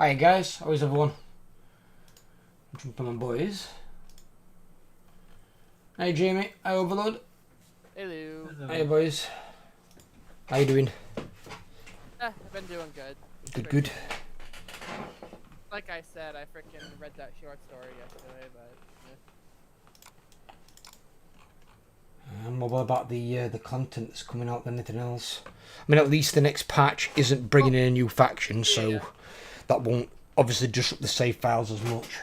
Hi guys, how is everyone? Jumping on boys. Hi Jamie, hi Overload. Hello. Hi boys. How you doing? I've been doing good. Good. Like I said, I freaking read that short story yesterday, but I'm more about the content that's coming out than anything else. I mean, at least the next patch isn't bringing in a new faction, so that won't obviously disrupt the save files as much.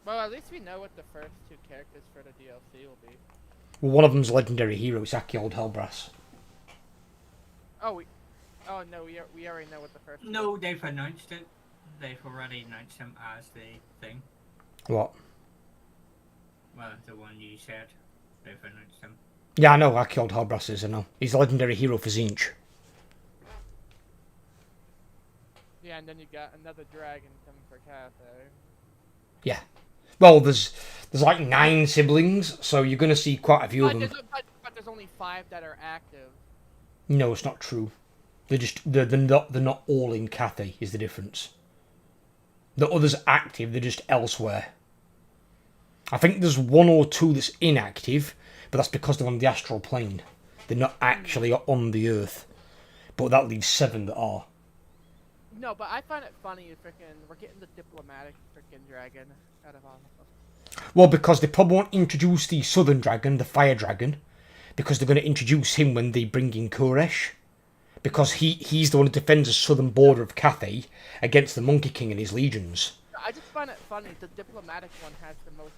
Well, at least we know what the first two characters for the DLC will be. Well, one of them's a legendary hero, it's Aki Old Hellbrass. Oh no, we already know what the first. No, they've announced it. They've already announced him as the thing. What? Well, the one you said. They've announced him. Yeah, I know Aki Old Hellbrass is, I know. He's a legendary hero for Zinch. Yeah, and then you got another dragon coming for Cathay. Yeah. Well, there's like 9 siblings, so you're gonna see quite a few of them. But there's only 5 that are active. No, it's not true. They're not all in Cathay is the difference. The others active, they're just elsewhere. I think there's 1 or 2 that's inactive, but that's because they're on the astral plane. They're not actually on the Earth. But that leaves 7 that are. No, but I find it funny we're getting the diplomatic dragon out of all of them. Well, because they probably won't introduce the Southern Dragon, the Fire Dragon, because they're going to introduce him when they bring in Koresh. Because he's the one who defends the southern border of Cathay against the Monkey King and his legions. I just find it funny, the diplomatic one has the most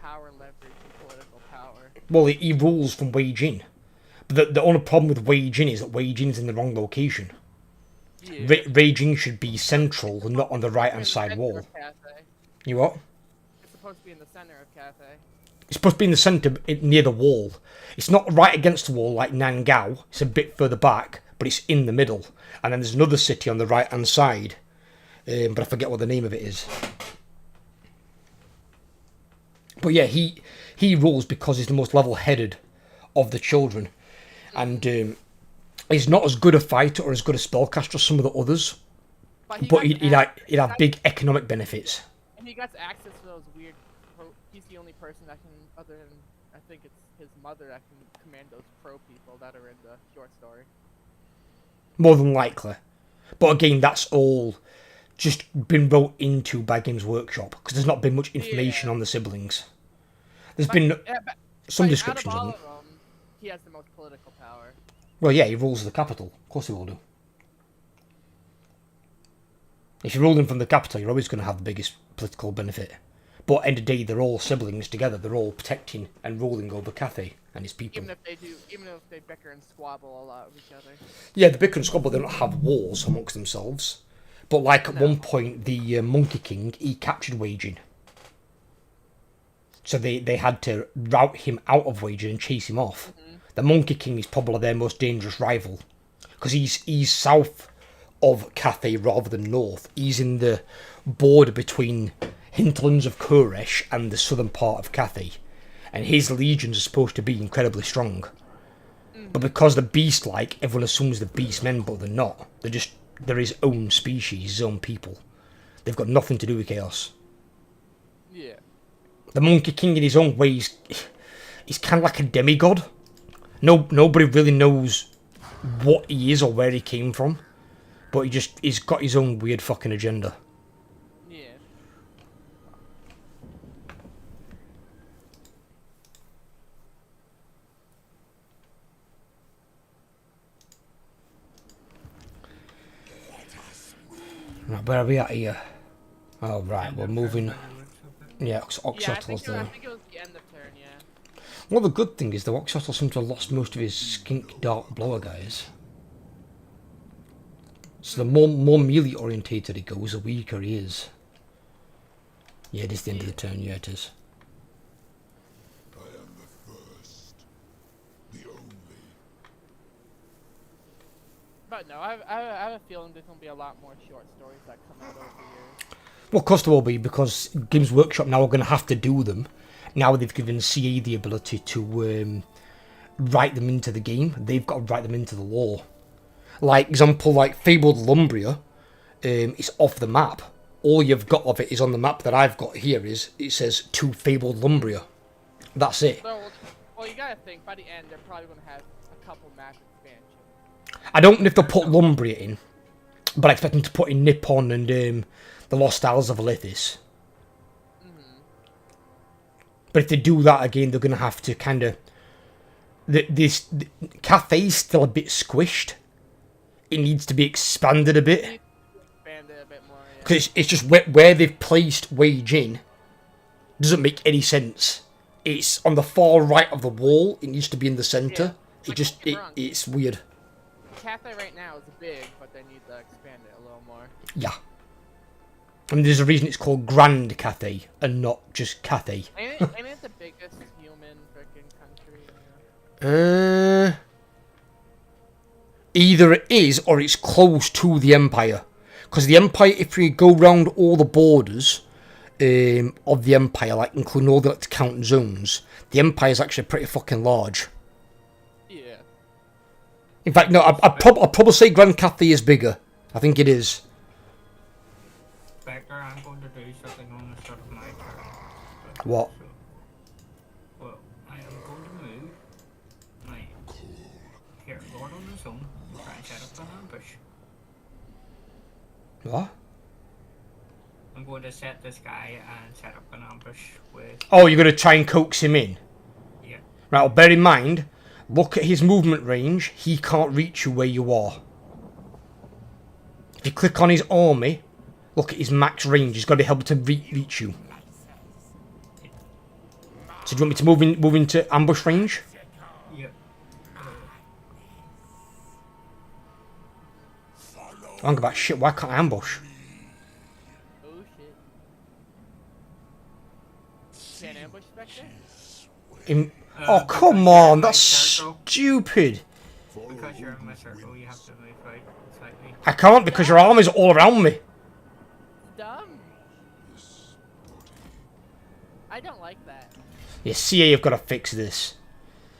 power, leverage, and political power. Well, he rules from Wei Jin. But the only problem with Wei Jin is that Wei Jin's in the wrong location. Yeah. Wei Jin should be central and not on the right-hand side wall. You what? It's supposed to be in the center of Cathay. It's supposed to be in the centre, near the wall. It's not right against the wall like Nangao. It's a bit further back, but it's in the middle. And then there's another city on the right-hand side. But I forget what the name of it is. But yeah, he rules because he's the most level-headed of the children. And he's not as good a fighter or as good a spellcaster as some of the others. But he'd have big economic benefits. And he gets access to those weird... He's the only person that can, other than, I think it's his mother, that can command those pro people that are in the short story. More than likely. But again, that's all just been wrote into by Games Workshop, because there's not been much information on the siblings. There's been some descriptions of them. He has the most political power. Well, yeah, he rules the capital. Of course he will do. If you're ruling from the capital, you're always going to have the biggest political benefit. But at the end of the day, they're all siblings together. They're all protecting and ruling over Cathay and his people. Even if they bicker and squabble a lot with each other. Yeah, they bicker and squabble. They don't have wars amongst themselves. But like at one point, the Monkey King, he captured Wei Jin. So they had to rout him out of Wei Jin and chase him off. The Monkey King is probably their most dangerous rival, because he's south of Cathay rather than north. He's in the border between hinterlands of Koresh and the southern part of Cathay, and his legions are supposed to be incredibly strong. But because they're beast-like, everyone assumes they're beast-men, but they're not. They're his own species, his own people. They've got nothing to do with Chaos. Yeah. The Monkey King, in his own way, he's kind of like a demigod. Nobody really knows what he is or where he came from, but he's got his own weird fucking agenda. Yeah. Right, where are we at here? Oh, right, we're moving. Yeah, Oxotl's there. I think it was the end of turn, yeah. Well, the good thing is the Oxotl seems to have lost most of his skink dark blower guys. So the more melee orientated he goes, the weaker he is. Yeah, it is the end of the turn, yeah it is. I am the first, the only. But no, I have a feeling there's going to be a lot more short stories that come out over the years. Well, of course there will be, because Games Workshop now are going to have to do them. Now they've given CA the ability to write them into the game. They've got to write them into the lore. Like, example, like Fabled Lumbria, it's off the map. All you've got of it is on the map that I've got here is, it says to Fabled Lumbria. That's it. So, well, you gotta think, by the end, they're probably gonna have a couple map expansions. I don't know if they'll put Lumbria in, but I expect them to put in Nippon and the Lost Isles of Alithis. But if they do that again, they're going to have to kind of... This Cathay's still a bit squished. It needs to be expanded a bit. Expand it a bit more, yeah. Because it's just where they've placed Wage in doesn't make any sense. It's on the far right of the wall. It needs to be in the centre. Yeah. It's weird. Cathay right now is big, but they need to expand it a little more. Yeah. I mean, there's a reason it's called Grand Cathay and not just Cathay. Ain't it the biggest human freaking country? You know? Either it is or it's close to the Empire. Because the Empire, if you go round all the borders of the Empire, like including all the count zones, the Empire is actually pretty fucking large. Yeah. In fact, no, I'd probably say Grand Cathay is bigger. I think it is. Spectre, I'm going to do something on the start of my turn. What? Well, I am going to move my Hero Lord on his own and try and set up an ambush. What? I'm going to set this guy and set up an ambush with... Oh, you're going to try and coax him in? Yeah. Right, well, bear in mind, look at his movement range. He can't reach you where you are. If you click on his army, look at his max range. He's got to be able to reach you. So do you want me to move into ambush range? Yeah. I don't give a shit. Why can't I ambush? Oh shit. Can't ambush Spectre? Oh, come on. That's stupid. Because you're in my circle, you have to move out slightly. I can't because your army's all around me. Dumb. I don't like that. Yeah, CA have got to fix this.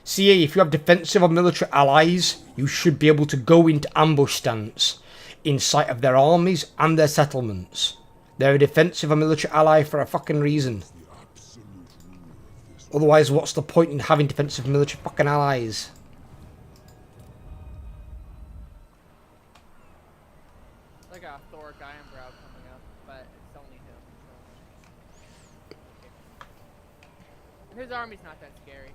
CA, if you have defensive or military allies, you should be able to go into ambush stance in sight of their armies and their settlements. They're a defensive or military ally for a fucking reason. Otherwise, what's the point in having defensive military fucking allies? I got a Thor Guyenbrow coming up, but it's only him. So. And his army's not that scary.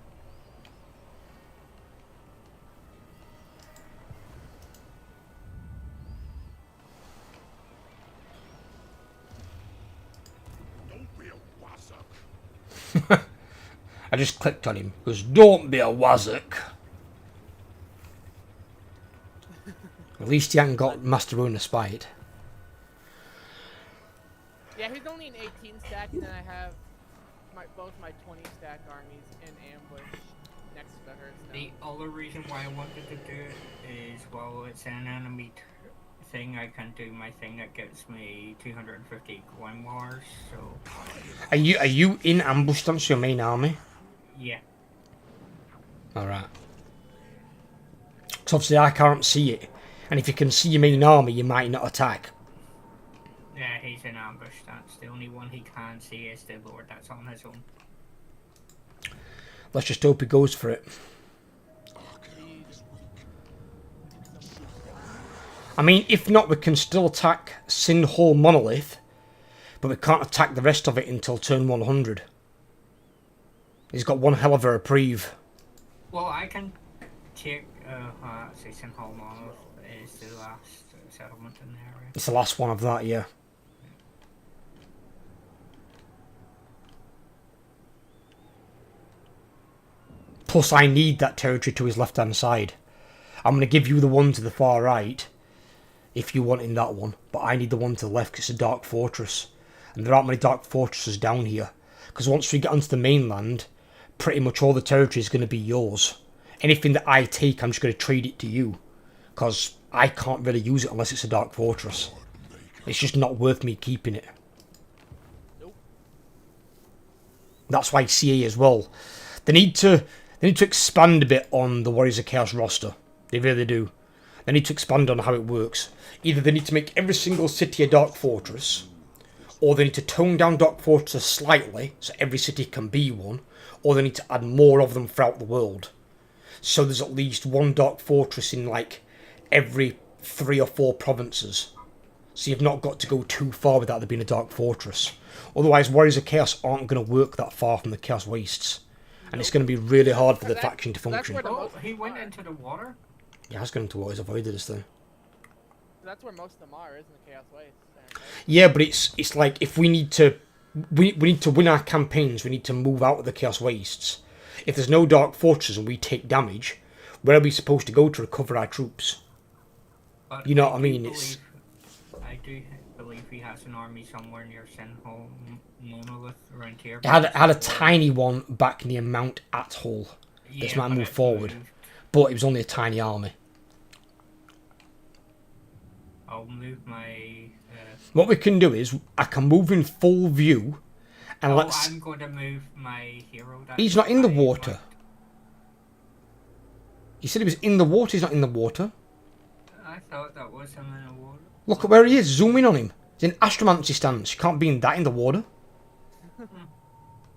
Don't be a wazzock. I just clicked on him. He goes, don't be a wazzock. At least he hasn't got Master Runa Spite. Yeah, he's only an 18 stack, and then I have both my 20 stack armies in ambush next to her. So. The other reason why I wanted to do it is, well, it's an enemy thing, I can do my thing that gets me 250 coin wars, so... Are you in ambush stance, your main army? Yeah. Alright. So obviously I can't see it. And if you can see your main army, you might not attack. Yeah, he's in ambush, that's the only one he can see is the Lord that's on his own. Let's just hope he goes for it. I mean, if not, we can still attack Sin Hall Monolith, but we can't attack the rest of it until turn 100. He's got one hell of a reprieve. Well, I can take, say St. Hall Monolith is the last settlement in the area. It's the last one of that, yeah. Plus, I need that territory to his left-hand side. I'm going to give you the one to the far right, if you want in that one, but I need the one to the left because it's a dark fortress. And there aren't many dark fortresses down here. Because once we get onto the mainland, pretty much all the territory is going to be yours. Anything that I take, I'm just going to trade it to you. Because I can't really use it unless it's a dark fortress. It's just not worth me keeping it. Nope. That's why CA as well. They need to expand a bit on the Warriors of Chaos roster. They really do. They need to expand on how it works. Either they need to make every single city a Dark Fortress, or they need to tone down Dark Fortress slightly, so every city can be one, or they need to add more of them throughout the world. So there's at least one Dark Fortress in, like, every 3 or 4 provinces. So you've not got to go too far without there being a Dark Fortress. Otherwise, Warriors of Chaos aren't going to work that far from the Chaos Wastes. And it's going to be really hard for the faction to function. Oh, he went into the water? Yeah, I was going to what he's avoided us then. That's where most of them are, isn't the Chaos Waste? Yeah, but it's like if we need to win our campaigns, we need to move out of the Chaos Wastes. If there's no Dark Fortress and we take damage, where are we supposed to go to recover our troops? But You know what I mean? I do believe he has an army somewhere near Sinhole Monolith around here. It had a tiny one back near Mount Atoll. This might but move it forward, moved. but it was only a tiny army. I'll move my. What we can do is I can move in full view, and let's. I'm going to move my hero. He's not in the I water. marked. He said he was in the water. He's not in the water. I thought that was him in the water. Look at where he is. Zoom in on him. He's in astromancy stance. You can't be in that in the water.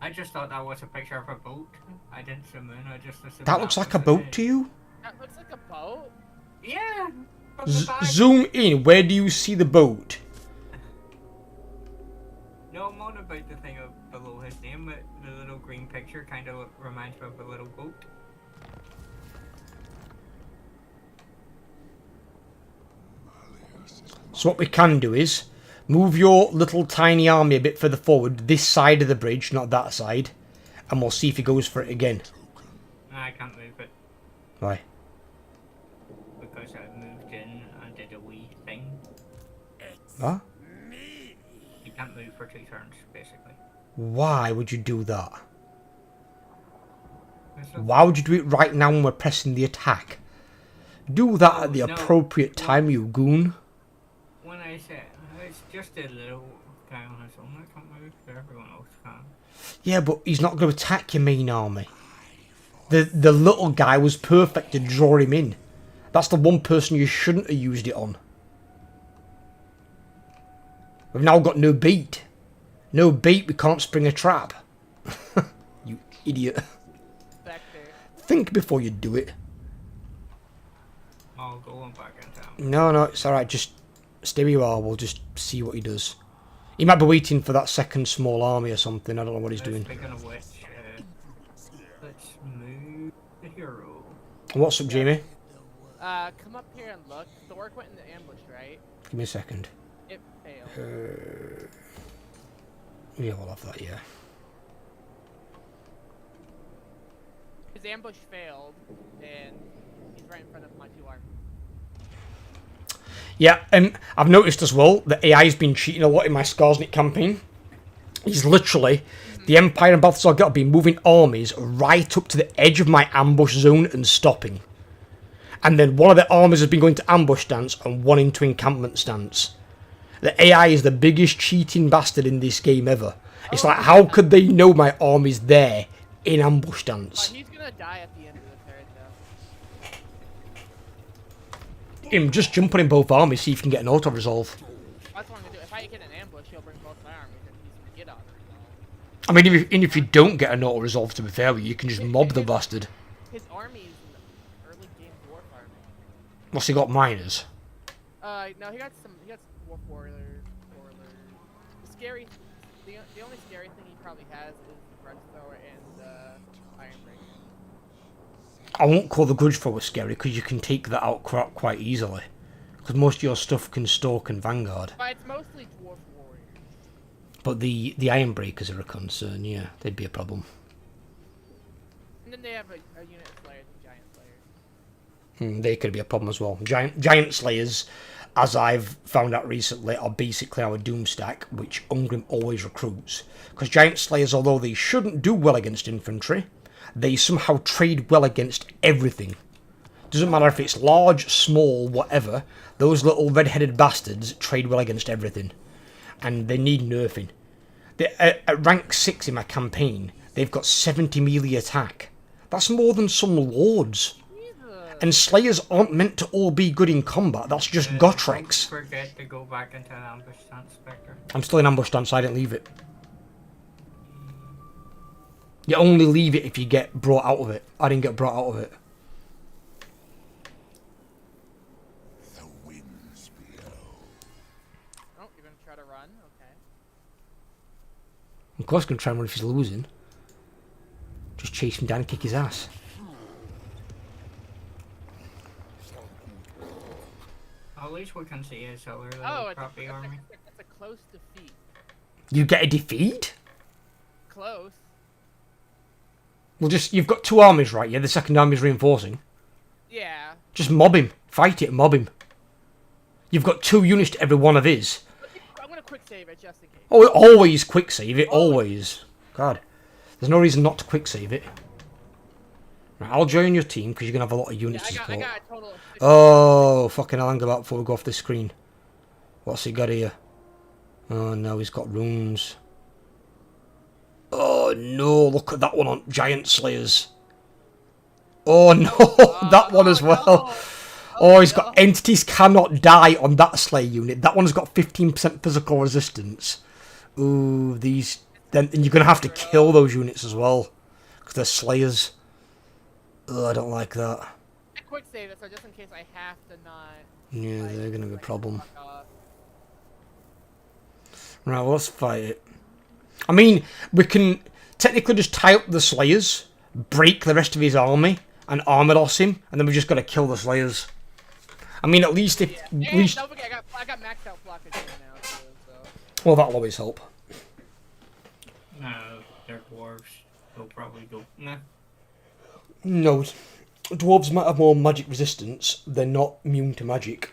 I just thought that was a picture of a boat. I didn't zoom in. I just assumed That looks like a was boat to you. That looks like a boat. Yeah. From the back. Zoom in. Where do you see the boat? No, I'm on about the thing below his name. The little green picture kind of reminds me of a little boat. So what we can do is move your little tiny army a bit further forward, this side of the bridge, not that side, and we'll see if he goes for it again. I can't move it Why? because I moved in and did a wee thing. What? You can't move for 2 turns, basically. Why would you do that? It's not- Why would you do it right now when we're pressing the attack? Do that at the No. appropriate time, you goon. When I said it's just a little guy on his own that can't move, but everyone else can. Yeah, but he's not going to attack your main army. The little guy was perfect to draw him in. That's the one person you shouldn't have used it on. We've now got no bait. No bait, we can't spring a trap. You idiot. Spectre. Think before you do it. I'll go on back in town. No, it's alright, just stay where you are, we'll just see what he does. He might be waiting for that second small army or something, I don't know what he's doing. Speaking of which, let's move the hero. What's up, Jamie? Come up here and look. Thork went in the ambush, right? Give me a second. It failed. Yeah, we'll have that, yeah. His ambush failed, and he's right in front of my 2 armies. Yeah, and I've noticed as well that AI's been cheating a lot in my Skarsnik campaign. He's literally, the Empire and Balthasar have been moving armies right up to the edge of my ambush zone and stopping. And then one of the armies has been going to ambush stance and one into encampment stance. The AI is the biggest cheating bastard in this game ever. It's like, how could they know my army's there in ambush stance? But he's gonna die at the end of the turn, though. Him just jumping in both armies, see if you can get an auto-resolve. That's what I'm gonna do. If I get an ambush, he'll bring both my armies, and he's gonna get on it. I mean, if you don't get an auto-resolve, to be fair with you, you can just mob the bastard. His army is an early game dwarf army. What's he got, miners? No, he got some dwarf warriors. The scary, the only scary thing he probably has is the grudge thrower and the iron breaker. I won't call the grudge thrower scary, because you can take that out quite easily. Because most of your stuff can stalk and vanguard. But it's mostly dwarf warriors. But the iron breakers are a concern, yeah. They'd be a problem. And then they have a unit of slayers and giant slayers. They could be a problem as well. Giant Slayers, as I've found out recently, are basically our Doom stack, which Ungrim always recruits. Because Giant Slayers, although they shouldn't do well against infantry, they somehow trade well against everything. Doesn't matter if it's large, small, whatever, those little red-headed bastards trade well against everything. And they need nerfing. At rank 6 in my campaign, they've got 70 melee attack. That's more than some lords. Jesus. And Slayers aren't meant to all be good in combat. That's just Gotreks. Don't forget to go back into an ambush stance, Spectre. I'm still in ambush stance, so I didn't leave it. You only leave it if you get brought out of it. I didn't get brought out of it. The winds blow. Oh, you're gonna try to run? Okay. Of course, going to try and run if he's losing. Just chase him down and kick his ass. At least we can see his other little Oh, crappy army. it's a close defeat. You get a defeat? Close. Well, just, you've got two armies, right? Yeah, the second army's reinforcing. Yeah. Just mob him. Fight it, mob him. You've got 2 units to every one of his. I'm gonna quick save it just in case. Oh, always quick save it, always. God. There's no reason not to quick save it. Right, I'll join your team, because you're going to have a lot of Yeah, units to I support. got a total of 6. Oh, fucking hell, hang about before we go off the screen. What's he got here? Oh, no, he's got runes. Oh, no, look at that one on Giant Slayers. Oh, no, that one as well. No. Oh, he's got entities cannot die on that Slayer unit. That one's got 15% physical resistance. Ooh, these... Then you're going to have to kill those units as well. Because they're Slayers. Ugh, I don't like that. I quick save it so just in case I have to not. Yeah, like, they're going to be a like, problem. fuck off. Right, well, let's fight it. I mean, we can technically just tie up the Slayers, break the rest of his army, and armor-loss him, and then we just got to kill the Slayers. I mean, at least if... Yeah. At And least, don't forget, I got maxed out blockage now too. So. well, that'll always help. No, they're dwarves. They'll probably go. Nah. No, dwarves might have more magic resistance. They're not immune to magic.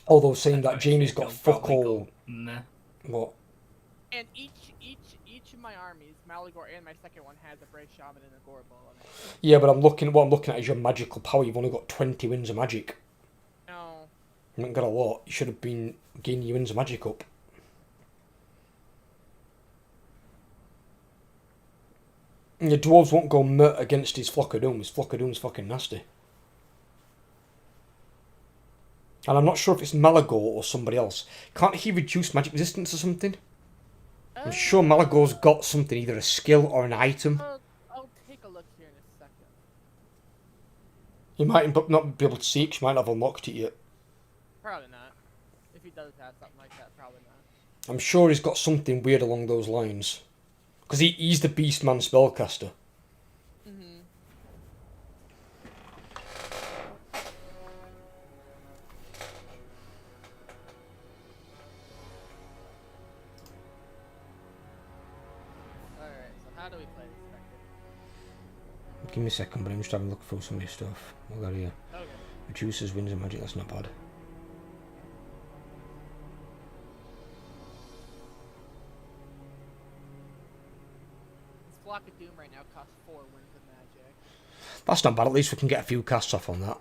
Although saying that Jamie's got They'll fuck probably all... go, nah. What? And each of my armies, Malagor and my second one, has a brave shaman and a gore ball on it. Yeah, but what I'm looking at is your magical power. You've only got 20 winds of magic. No. You haven't got a lot. You should have been gaining your winds of magic up. And your dwarves won't go murt against his flock of doom. His flock of doom's fucking nasty. And I'm not sure if it's Malagor or somebody else. Can't he reduce magic resistance or something? I'm sure Malagor's got something, either a skill or an item. I'll take a look here in a second. You might not be able to see it 'cause you might not have unlocked it yet. Probably not. If he does have something like that, probably not. I'm sure he's got something weird along those lines. Because he's the Beastman spellcaster. Mm-hmm. Alright, so how do we play this Spectre? Give me a second, but I'm just having a look through some of your stuff. What got here? Okay. Reduces winds of magic, that's not bad. This Flock of Doom right now costs 4 winds of magic. That's not bad, at least we can get a few casts off on that.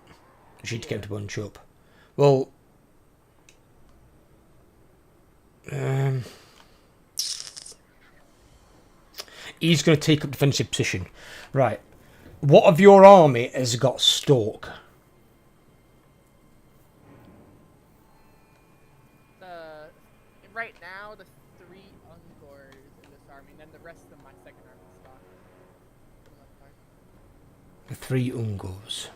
We need to get him to bunch up. Well... he's going to take up defensive position. Right. What of your army has got Stalk? Right now, the 3 Ungors in this army, and then the rest of my second army stock. For the most part. The 3 Ungors.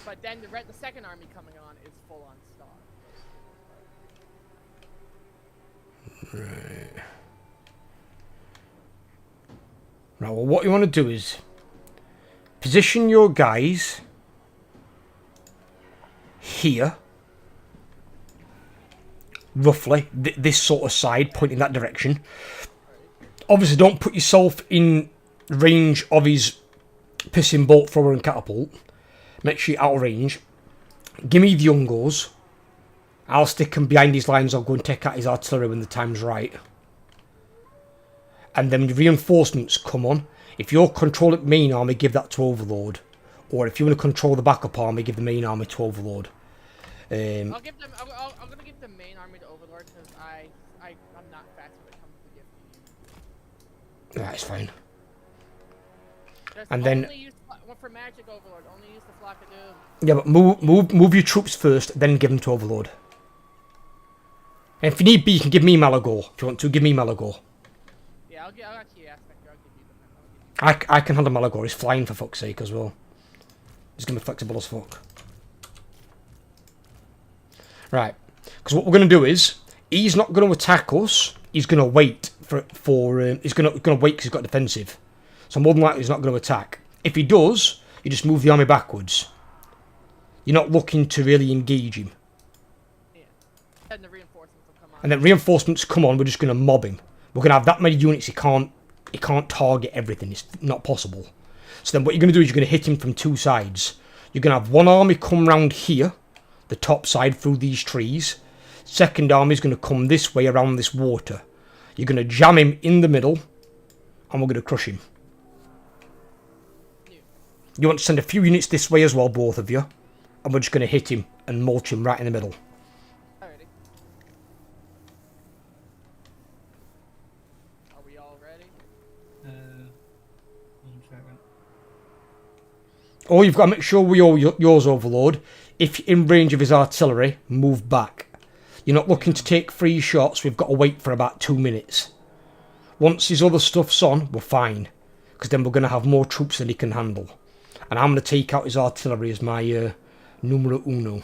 But then the second army coming on is full on stock. Right. Right, well, what you want to do is position your guys here, roughly, this sort of side, pointing that direction. Obviously, don't put yourself in range of his pissing bolt thrower and catapult. Make sure you're out of range. Give me the Ungors. I'll stick him behind his lines. I'll go and take out his artillery when the time's right. And then the reinforcements come on. If you're controlling the main army, give that to Overlord. Or if you want to control the backup army, give the main army to Overlord. I'm gonna give the main army to Overlord because I'm not fast when it comes to gifting. That's fine. Just And then only use for Magic Overlord. Only use the Flock of Doom. yeah, but move your troops first, then give them to Overlord. And if you need B, you can give me Malagor. If you want to, give me Malagor. Yeah, I'll actually ask Spectre. I'll give you the. I'll give you I can handle Malagor. He's flying for fuck's sake as well. He's gonna be flexible as fuck. Right, because what we're gonna do is he's not gonna attack us. He's gonna wait he's gonna wait because he's got defensive. So more than likely he's not gonna attack. If he does, you just move the army backwards. You're not looking to really engage him. Yeah. And the reinforcements will come on. And then reinforcements come on. We're just gonna mob him. We're gonna have that many units. He can't target everything. It's not possible. So then what you're gonna do is you're gonna hit him from two sides. You're gonna have one army come round here, the top side through these trees. Second army is gonna come this way around this water. You're gonna jam him in the middle, and we're gonna crush him. You want to send a few units this way as well, both of you, and we're just gonna hit him and mulch him right in the middle. Alrighty. Are we all ready? 1 second. All you've got to make sure we all yours, Overlord. If you're in range of his artillery, move back. You're not looking to take 3 shots. We've got to wait for about 2 minutes. Once his other stuff's on, we're fine, because then we're going to have more troops than he can handle. And I'm going to take out his artillery as my numero uno.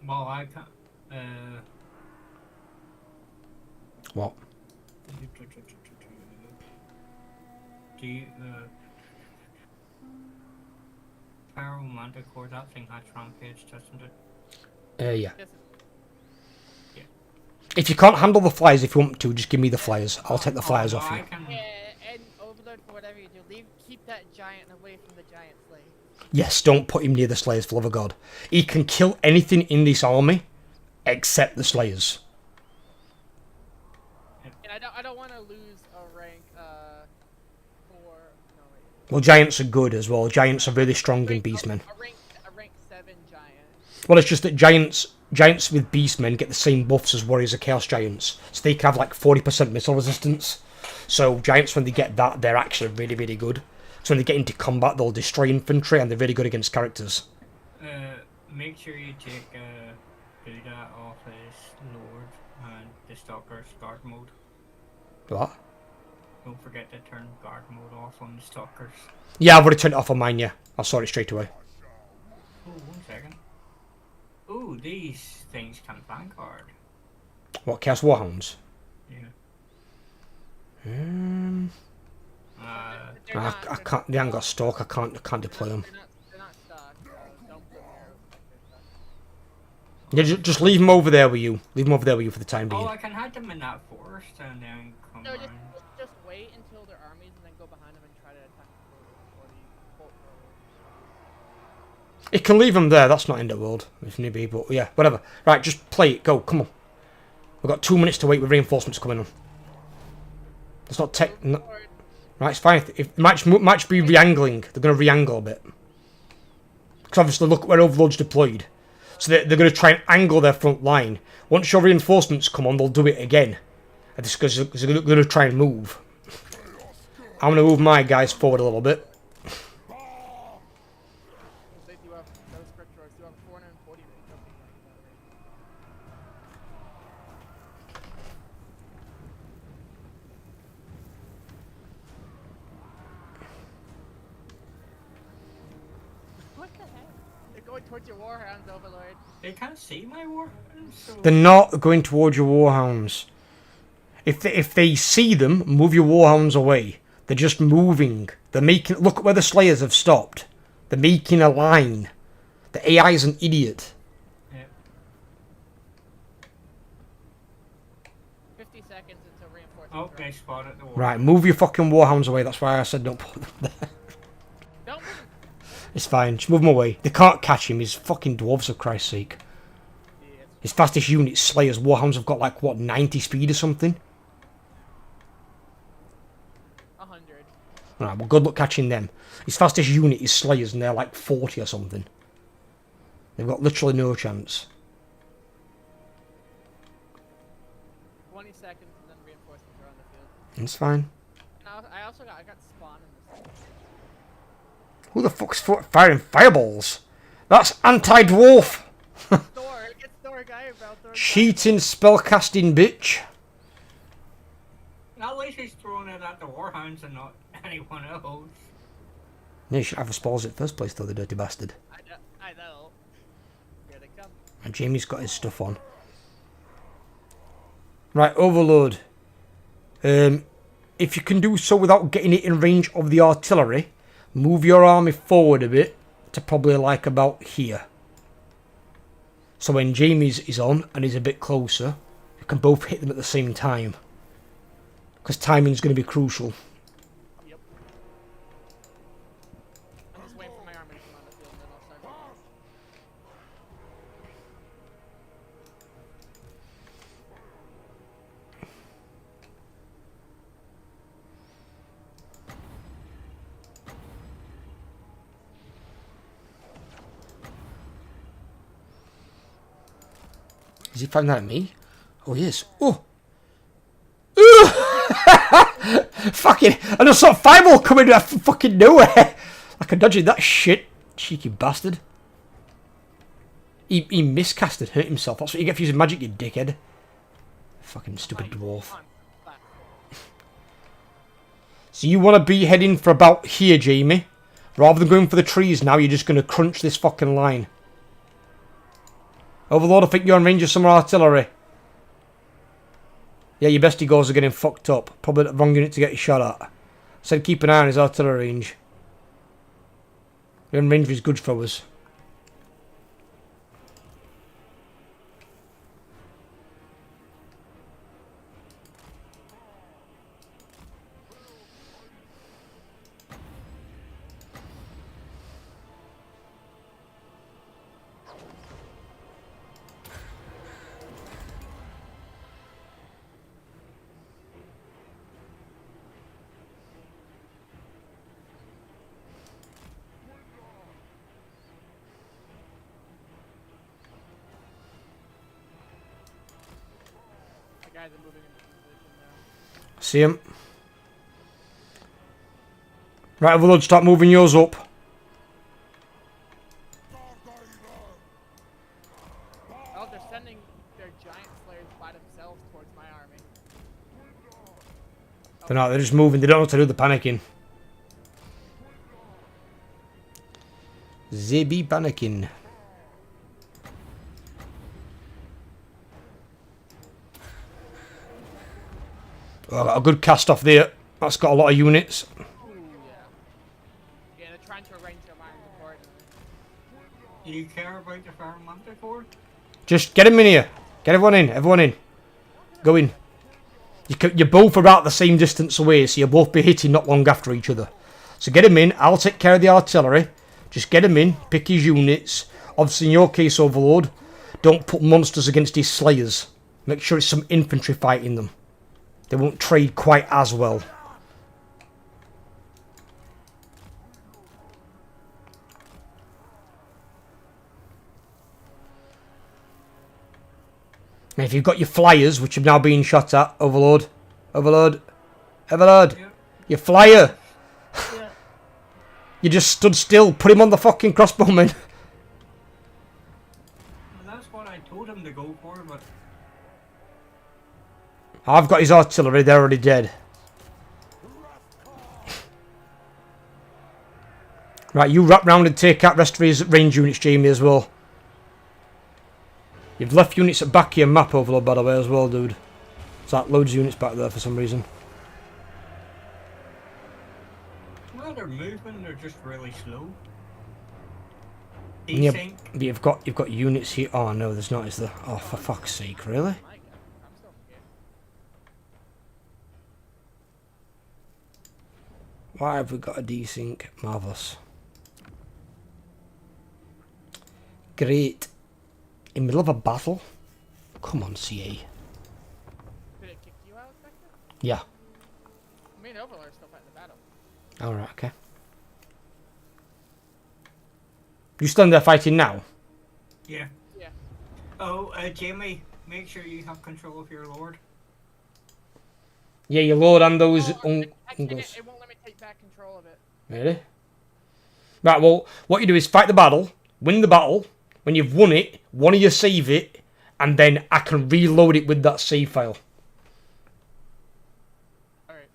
Well, I can't. What? Do you, Pharaoh Manticore, that thing has rampage, doesn't it? Yeah. Yes. If you can't handle the flyers, if you want to, just give me the flyers. I'll take the flyers no, off I you. can. And Overlord, for whatever you do, keep that giant away from the giant slave. Yes, don't put him near the Slayers, for love of God. He can kill anything in this army, except the Slayers. And I don't want to lose a rank. For no wait. Well, Giants are good as well. Giants are really strong in Beastmen. A rank 7 giant. Well, it's just that Giants with Beastmen get the same buffs as Warriors of Chaos Giants. So they can have like 40% missile resistance. So Giants, when they get that, they're actually really, really good. So when they get into combat, they'll destroy infantry, and they're really good against characters. Make sure you take Buddha off his Lord and the Stalker's guard mode. What? Don't forget to turn guard mode off on the Stalkers. Yeah, I've already turned it off on mine, yeah. I saw it straight away. Oh, 1 second. Oh, these things can Vanguard. What, Chaos Warhounds? Yeah. I can't. They haven't got stock. I can't deploy them. They're not stuck, so don't put Yeah, just leave them over there with you. Leave them over there with you for the time being. Oh, I can hide them in that forest and then come No, around. just wait until their armies and then go behind them and try to attack before the bolt It can leave them there. That's not end of the world if need be. But yeah, whatever. Right, just play it. Go. Come on. We've got 2 minutes to wait with reinforcements coming on. It's not tech. No, right, it's fine. If match be re-angling, they're going to re-angle a bit. Because obviously, look where Overlord's deployed. So they're going to try and angle their front line. Once your reinforcements come on, they'll do it again. Because they're going to try and move. I'm going to move my guys forward a little bit. They do have those scriptures. Do have 440 something like that. What the heck? They're going towards your warhounds, Overlord. They can't see my war. So They're not going towards your warhounds. If they see them, move your warhounds away. They're just moving. They're making. Look at where the Slayers have stopped. They're making a line. The AI is an idiot. yeah. 50 seconds until reinforcements. Oh, arrive. they spotted the war. Right, move your fucking warhounds away. That's why I said don't put them there. Don't move. It's fine. Just move them away. They can't catch him. He's fucking dwarves, for Christ's sake. Yeah, His fastest unit, Slayers. Warhounds have got like, what, 90 speed or something? 100. Right, well, good luck catching them. His fastest unit is Slayers, and they're like 40 or something. They've got literally no chance. 20 seconds and then reinforcements are on the field. It's fine. Now I got spawn in this. Who the fuck's firing fireballs? That's anti-dwarf. Thor, get Thor guy about Thor. Cheating spellcasting bitch. At least he's throwing it at the Warhounds and not anyone else. Yeah, you should have a spalls in the first place though, the dirty bastard. I know. Here they come. And Jamie's got his stuff on. Right, Overload. If you can do so without getting it in range of the artillery, move your army forward a bit to probably like about here. So when Jamie's is on and he's a bit closer, you can both hit them at the same time. Because timing's going to be crucial. Yep. I'm just waiting for my army to come on the field and then I'll start shooting. Is he firing that at me? Oh, he is. Oh! Fucking, I just saw a fireball coming out of fucking nowhere. I can dodge that shit, cheeky bastard. He miscasted, hurt himself. That's what you get for using magic, you dickhead. Fucking stupid dwarf. So you want to be heading for about here, Jamie. Rather than going for the trees now, you're just going to crunch this fucking line. Overlord, I think you're on range of some artillery. Yeah, your bestie goals are getting fucked up. Probably the wrong unit to get shot at. Said keep an eye on his artillery range. You're in range of his good throwers. The guys are moving into position now. See him. Right, Overlord, start moving yours up. Oh, they're sending their giant slayers by themselves towards my army. They're not, they're just moving. They don't know what to do, they're panicking. They be panicking. Oh, I got a good cast off there. That's got a lot of units. Ooh, yeah. Yeah, they're trying to arrange their lines accordingly. Do you care about the Fire Manticore? Just get him in here. Get everyone in. Everyone in. Go in. You're both about the same distance away, so you'll both be hitting not long after each other. So get him in. I'll take care of the artillery. Just get him in. Pick his units. Obviously, in your case, Overlord, don't put monsters against his slayers. Make sure it's some infantry fighting them. They won't trade quite as well. And if you've got your flyers, which have now been shot at, Overlord, Overlord, Overlord, Yep. your flyer. Yeah. You just stood still. Put him on the fucking crossbowman. That's what I told him to go for, but I've got his artillery. They're already dead. Right, you wrap round and take out rest of his range units, Jamie, as well. You've left units at back of your map, Overlord, by the way, as well, dude. So that loads of units back there for some reason. well, they're moving. They're just really slow. Yeah, Desync. but you've got units here. Oh no, there's not, is there? Oh, for fuck's sake, really? My God, I'm still scared. Why have we got a desync? Marvellous. Great. In the middle of a battle? Come on, CA. Did it kick you out, Spectre? Yeah. Me and Overlord are still fighting the battle. Alright, okay. You stand there fighting now? Yeah. Yeah. Oh, Jamie, make sure you have control of your lord. Yeah, your lord and those Oh, actually, Ungos. it won't let me take back control of it. Really? Right, well, what you do is fight the battle, win the battle. When you've won it, one of you save it, and then I can reload it with that save file. Alright.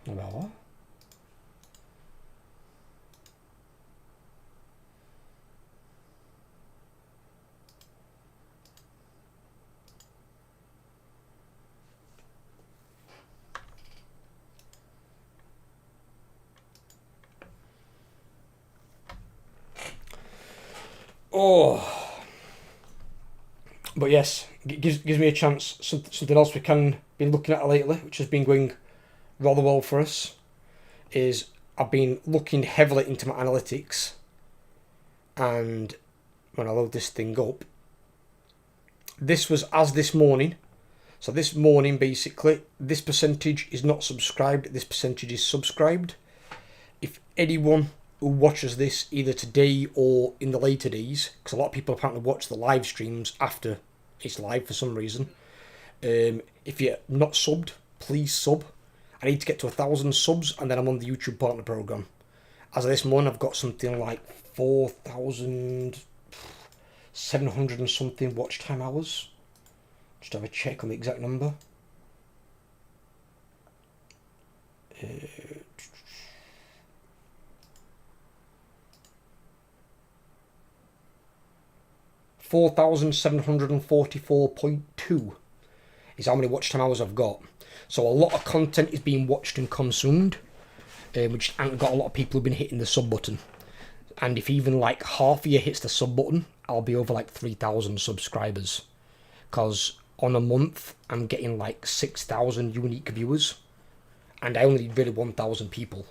About what? Oh, but yes, gives me a chance. Something else we can been looking at lately, which has been going rather well for us, is I've been looking heavily into my analytics, and when I load this thing up, this was as this morning. So this morning, basically, this percentage is not subscribed. This percentage is subscribed. If anyone who watches this either today or in the later days, because a lot of people apparently watch the live streams after it's live for some reason. If you're not subbed, please sub. I need to get to 1,000 subs and then I'm on the YouTube partner program. As of this morning, I've got something like 4,700 and something watch time hours. Just have a check on the exact number. 4,744.2 is how many watch time hours I've got. So a lot of content is being watched and consumed. We just haven't got a lot of people who've been hitting the sub button. And if even like half of you hits the sub button, I'll be over like 3,000 subscribers. Because on a month, I'm getting like 6,000 unique viewers. And I only need really 1,000 people.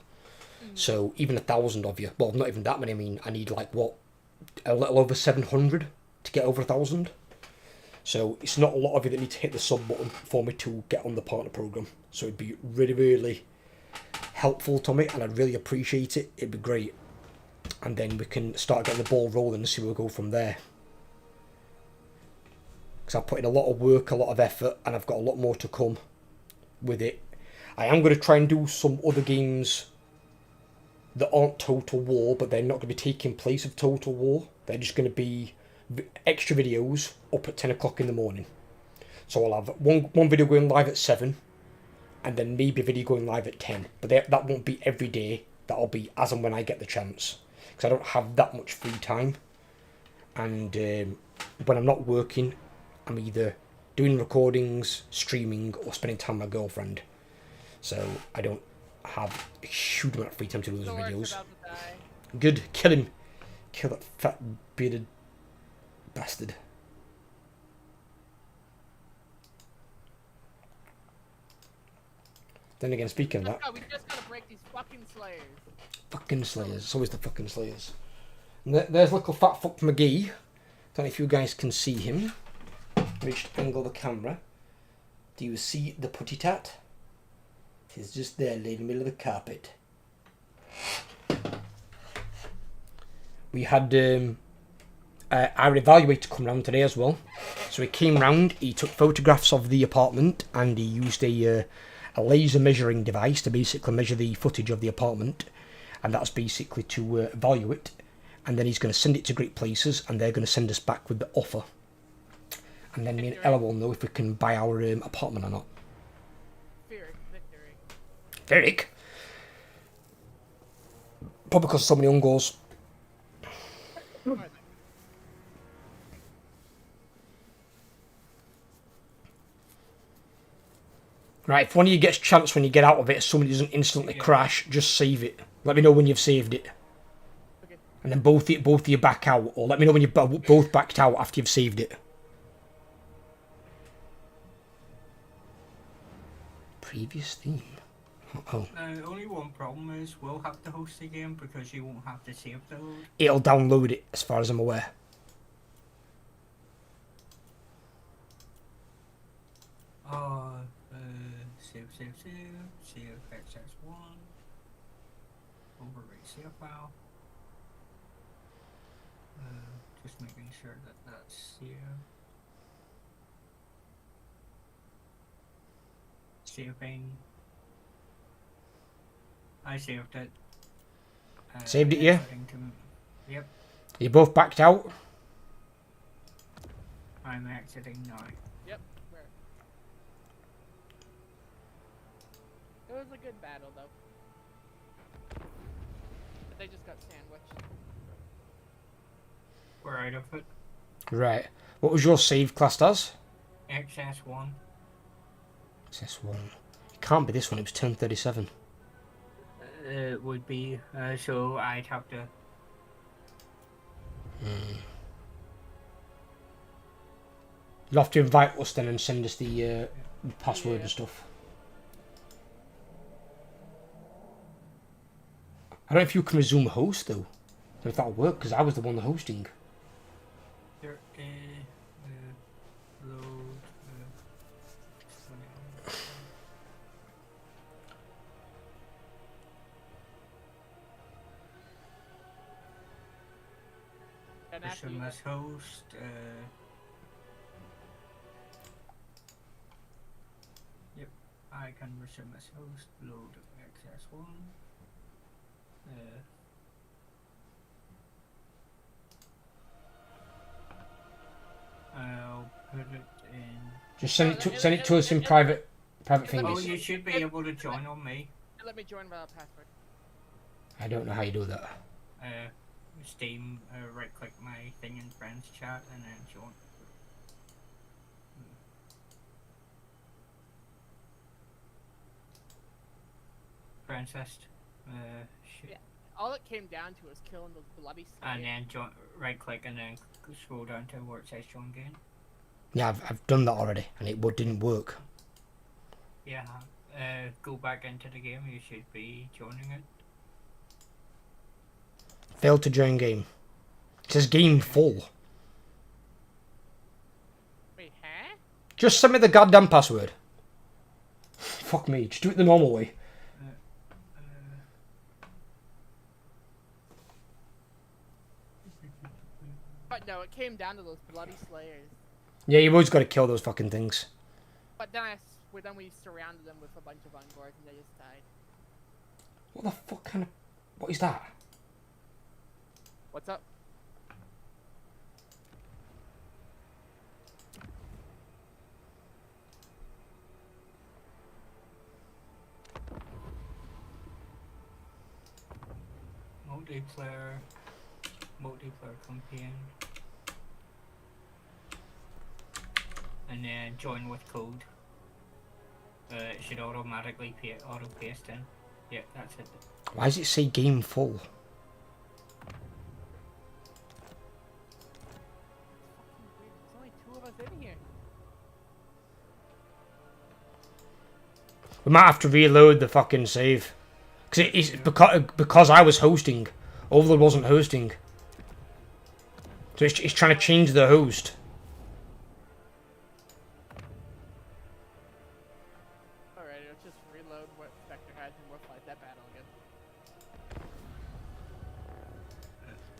So even 1,000 of you, well, not even that many. I mean, I need like what, a little over 700 to get over 1,000. So it's not a lot of you that need to hit the sub button for me to get on the partner program. So it'd be really, really helpful to me, and I'd really appreciate it. It'd be great. And then we can start getting the ball rolling and see where we go from there. Because I've put in a lot of work, a lot of effort, and I've got a lot more to come with it. I am going to try and do some other games that aren't Total War, but they're not going to be taking place of Total War. They're just going to be extra videos up at 10 o'clock in the morning. So I'll have one video going live at 7, and then maybe a video going live at 10. But that won't be every day. That'll be as and when I get the chance. Because I don't have that much free time. And when I'm not working, I'm either doing recordings, streaming, or spending time with my girlfriend. So I don't have a huge amount of free time to do those videos. About to die. Good, kill him. Kill that fat bearded bastard. Then again, speaking of that, We just gotta break these fucking slayers. fucking slayers. It's always the fucking slayers. And there's little fat fuck McGee. Don't know if you guys can see him. Let me just angle the camera. Do you see the putty tat? He's just there, laying in the middle of the carpet. We had our evaluator come round today as well. So he came round, he took photographs of the apartment, and he used a laser measuring device to basically measure the footage of the apartment, and that's basically to evaluate. And then he's going to send it to Great Places, and they're going to send us back with the offer. And then me and Ella will know if we can buy our apartment or not. Victory. Eric? Probably because so many ungos. Right, if one of you gets a chance when you get out of it, somebody doesn't instantly crash, just save it. Let me know when you've saved it. Okay. And then both of you back out, or let me know when you're both backed out after you've saved it. Previous theme. Oh. Only one problem is we'll have to host the game because you won't have to save the load. It'll download it, as far as I'm aware. Save XS1. Overwrite save file. Just making sure that that's here. saving. I saved it. Saved it, yeah? Exiting yep, You both backed out? I'm exiting now. Yep. Where? It was a good battle though. But they just got sandwiched. We're out of it. Right. What was your save classed as? XS1. SS1. It can't be this one, it was 1037. It would be, so I'd have to. You'll have to invite us then and send us the password and stuff. I don't know if you can resume host though. I don't know if that'll work, because I was the one hosting. There is load. And after you Resume as host. Yep, I can resume as host. Load XS1. I'll put it in. Just send it to us in private Oh, thingies. you should be able to join on me. let me join without password. I don't know how you do that. Steam, right click my thing in friends chat and then join. Princess, shit. Yeah. All it came down to was killing those bloody And slaves. then join, right click and then scroll down to where it says join game. Yeah, I've done that already, and it didn't work. Yeah, go back into the game, you should be joining it. Failed to join game. It says game full. Wait, huh? Just send me the goddamn password. Fuck me, just do it the normal way. But no, it came down to those bloody slayers. Yeah, you've always got to kill those fucking things. But then then we surrounded them with a bunch of Ungors and they just died. What the fuck kind of... What is that? What's up? Multiplayer campaign. And then join with code. It should automatically auto paste in. Yeah, that's it. Why does it say game full? There's only 2 of us in here. We might have to reload the fucking save. Because it's because I was hosting. Overlord wasn't hosting. So it's trying to change the host. Alright, let's just reload what Spectre has and we'll fight that battle again.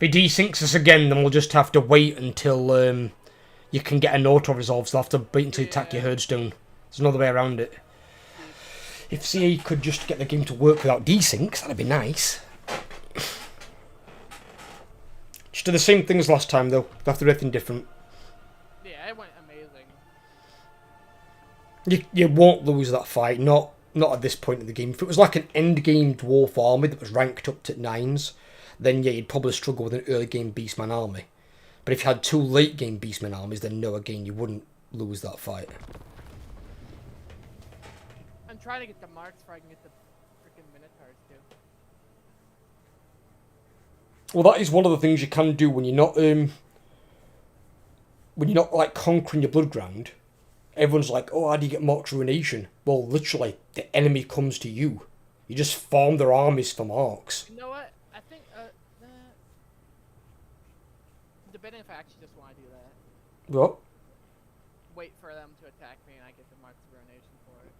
If he desyncs us again, then we'll just have to wait until you can get an auto-resolve. So I'll have to wait until you attack your herdstone. There's another way around it. If CA could just get the game to work without desyncs, that'd be nice. Just do the same thing as last time, though. Don't have to do anything different. Yeah, it went amazing. You won't lose that fight, not at this point in the game. If it was like an end game dwarf army that was ranked up to 9s, then yeah, you'd probably struggle with an early game beastman army. But if you had 2 late game beastman armies, then no, again, you wouldn't lose that fight. I'm trying to get the marks so I can get the freaking Minotaurs too. Well, that is one of the things you can do when you're not like conquering your blood ground. Everyone's like, oh, how do you get marks ruination? Well, literally, the enemy comes to you. You just farm their armies for marks. You know what? I think debating if I actually just want to do that. What? Wait for them to attack me and I get the marks of ruination for it.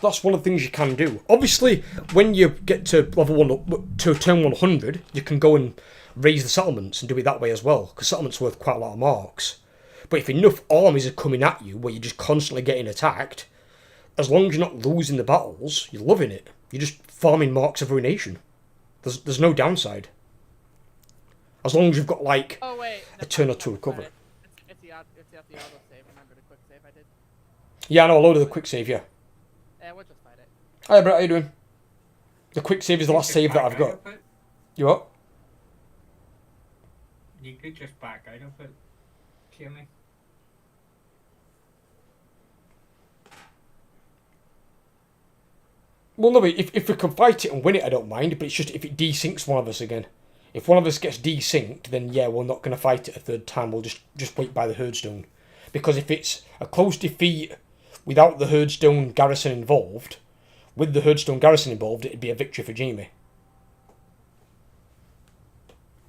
That's one of the things you can do. Obviously, when you get to level 1 to turn 100, you can go and raise the settlements and do it that way as well, because settlements are worth quite a lot of marks. But if enough armies are coming at you where you're just constantly getting attacked, as long as you're not losing the battles, you're loving it. You're just farming marks of ruination. There's no downside. As long as you've got like Oh wait, a turn or two to recover. It's the auto save. Remember the quick save I did? Yeah, I know a load of the quick save. Yeah. Yeah, we'll just fight it. Hi, Brett. How you doing? The quick save is the last save that I've got. You what? You could just back out of it, Jimmy. Well, no, if we can fight it and win it, I don't mind. But it's just if it desyncs one of us again. If one of us gets desynced, then yeah, we're not going to fight it a third time. We'll just wait by the Herdstone. Because if it's a close defeat without the Herdstone garrison involved, with the Herdstone garrison involved, it'd be a victory for Jamie.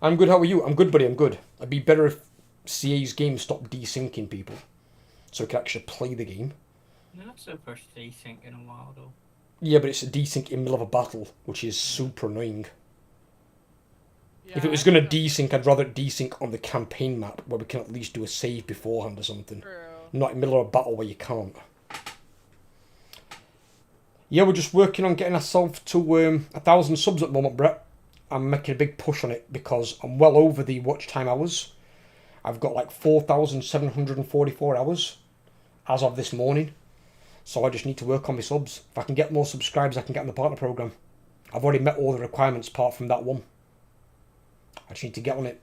I'm good, how are you? I'm good, buddy, I'm good. It'd be better if CA's game stopped desyncing people. So we could actually play the game. No, that's the first desync in a while, though. Yeah, but it's a desync in the middle of a battle, which is super annoying. Yeah, If it was going to desync, I'd rather it desync on the campaign map, where we can at least do a save beforehand or something. True. Not in the middle of a battle where you can't. Yeah, we're just working on getting ourselves to 1,000 subs at the moment, Brett. I'm making a big push on it because I'm well over the watch time hours. I've got like 4,744 hours as of this morning. So I just need to work on my subs. If I can get more subscribers, I can get in the partner program. I've already met all the requirements apart from that one. I just need to get on it.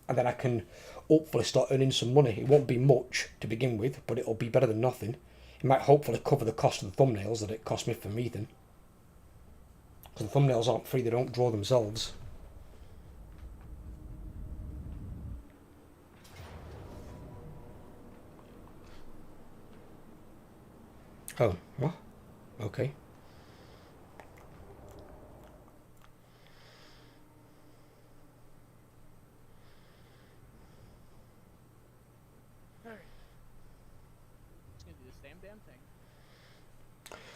And then I can hopefully start earning some money. It won't be much to begin with, but it'll be better than nothing. It might hopefully cover the cost of the thumbnails that it cost me for Ethan. Because the thumbnails aren't free, they don't draw themselves. Oh, what? Okay. Alright. Gonna do the same damn thing.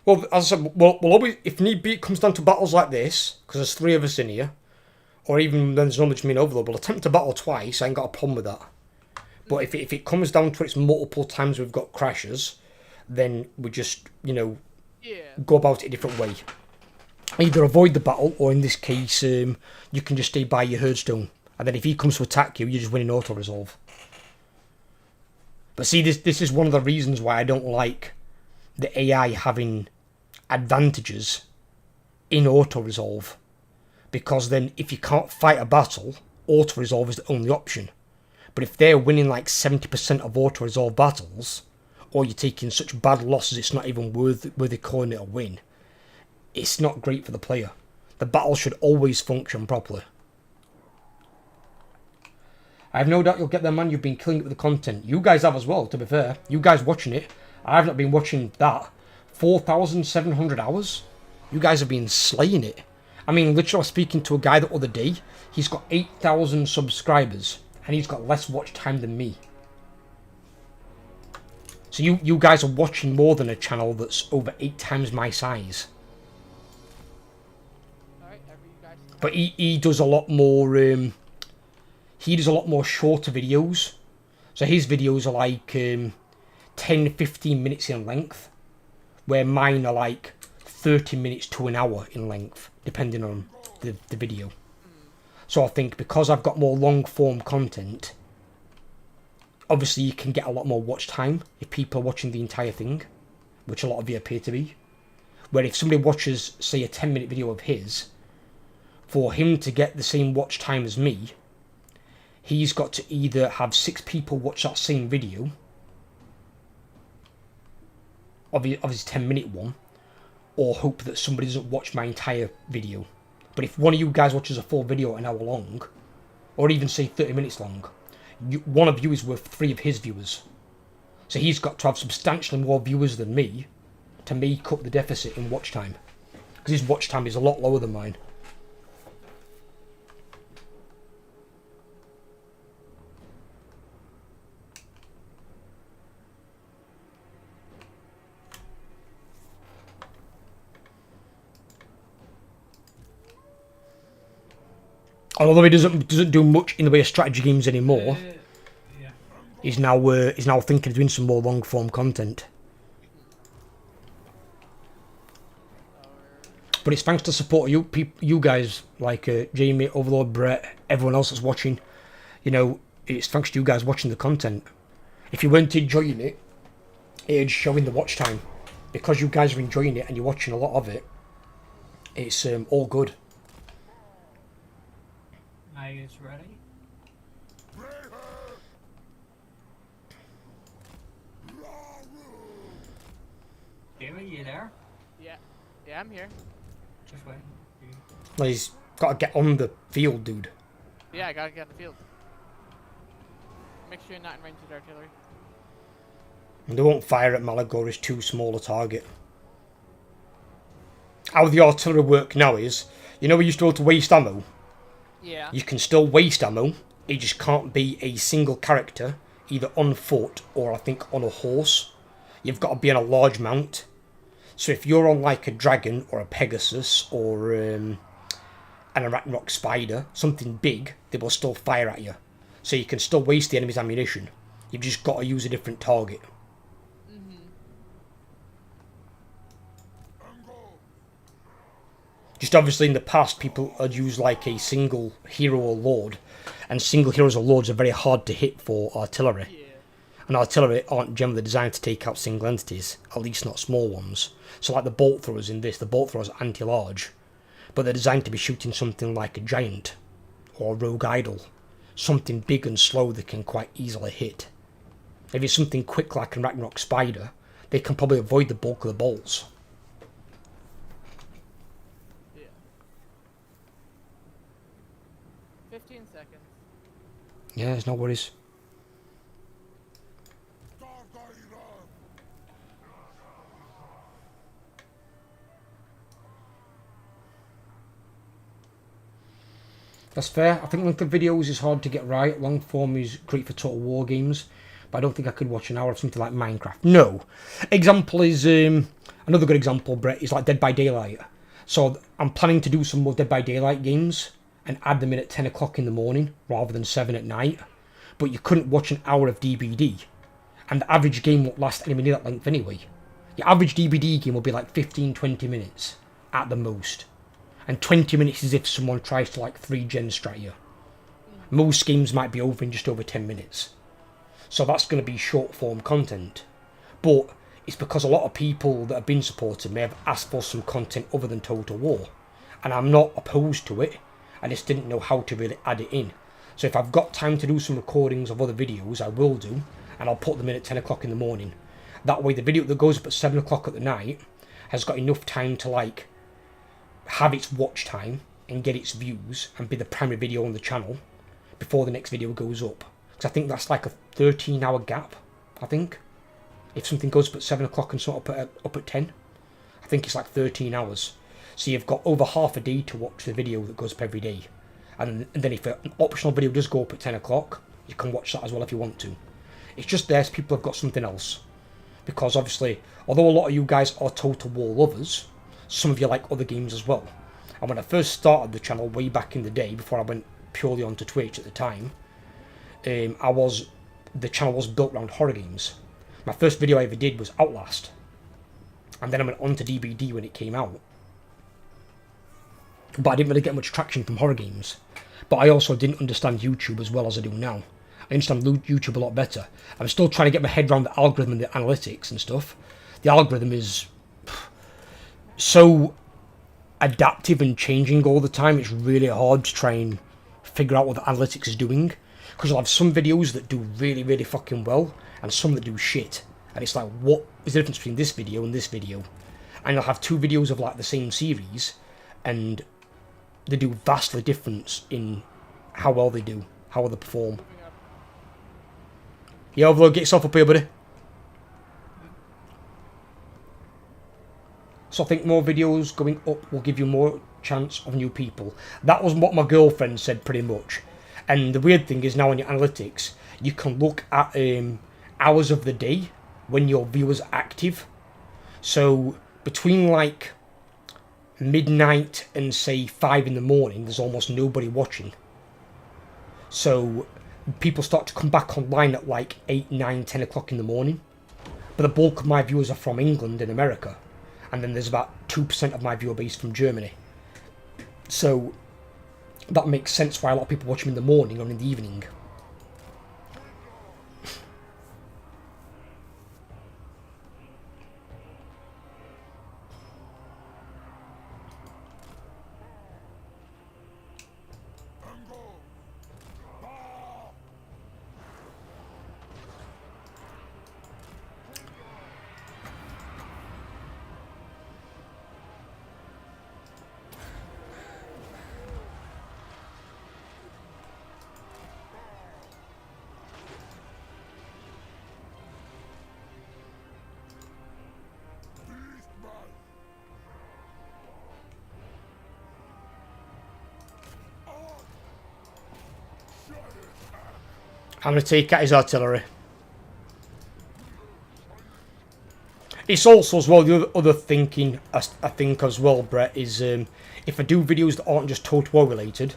Well, as I said, we'll always, if need be, it comes down to battles like this, because there's 3 of us in here, or even then there's normally just me and Overlord, we'll attempt to battle twice, I ain't got a problem with that. But if it comes down to it's multiple times we've got crashes, then we just, you know, go about it a different way. Either avoid the battle, or in this case, you can just stay by your Herdstone. And then if he comes to attack you, you just win in auto-resolve. But see, this is one of the reasons why I don't like the AI having advantages in auto-resolve. Because then if you can't fight a battle, auto-resolve is the only option. But if they're winning like 70% of auto-resolve battles, or you're taking such bad losses it's not even worthy calling it a win, it's not great for the player. The battle should always function properly. I have no doubt you'll get there, man. You've been killing it with the content. You guys have as well, to be fair. You guys watching it. I have not been watching that. 4,700 hours? You guys have been slaying it. I mean, literally I was speaking to a guy the other day. He's got 8,000 subscribers. And he's got less watch time than me. So you guys are watching more than a channel that's over 8 times my size. Alright, you guys. But he does a lot more. He does a lot more shorter videos. So his videos are like 10-15 minutes in length, where mine are like 30 minutes to an hour in length, depending on the video. So I think because I've got more long form content, obviously you can get a lot more watch time if people are watching the entire thing, which a lot of you appear to be. Where if somebody watches, say, a 10-minute video of his, for him to get the same watch time as me, he's got to either have 6 people watch that same video, of his 10-minute one, or hope that somebody doesn't watch my entire video. But if one of you guys watches a full video an hour long, or even say 30 minutes long, one of you is worth 3 of his viewers. So he's got to have substantially more viewers than me to make up the deficit in watch time. Because his watch time is a lot lower than mine. Although he doesn't do much in the way of strategy games anymore, Yeah. he's now thinking of doing some more long form content. But it's thanks to support of you guys, like Jamie, Overlord, Brett, everyone else that's watching. You know, it's thanks to you guys watching the content. If you weren't enjoying it, it'd show in the watch time. Because you guys are enjoying it and you're watching a lot of it, it's all good. Are you ready? Jamie, you there? Yeah. Yeah, I'm here. Just wait. Well, he's got to get on the field, dude. Yeah, I gotta get on the field. Make sure you're not in range with artillery. And they won't fire at Malagor, it's too small a target. How the artillery work now is, you know we used to be able to waste ammo? Yeah. You can still waste ammo, it just can't be a single character, either on foot or I think on a horse. You've got to be on a large mount. So if you're on like a dragon or a Pegasus or an Arachnarok spider, something big, they will still fire at you. So you can still waste the enemy's ammunition. You've just got to use a different target. Just obviously in the past, people had used like a single hero or lord, and single heroes or lords are very hard to hit for artillery. Yeah. And artillery aren't generally designed to take out single entities, at least not small ones. So like the bolt throwers in this, the bolt throwers are anti-large, but they're designed to be shooting something like a giant, or a rogue idol. Something big and slow they can quite easily hit. If it's something quick like a Ragnarok spider, they can probably avoid the bulk of the bolts. Yeah. 15 seconds. Yeah, there's no worries. That's fair. I think length of videos is hard to get right. Long form is great for total war games, but I don't think I could watch an hour of something like Minecraft. No. Example is, another good example, Brett, is like Dead by Daylight. So I'm planning to do some more Dead by Daylight games and add them in at 10 o'clock in the morning rather than 7 at night. But you couldn't watch an hour of DBD. And the average game won't last anywhere near that length anyway. Your average DBD game will be like 15-20 minutes at the most. And 20 minutes is if someone tries to like 3-gen strat you. Most games might be over in just over 10 minutes. So that's going to be short form content. But it's because a lot of people that have been supporting me have asked for some content other than Total War. And I'm not opposed to it. I just didn't know how to really add it in. So if I've got time to do some recordings of other videos, I will do. And I'll put them in at 10 o'clock in the morning. That way the video that goes up at 7 o'clock at the night has got enough time to like have its watch time and get its views and be the primary video on the channel before the next video goes up. Because I think that's like a 13-hour gap, I think. If something goes up at 7 o'clock and something up at 10, I think it's like 13 hours. So you've got over half a day to watch the video that goes up every day. And then if an optional video does go up at 10 o'clock, you can watch that as well if you want to. It's just there so people have got something else. Because obviously, although a lot of you guys are Total War lovers, some of you like other games as well. And when I first started the channel way back in the day, before I went purely onto Twitch at the time, the channel was built around horror games. My first video I ever did was Outlast. And then I went on to DBD when it came out. But I didn't really get much traction from horror games. But I also didn't understand YouTube as well as I do now. I understand YouTube a lot better. I'm still trying to get my head around the algorithm and the analytics and stuff. The algorithm is so adaptive and changing all the time. It's really hard to try and figure out what the analytics is doing. Because you'll have some videos that do really, really fucking well, and some that do shit. And it's like, what is the difference between this video and this video? And you'll have two videos of like the same series, and they do vastly different in how well they do, how well they perform. Yeah, Overlord, get yourself up here, buddy. So I think more videos going up will give you more chance of new people. That was what my girlfriend said pretty much. And the weird thing is now on your analytics, you can look at hours of the day when your viewers are active. So between like midnight and say 5 in the morning, there's almost nobody watching. So people start to come back online at like 8, 9, 10 o'clock in the morning. But the bulk of my viewers are from England and America. and then there's about 2% of my viewer base from Germany. So that makes sense why a lot of people watch him in the morning or in the evening. I'm going to take out his artillery. It's also as well, the other thinking, I think as well, Brett, is if I do videos that aren't just Total War related,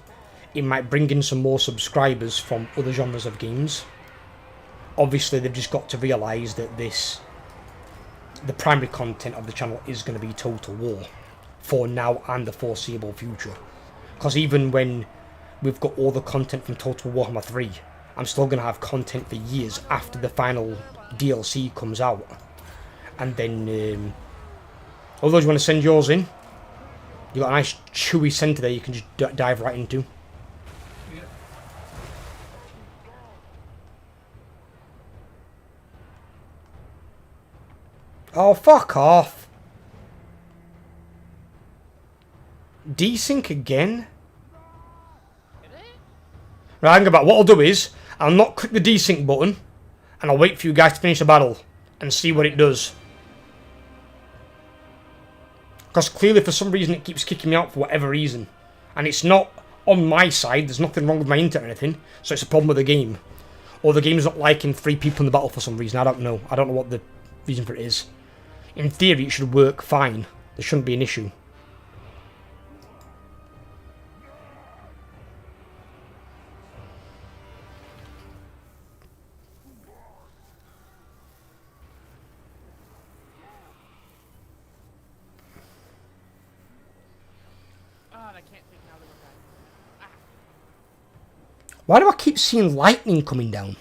it might bring in some more subscribers from other genres of games. Obviously, they've just got to realise that the primary content of the channel is going to be Total War for now and the foreseeable future. Because even when we've got all the content from Total Warhammer 3, I'm still going to have content for years after the final DLC comes out. And then, although you want to send yours in, you got a nice chewy centre there you can just dive right into. Yeah. Oh, fuck off. Desync again? Right, hang about. What I'll do is, I'll not click the desync button, and I'll wait for you guys to finish the battle, and see what it does. Because clearly, for some reason, it keeps kicking me out for whatever reason. And it's not on my side, there's nothing wrong with my internet or anything, so it's a problem with the game. Or the game's not liking 3 people in the battle for some reason, I don't know. I don't know what the reason for it is. In theory, it should work fine. There shouldn't be an issue. I can't think now that we're back. Why do I keep seeing lightning coming down?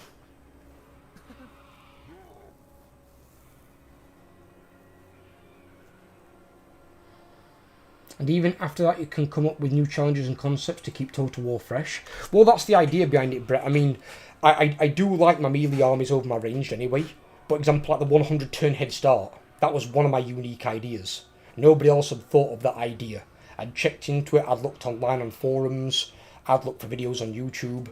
And even after that, you can come up with new challenges and concepts to keep Total War fresh. Well, that's the idea behind it, Brett. I mean, I do like my melee armies over my ranged anyway. For example, like the 100 turn head start. That was one of my unique ideas. Nobody else had thought of that idea. I'd checked into it, I'd looked online on forums, I'd looked for videos on YouTube.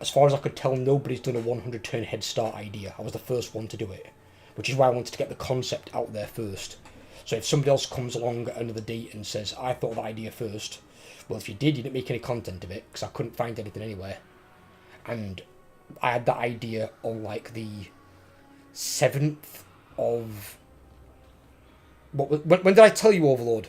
As far as I could tell, nobody's done a 100 turn head start idea. I was the first one to do it. Which is why I wanted to get the concept out there first. So if somebody else comes along at another date and says, I thought of the idea first, well, if you did, you didn't make any content of it, because I couldn't find anything anywhere. And I had that idea on, like, the 7th of... When did I tell you, Overlord?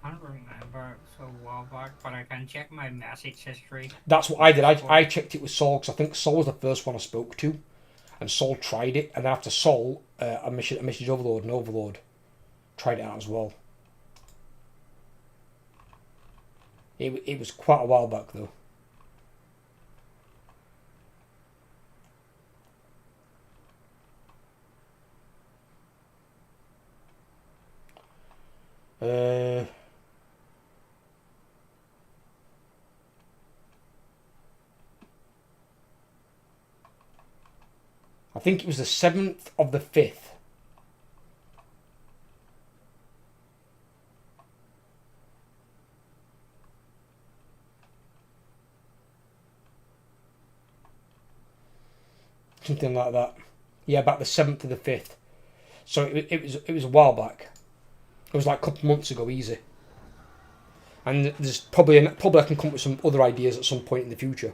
I don't remember, it's a while back, but I can check my message history. That's what I did. I checked it with Saul, because I think Saul was the first one I spoke to. And Saul tried it, and then after Saul, I messaged Overlord, and Overlord tried it out as well. It was quite a while back, though. I think it was the 7th of the 5th. Something like that. Yeah, about the 7th of the 5th. So it was a while back. It was like a couple months ago, easy. And there's probably I can come up with some other ideas at some point in the future.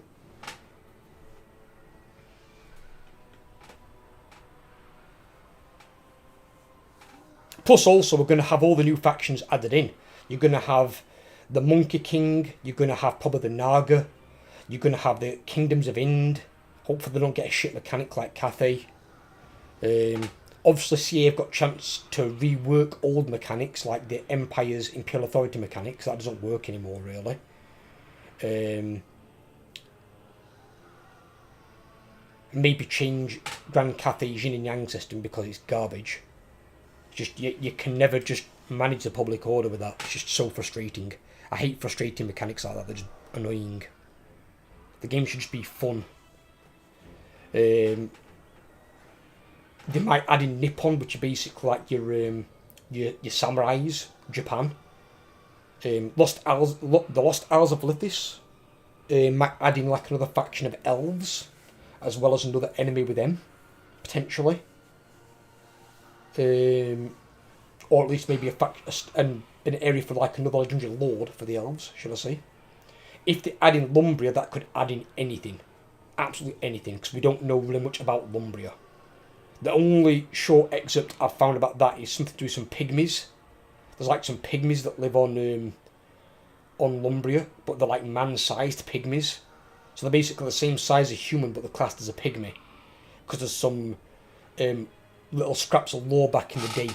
Plus, also, we're going to have all the new factions added in. You're going to have the Monkey King. You're going to have probably the Naga. You're going to have the Kingdoms of Ind. Hopefully, they don't get a shit mechanic like Cathay. Obviously, CA have got a chance to rework old mechanics like the Empire's Imperial Authority mechanics. That doesn't work anymore, really. Maybe change Grand Cathay's Yin and Yang system because it's garbage. Just you can never just manage the public order with that. It's just so frustrating. I hate frustrating mechanics like that. They're just annoying. The game should just be fun. They might add in Nippon, which are basically like your samurais, Japan. The Lost Isles of Lithis might add in like another faction of elves, as well as another enemy with them, potentially. Or at least maybe an area for like another legendary lord for the elves, shall I say. If they add in Lumbria, that could add in anything. Absolutely anything, because we don't know really much about Lumbria. The only short excerpt I've found about that is something to do with some pygmies. There's like some pygmies that live on Lumbria, but they're like man-sized pygmies. So they're basically the same size as a human, but they're classed as a pygmy. Because there's some little scraps of lore back in the day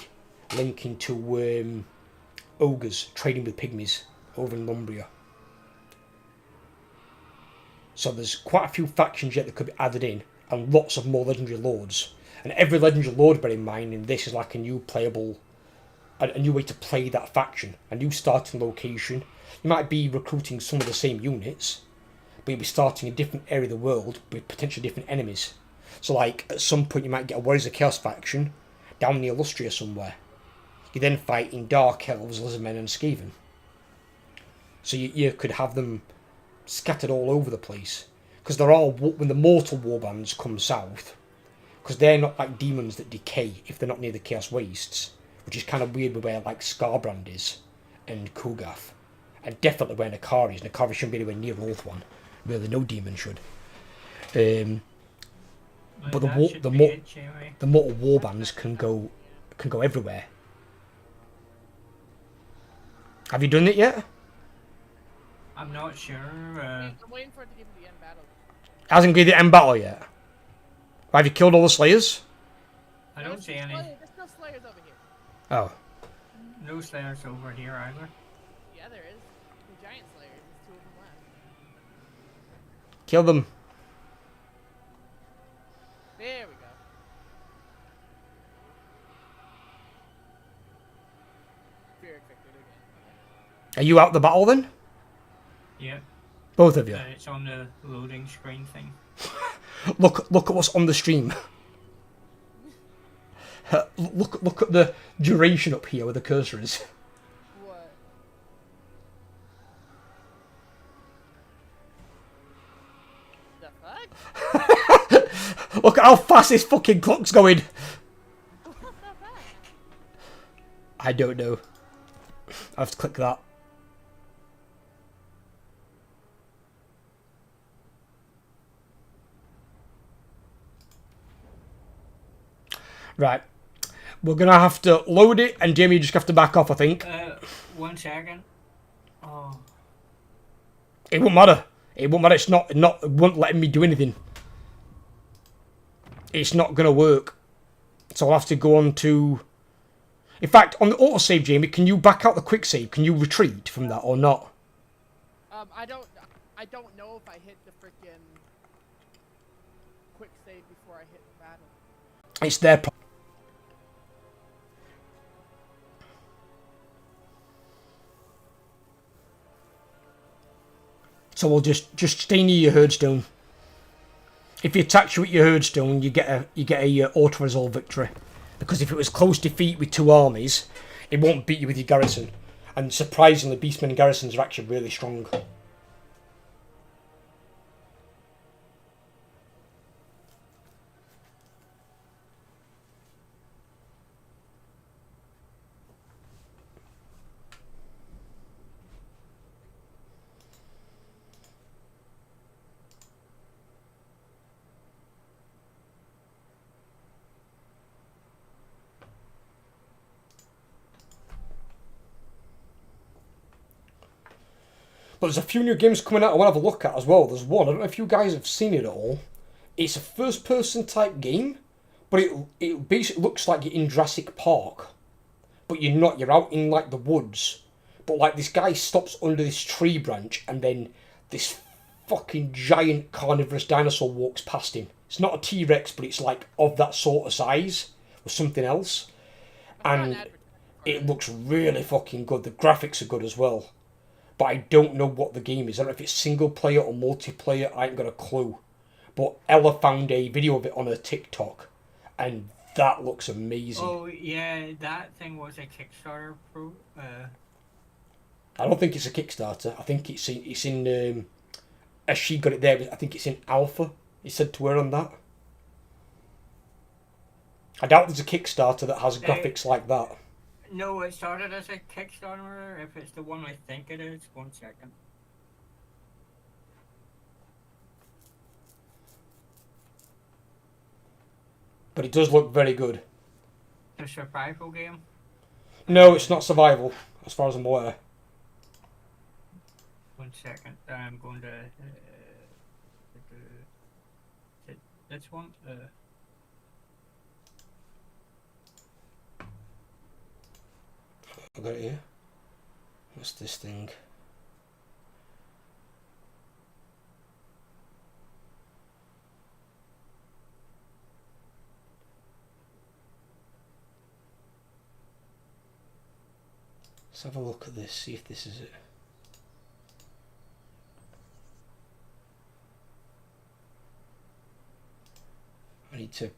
linking to ogres trading with pygmies over in Lumbria. So there's quite a few factions yet that could be added in, and lots of more legendary lords. And every legendary lord, bear in mind, in this is like a new playable, a new way to play that faction, a new starting location. You might be recruiting some of the same units, but you'll be starting a different area of the world with potentially different enemies. So like, at some point you might get a Warriors of Chaos faction down near Lustria somewhere. You then fight in Dark Elves, Lizardmen and Skaven. So you could have them scattered all over the place. Because they're all, when the mortal warbands come south, because they're not like demons that decay if they're not near the Chaos Wastes, which is kind of weird with where like Scarbrand is, and Kugath. And definitely where Nakari is. Nakari shouldn't be anywhere near Ulthuan. Really, no demon should. But the mortal warbands can go everywhere. Have you done it yet? I'm not sure. I'm waiting for it to give me the end battle. Hasn't given the end battle yet. Have you killed all the Slayers? I don't see any. There's no Slayers over here. Oh. No Slayers over here either. Yeah, there is. The giant Slayers. There's 2 of them left. Kill them. There we go. Fear victory again. Are you out the battle then? Yep. Both of you. It's on the loading screen thing. Look at what's on the stream. Look at the duration up here where the cursor is. What? The fuck? Look at how fast this fucking clock's going. What's that back? I don't know. I have to click that. Right. We're going to have to load it, and Jamie, you just have to back off, I think. 1 second. Oh. It won't matter. It won't matter. It's not. It won't let me do anything. It's not going to work. So I'll have to go on to... In fact, on the autosave, Jamie, can you back out the quick save? Can you retreat from that or not? I don't know if I hit the frickin' quick save before I hit the battle. It's their problem. So we'll just stay near your herdstone. If he attacks you with your herdstone, you get a auto resolve victory. Because if it was close defeat with 2 armies, it won't beat you with your garrison. And surprisingly, Beastmen garrisons are actually really strong. But there's a few new games coming out I want to have a look at as well. There's one, I don't know if you guys have seen it at all. It's a first-person type game, But it basically looks like you're in Jurassic Park, but you're not. You're out in like the woods. But like this guy stops under this tree branch, and then this fucking giant carnivorous dinosaur walks past him. It's not a T-Rex, but it's like of that sort of size or something else. And it looks really fucking good. The graphics are good as well. But I don't know what the game is. I don't know if it's single player or multiplayer. I ain't got a clue. But Ella found a video of it on her TikTok, and that looks amazing. Oh yeah, that thing was a Kickstarter I don't think it's a Kickstarter. I think it's in as she got it there, I think it's in alpha. It said to her on that. I doubt there's a Kickstarter that has graphics like that. No, it started as a Kickstarter. If it's the one I think it is, 1 second. But it does look very good. The survival game? No, it's not survival, as far as I'm aware. 1 second. I'm going to. This one? I got it here. What's this thing? Let's have a look at this, see if this is it. I need to...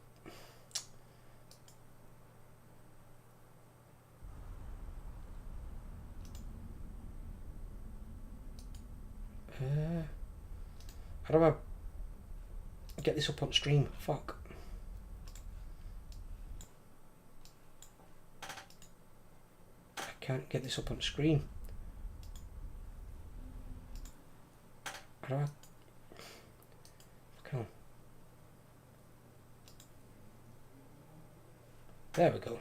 how do I get this up on stream? Fuck. I can't get this up on screen. How do I... Come on. There we go.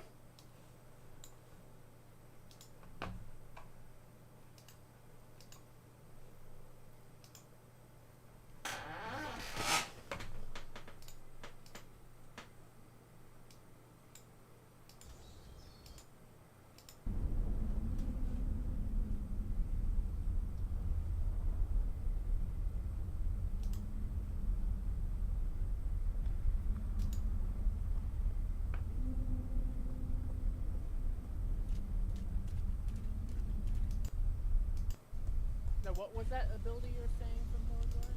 Now, what was that ability you were saying from Malagor?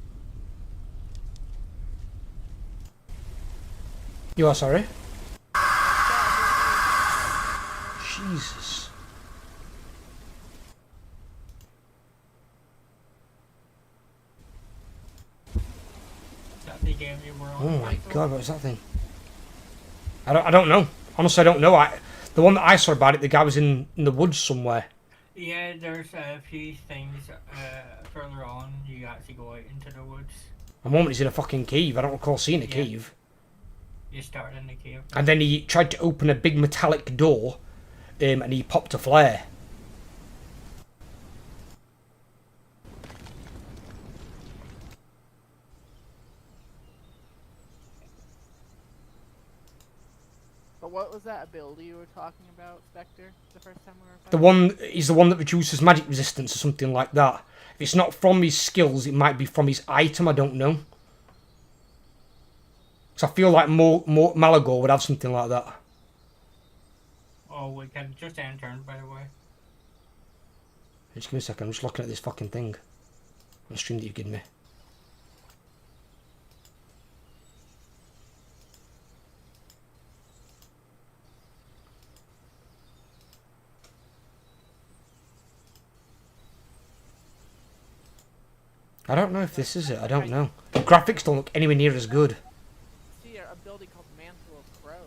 You are sorry? Jesus. Is that the game you were on? Oh my god, what was that thing? I don't know. Honestly, I don't know. The one that I saw about it, the guy was in the woods somewhere. Yeah, there's a few things further on. You actually go out into the woods. At the moment he's in a fucking cave. I don't recall seeing a cave. You start in the cave. And then he tried to open a big metallic door, and he popped a flare. But what was that ability you were talking about, Spectre, the first time we were The fighting? one is the one that reduces magic resistance or something like that. If it's not from his skills, it might be from his item, I don't know. So I feel like more Malagor would have something like that. Oh, we can just end turn, by the way. Just give me a second, I'm just looking at this fucking thing. On the stream that you've given me. I don't know if this is it, I don't know. The graphics don't look anywhere near as good. See an ability called Mantle of Crows.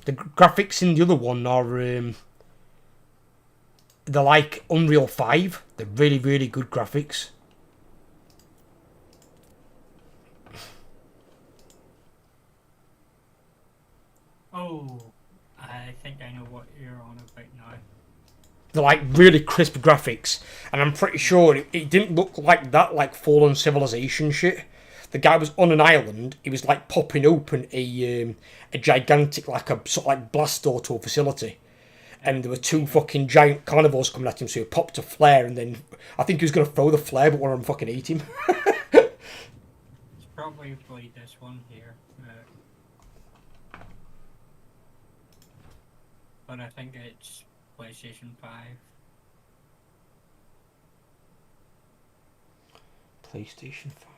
The graphics in the other one are, they're like Unreal 5. They're really, really good graphics. Oh, I think I know what you're on about now. They're like really crisp graphics, and I'm pretty sure it didn't look like that, like Fallen Civilization shit. the guy was on an island. He was like popping open a gigantic like a sort of like blast door to a facility, and there were two fucking giant carnivores coming at him. So he popped a flare, and then I think he was gonna throw the flare, but one of them fucking ate him. It's probably this one here. But I think it's PlayStation 5. PlayStation 5.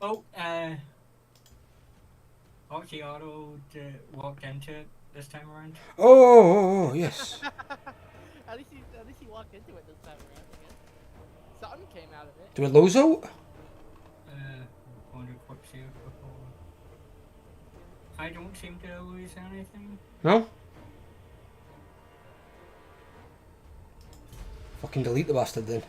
Oh, Oxy Auto walked into it this time around. Oh, yes. At least he walked into it this time around. I guess. Something came out of it. Do a Lozo? Wonder quick save before. I don't seem to lose anything. No? Fucking delete the bastard then.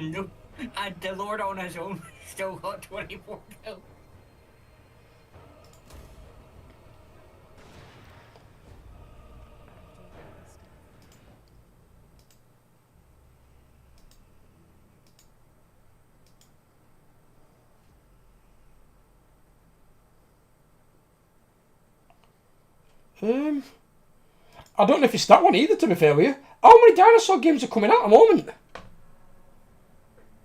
Nope. And the Lord on his own still got 24 kills. I don't know if it's that one either, to be fair with you. How many dinosaur games are coming out at the moment?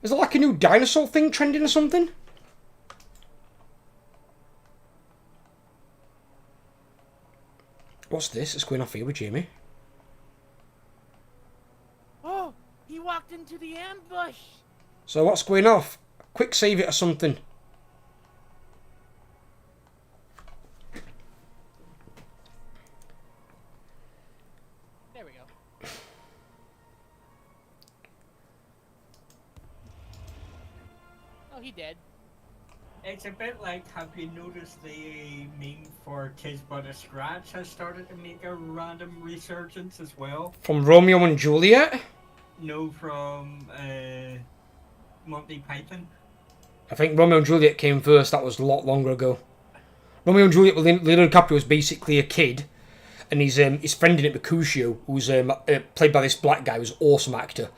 Is there like a new dinosaur thing trending or something? What's this? It's going off here with Jamie. Oh, he walked into the ambush. So what's going off? Quick save it or something. There we go. Oh, he dead. It's a bit like, have you noticed the meme for Tis But a Scratch has started to make a random resurgence as well? From Romeo and Juliet? No, from Monty Python. I think Romeo and Juliet came first. That was a lot longer ago. Romeo and Juliet, Leonardo DiCaprio was basically a kid, and his friend in it, Mercutio, who's played by this black guy, who's an awesome actor,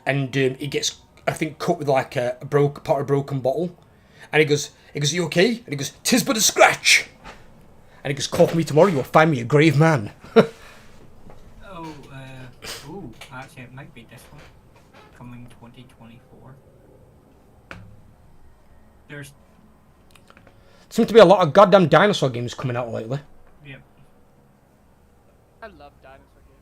and he gets, I think, cut with like a part of a broken bottle, and he goes, "Are you okay?" And he goes, "'Tis but a scratch." And he goes, "Call for me tomorrow. You'll find me a grave man." Ooh, actually, it might be this one, coming 2024. There's Seems to be a lot of goddamn dinosaur games coming out lately. Yep. I love dinosaur games.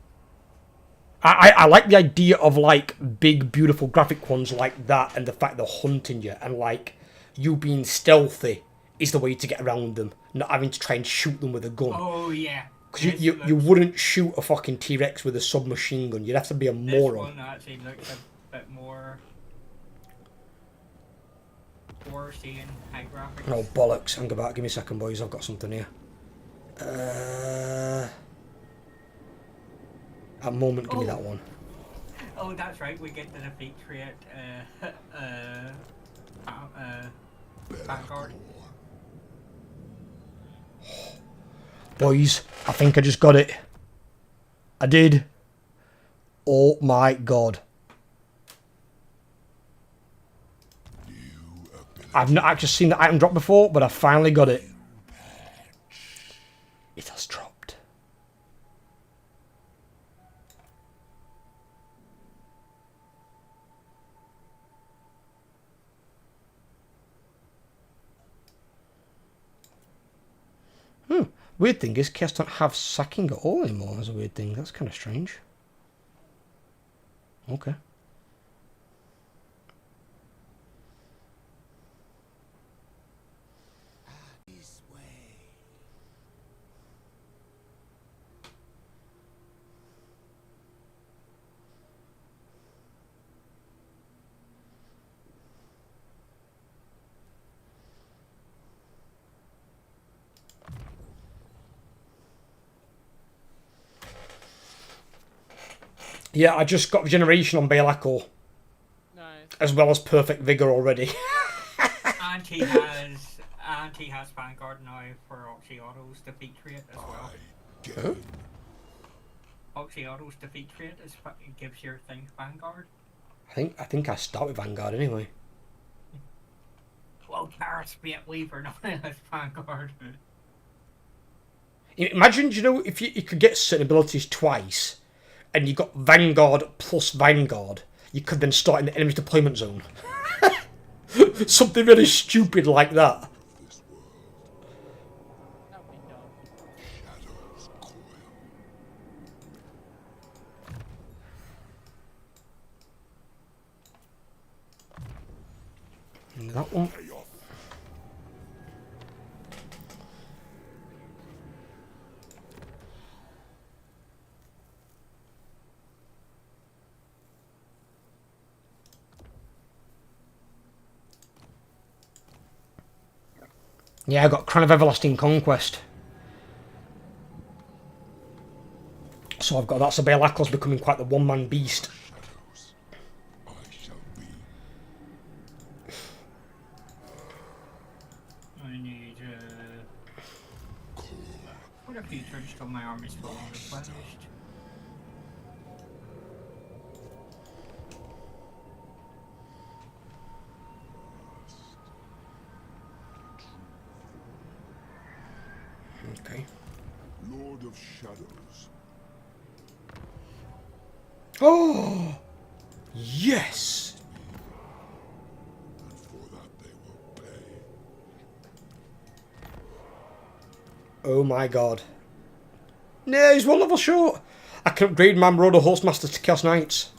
I like the idea of like big beautiful graphic ones like that, and the fact they're hunting you, and like you being stealthy is the way to get around them, not having to try and shoot them with a gun. Oh yeah. Because you wouldn't shoot a fucking T-Rex with a submachine gun. You'd have to be a This moron. one actually looks a bit more horsey and high graphics. Oh bollocks! Hang about. Give me a second, boys. I've got something here. At the moment, give me that one. Oh, that's right. We get to the feature Vanguard. Boys, I think I just got it. I did. Oh my god. I've not actually seen the item drop before, but I finally got it. It has dropped. Weird thing is, Chaos don't have sacking at all anymore. That's a weird thing. That's kind of strange. Okay. This way. Yeah, I just got regeneration on Balakor, Nice. as well as perfect vigor already. And he has Vanguard now for Oxyauto's defeat rate as well. Huh? Oxyauto's defeat rate gives your thing Vanguard. I think I start with Vanguard anyway. Well, Kairos Bait Weaver now has Vanguard. Imagine, you know, if you could get certain abilities twice, and you got Vanguard plus Vanguard, you could then start in the enemy deployment zone. Something really stupid like that. That would be dumb. Shadows coil. And that one. Payoff. Yeah, I got Crown of Everlasting Conquest. So I've got that, so Belakor's becoming quite the one-man beast. Shadows. I shall be. I need quite a few turns till my army's fully replenished. Okay. Lord of Shadows. Oh! Yes! And for that they will pay. Oh my god. No, he's one level short. I can upgrade my Marauder Hostmaster to Chaos Knights.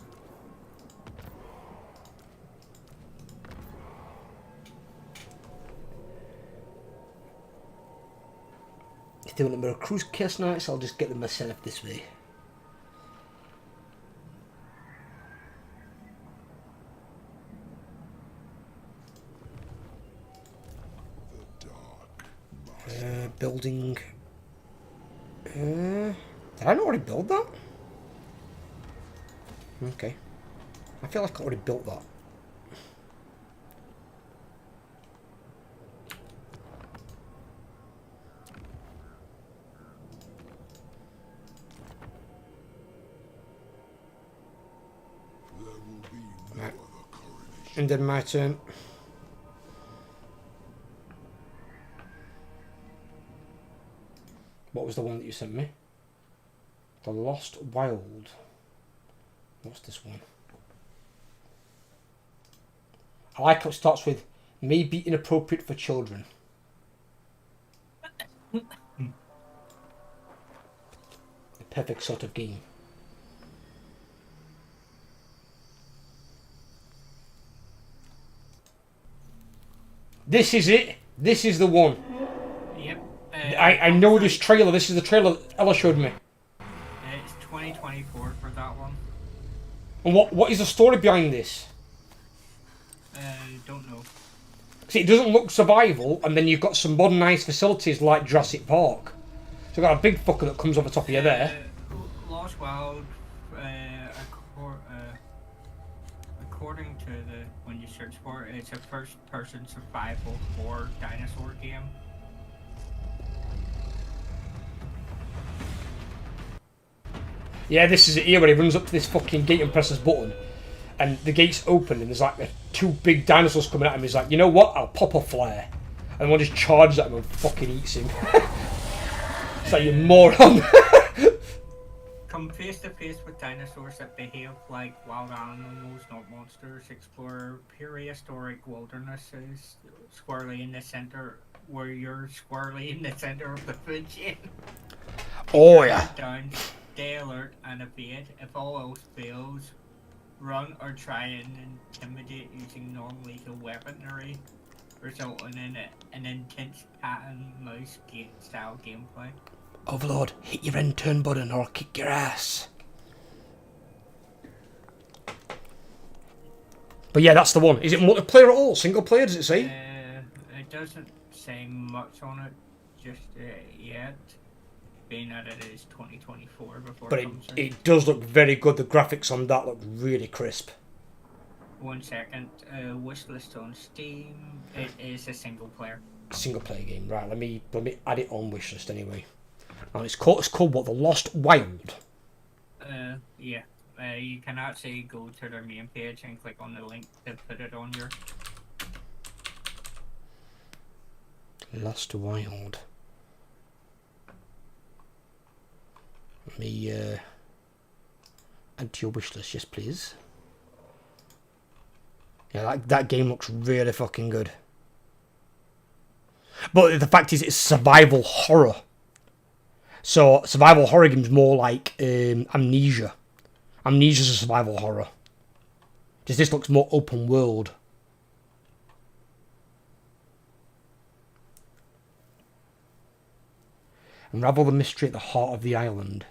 If they want to recruit Chaos Knights, I'll just get them myself this way. The dark. Building. Did I not already build that? Okay. I feel like I already built that. There will be no Right. other coronation. And then my turn. What was the one that you sent me? The Lost Wild. What's this one? I like how it starts with, may be inappropriate for children. The perfect sort of game. This is it. This is the one. Yep. I know this trailer. This is the trailer that Ella showed me. It's 2024 for that one. And what is the story behind this? Don't know. See, it doesn't look survival, and then you've got some modernised facilities like Jurassic Park. So you've got a big fucker that comes over top of you there. Lost Wild, according to when you search for it, it's a first-person survival horror dinosaur game. Yeah, this is it here where he runs up to this fucking gate and presses button, and the gate's open, and there's like two big dinosaurs coming at him. He's like, you know what? I'll pop a flare, and one just charges at him and fucking eats him. It's like, you moron. Come face to face with dinosaurs that behave like wild animals, not monsters. Explore prehistoric wildernesses, squarely in the center, where you're squarely in the center of the food chain. Oh yeah. Down, stay alert and evade. If all else fails, run or try and intimidate using non-lethal weaponry, resulting in an intense cat and mouse style gameplay. Overlord, hit your end turn button or I'll kick your ass. But yeah, that's the one. Is it multiplayer at all? Single player, does it say? It doesn't say much on it just yet. being that it is 2024 before But it comes out. it does look very good. The graphics on that look really crisp. 1 second. Wishlist on Steam. It is a single player. Single player game, right? Let me add it on wishlist anyway. And it's called what? The Lost Wild. Yeah. You can actually go to their main page and click on the link to put it on your. Lost Wild. Let me add to your wishlist, yes please. Yeah, that game looks really fucking good. But the fact is, it's survival horror. So survival horror games more like Amnesia. Amnesia's a survival horror. Just this looks more open world. Unravel the mystery at the heart of the island.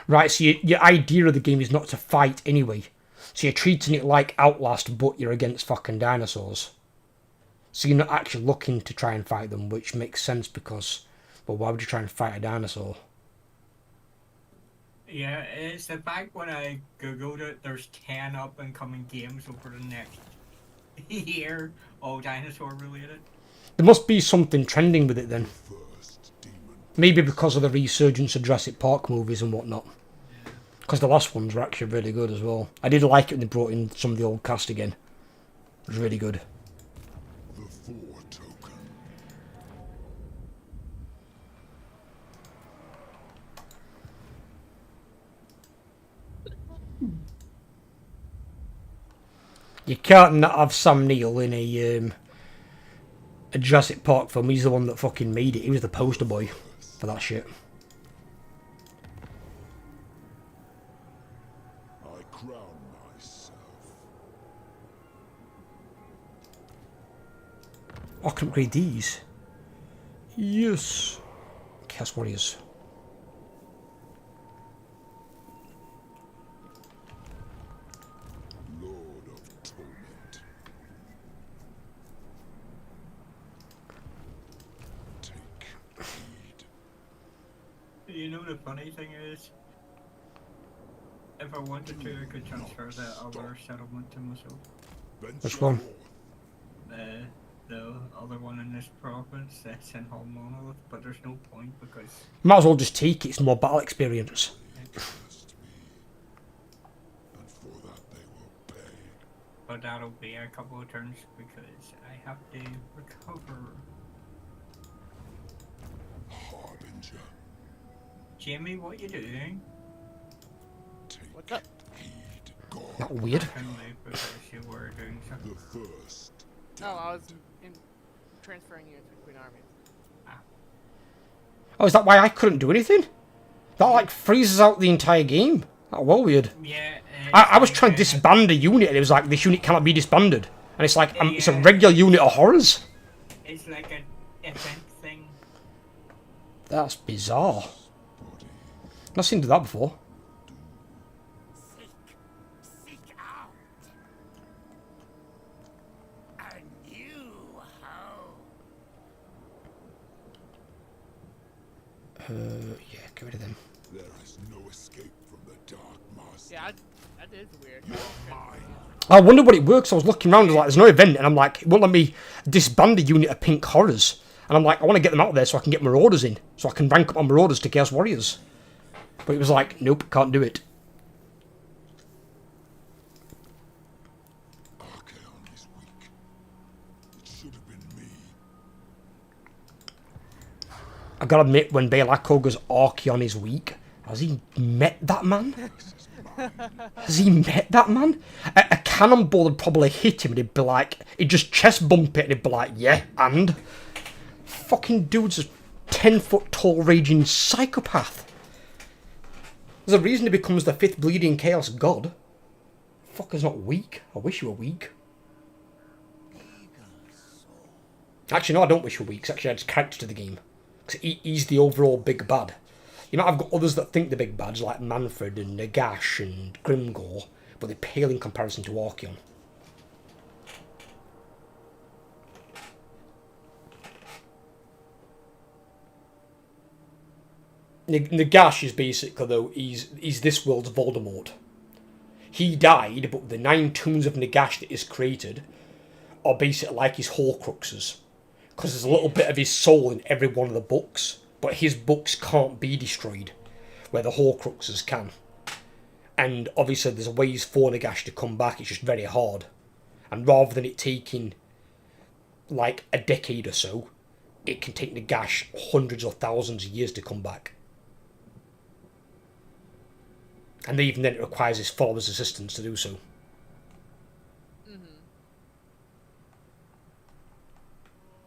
Right, so your idea of the game is not to fight anyway. So you're treating it like Outlast, but you're against fucking dinosaurs. So you're not actually looking to try and fight them, which makes sense because, well, why would you try and fight a dinosaur? Yeah, it's the fact when I googled it, there's 10 up and coming games over the next year, all dinosaur related. There must be something trending with it then. First demon. Maybe because of the resurgence of Jurassic Park movies and whatnot. Because the last ones were actually really good as well. I did like it when they brought in some of the old cast again. It was really good. The four token. You can't not have Sam Neill in a Jurassic Park film. He's the one that fucking made it. He was the poster boy for that shit. I crown myself. I can upgrade these. Yes. Chaos Warriors. Lord of torment. Take heed. You know the funny thing is, if I wanted to, I could transfer the other settlement to myself. Which one? The other one in this province that's in Hull Monolith, but there's no point because Might as well just take it. It's more battle experience. Trust me. And for that they will pay. but that'll be a couple of turns because I have to recover. Harbinger. Jamie, what you doing? Take What's up? heed, God. That weird. I couldn't leave because you were doing something. The first. No, I was transferring units between armies. Oh, is that why I couldn't do anything? That like freezes out the entire game. That's well weird. Yeah. I was trying to disband a unit and it was like, this unit cannot be disbanded. And it's like, it's a regular unit of horrors. It's like an event thing. That's bizarre. Body. Not seen that before. Seek out a new home. Yeah, get rid of them. There is no escape from the dark master. Yeah, that is weird. Mine. I wonder what it works. I was looking around, I was like, there's no event, and I'm like, it won't let me disband a unit of pink horrors. And I'm like, I want to get them out there so I can get marauders in, so I can rank up on marauders to Chaos Warriors. But it was like, nope, can't do it. Archaon is weak. It should have been me. I gotta admit, when Balak goes Archeon is weak, has he met that man? Has he met that man? A cannonball would probably hit him and he'd be like, he'd just chest bump it and he'd be like, yeah, and? Fucking dude's a 10-foot tall raging psychopath. There's a reason he becomes the 5th bleeding chaos god. Fucker's not weak. I wish you were weak. Actually, no, I don't wish you were weak, 'cause actually adds character to the game. 'Cause he's the overall big bad. You might have got others that think they're big bads, like Manfred and Nagash and Grimgor, but they pale in comparison to Archeon. Nagash is basically, though, he's this world's Voldemort. He died, but the 9 tombs of Nagash that is created are basically like his Horcruxes. Because there's a little bit of his soul in every one of the books, but his books can't be destroyed, where the Horcruxes can. And obviously there's ways for Nagash to come back, it's just very hard. And rather than it taking like a decade or so, it can take Nagash hundreds or thousands of years to come back. And even then it requires his father's assistance to do so.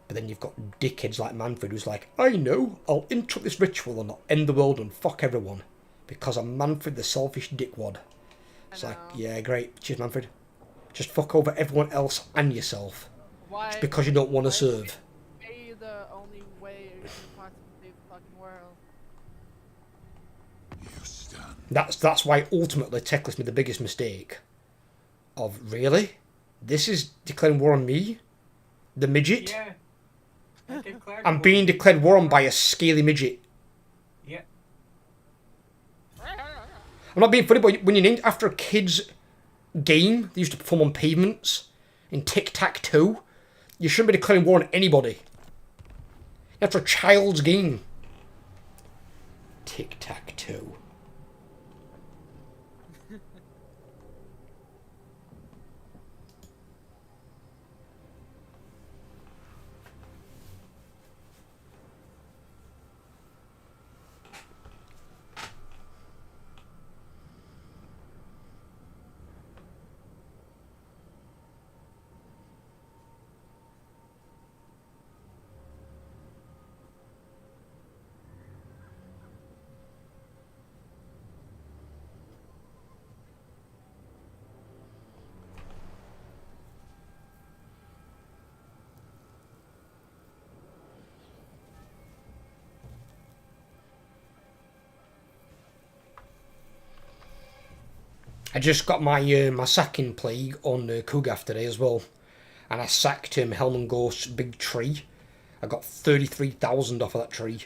But then you've got dickheads like Manfred who's like, I know, I'll interrupt this ritual and I'll end the world and fuck everyone. Because I'm Manfred the selfish dickwad. It's like, yeah, great. Cheers, Manfred. Just fuck over everyone else and yourself. Why? Just because you don't want to serve. Be the only way you can possibly save the fucking world. You stand. That's why ultimately Teclis made the biggest mistake. Of, really? This is declaring war on me? The midget? Yeah. I'm being declared war on by a scaly midget. Yeah. I'm not being funny, but when you're named after a kid's game they used to perform on pavements in tic-tac-toe, you shouldn't be declaring war on anybody. After a child's game. Tic-tac-toe. I just got my my sacking plague on Kugath today as well. And I sacked Helmungand's big tree. I got 33,000 off of that tree.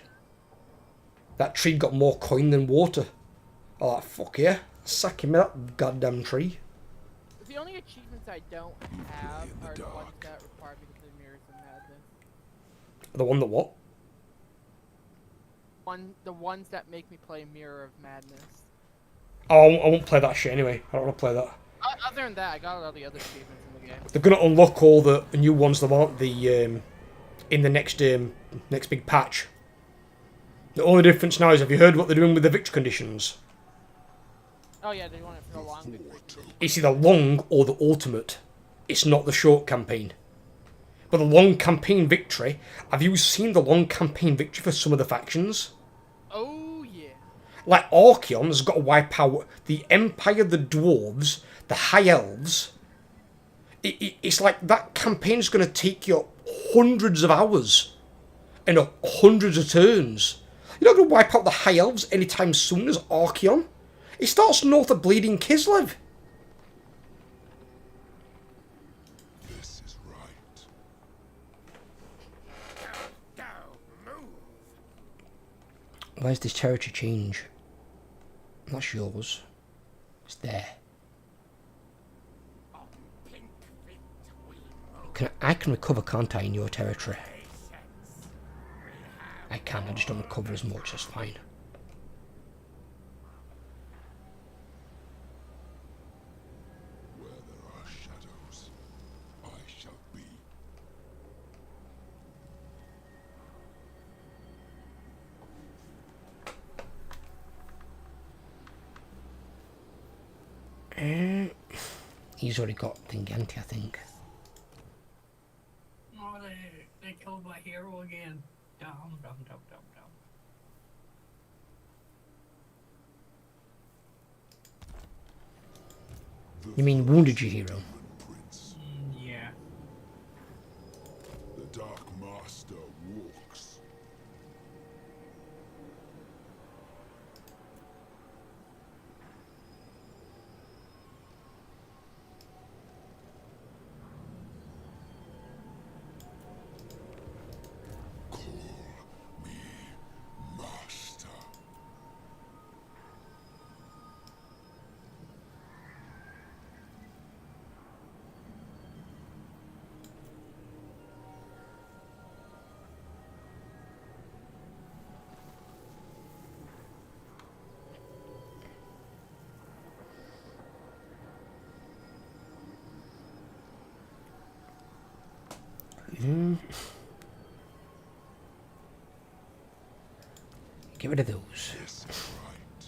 That tree got more coin than water. Oh, like, fuck yeah. Sacking me that goddamn tree. The only achievements I don't have are the ones that require me to play Mirrors of Madness. The one that what? The ones that make me play Mirror of Madness. Oh, I won't play that shit anyway. I don't want to play that. Other than that, I got all the other achievements in the game. They're going to unlock all the new ones that aren't the in the next big patch. The only difference now is, have you heard what they're doing with the victory conditions? Oh yeah, they want it for the long victory. It's either long or the ultimate. It's not the short campaign. But the long campaign victory, have you seen the long campaign victory for some of the factions? Oh yeah. Like Archeon has got to wipe out the Empire, the Dwarves, the High Elves. It's like that campaign's going to take you hundreds of hours and hundreds of turns. You're not going to wipe out the High Elves anytime soon as Archeon. It starts north of Bleeding Kislev. This is right. Go, move. Where's this territory change? That's yours. It's there. On pink feet we move. I can recover, can't I, in your territory? Patience. We have I can, I just don't recover as much, that's fine. Where there are shadows, I shall be. He's already got Thinganti, I think. Oh, they killed my hero again. Dumb. You mean wounded your hero? Prince, Yeah. the Dark Master walks. Get rid of those. This is right.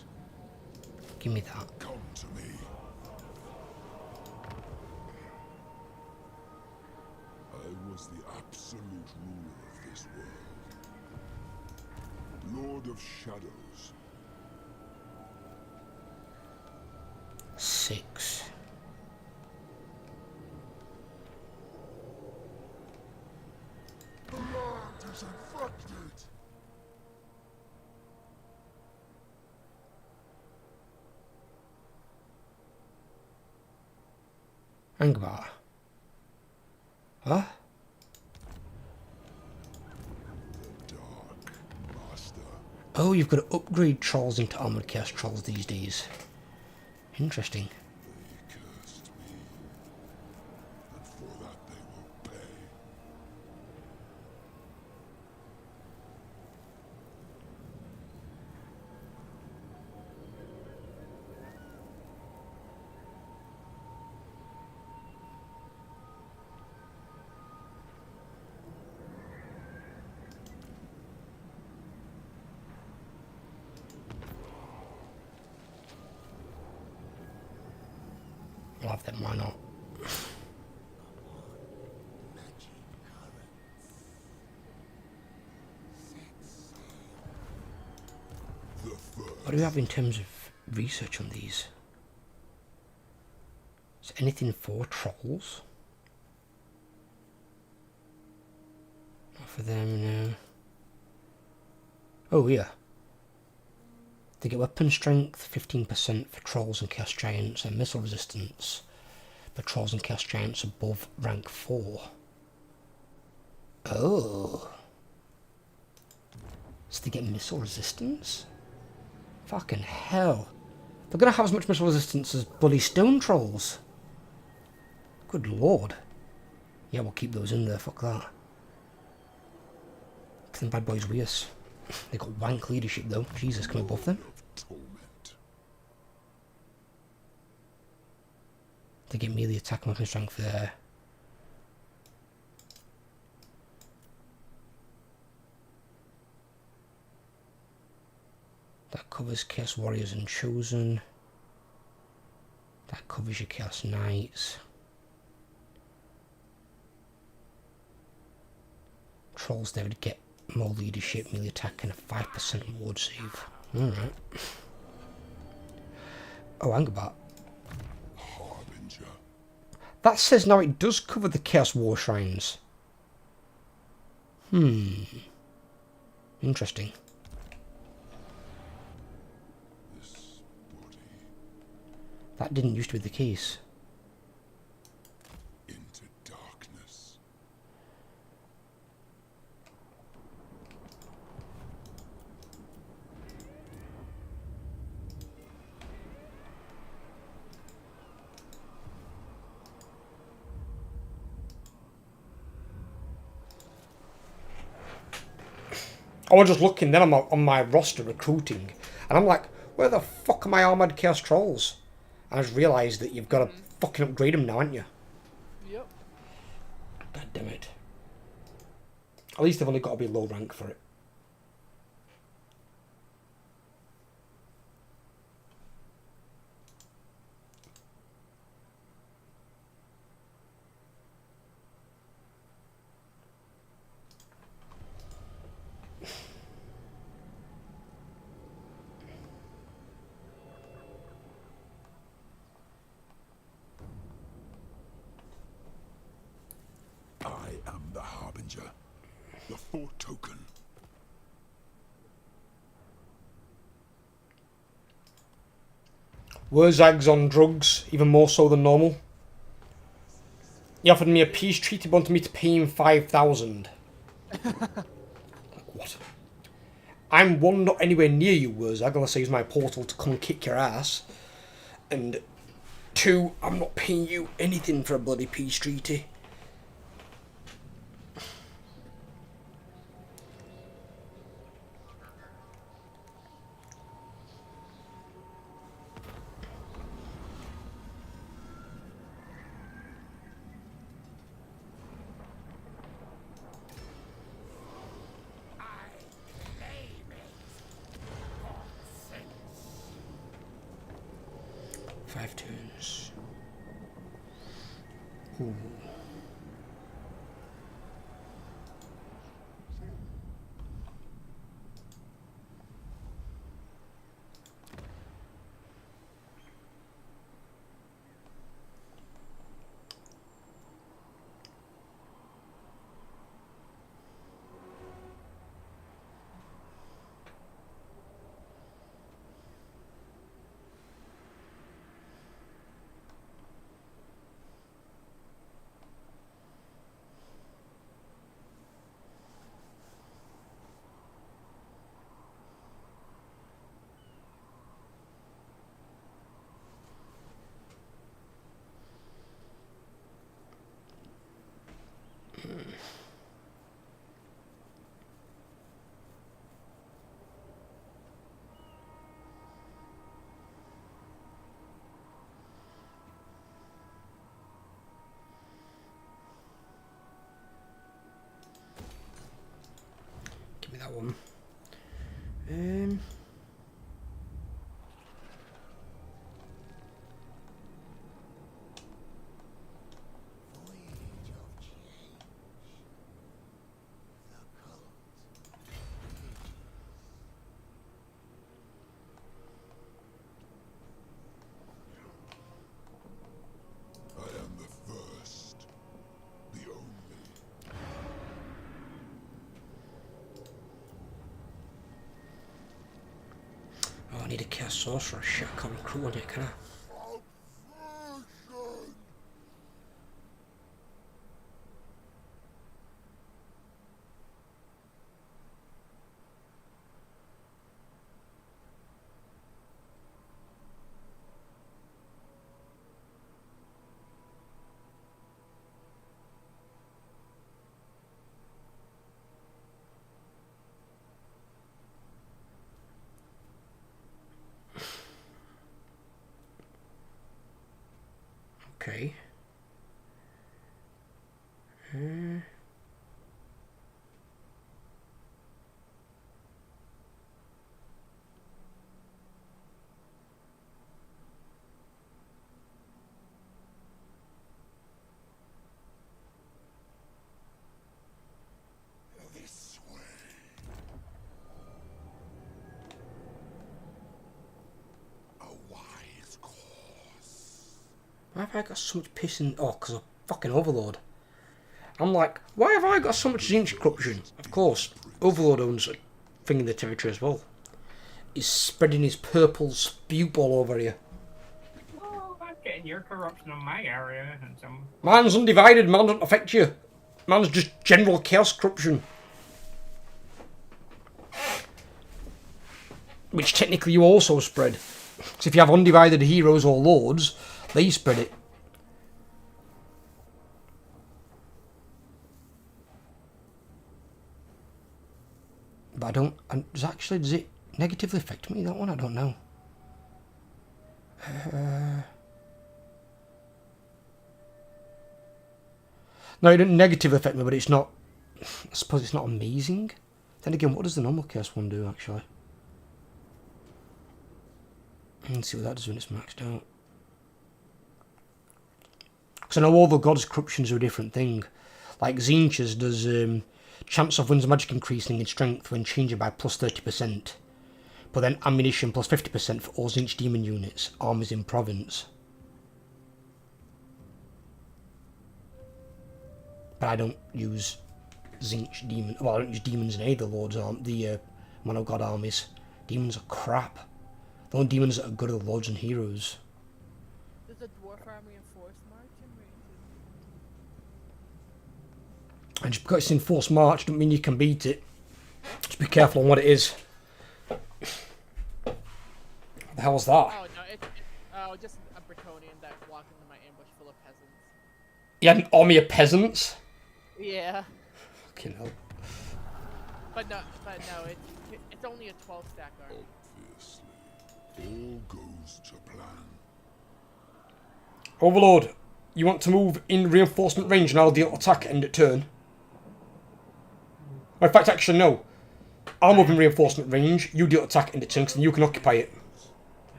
Give me that. Come to me. I was the absolute ruler of this world. Lord of Shadows. 6. The land is infected. Angbar. Huh? The Dark Master. Oh, you've got to upgrade trolls into armored chaos trolls these days. Interesting. They cursed me. And for that they will pay. I'll have them, why not? The first. What do we have in terms of research on these? Is there anything for trolls? Not for them, no. Oh, yeah. They get weapon strength, 15% for trolls and chaos giants, and missile resistance for trolls and chaos giants above rank 4. Oh. So they get missile resistance? Fucking hell. They're gonna have as much missile resistance as bloody stone trolls. Good lord. Yeah, we'll keep those in there, fuck that. Them bad boys with us. They got wank leadership though. Jesus, can we buff them? Of torment. They get melee attack and weapon strength there. That covers Chaos Warriors and Chosen. That covers your Chaos Knights. Trolls there would get more leadership, melee attack, and a 5% ward save. Alright. Oh, Angerbat. Harbinger. That says now it does cover the Chaos War Shrines. Interesting. This body That didn't used to be the case. into darkness. I was just looking then on my roster recruiting, and I'm like, where the fuck are my armoured chaos trolls? And I just realised that you've got to fucking upgrade them now, haven't you? Yep. God damn it. At least they've only got to be low rank for it. I am the Harbinger. The Fort Token. Were Zags on drugs, even more so than normal? He offered me a peace treaty, wanted me to pay him 5,000. Like, what? I'm one, not anywhere near you, Wurzag, unless I use my portal to come kick your ass. And 2, I'm not paying you anything for a bloody peace treaty. 5 turns. Ooh. Give me that one. Voyage of change. The cult. I am the first, the only. Oh, I need a chaos sorcerer. Shit, I can't recruit on it, can I? Okay. This way. A wise course. Why have I got so much piss in... Oh, because of fucking Overlord. I'm like, why have I got so much Zinch corruption? Of course, Overlord owns a thing in the territory as well. He's spreading his purple spew all over here. Oh, I'm getting your corruption on my area and some. Man's undivided, man doesn't affect you. Man's just general chaos corruption. Which technically you also spread. Because if you have undivided heroes or lords, they spread it. But I don't... does it negatively affect me, that one? I don't know. No, it didn't negatively affect me, but it's not... I suppose it's not amazing. Then again, what does the normal chaos one do, actually? Let's see what that does when it's maxed out. Because I know all the gods' corruptions are a different thing. Like Zinch's does chance of winds magic increasing in strength when changing by plus 30%. But then ammunition plus 50% for all Zinch demon units, armies in province. But I don't use Zinch demon. Well, I don't use demons in either lords the Mono God armies. Demons are crap. The only demons that are good are the lords and heroes. Does the dwarf army enforce marching ranges? And just because it's in forced march doesn't mean you can beat it. Just be careful on what it is. What the hell's that? Oh no, it's just a Bretonian that walked into my ambush full of peasants. You had an army of peasants? Yeah, Fucking hell. but no, it's only a 12 stack army. Obviously, all goes to plan. Overlord, you want to move in reinforcement range and I'll deal attack end of turn? Or in fact, actually no. I'll move in reinforcement range, you deal attack end of turn, because then you can occupy it.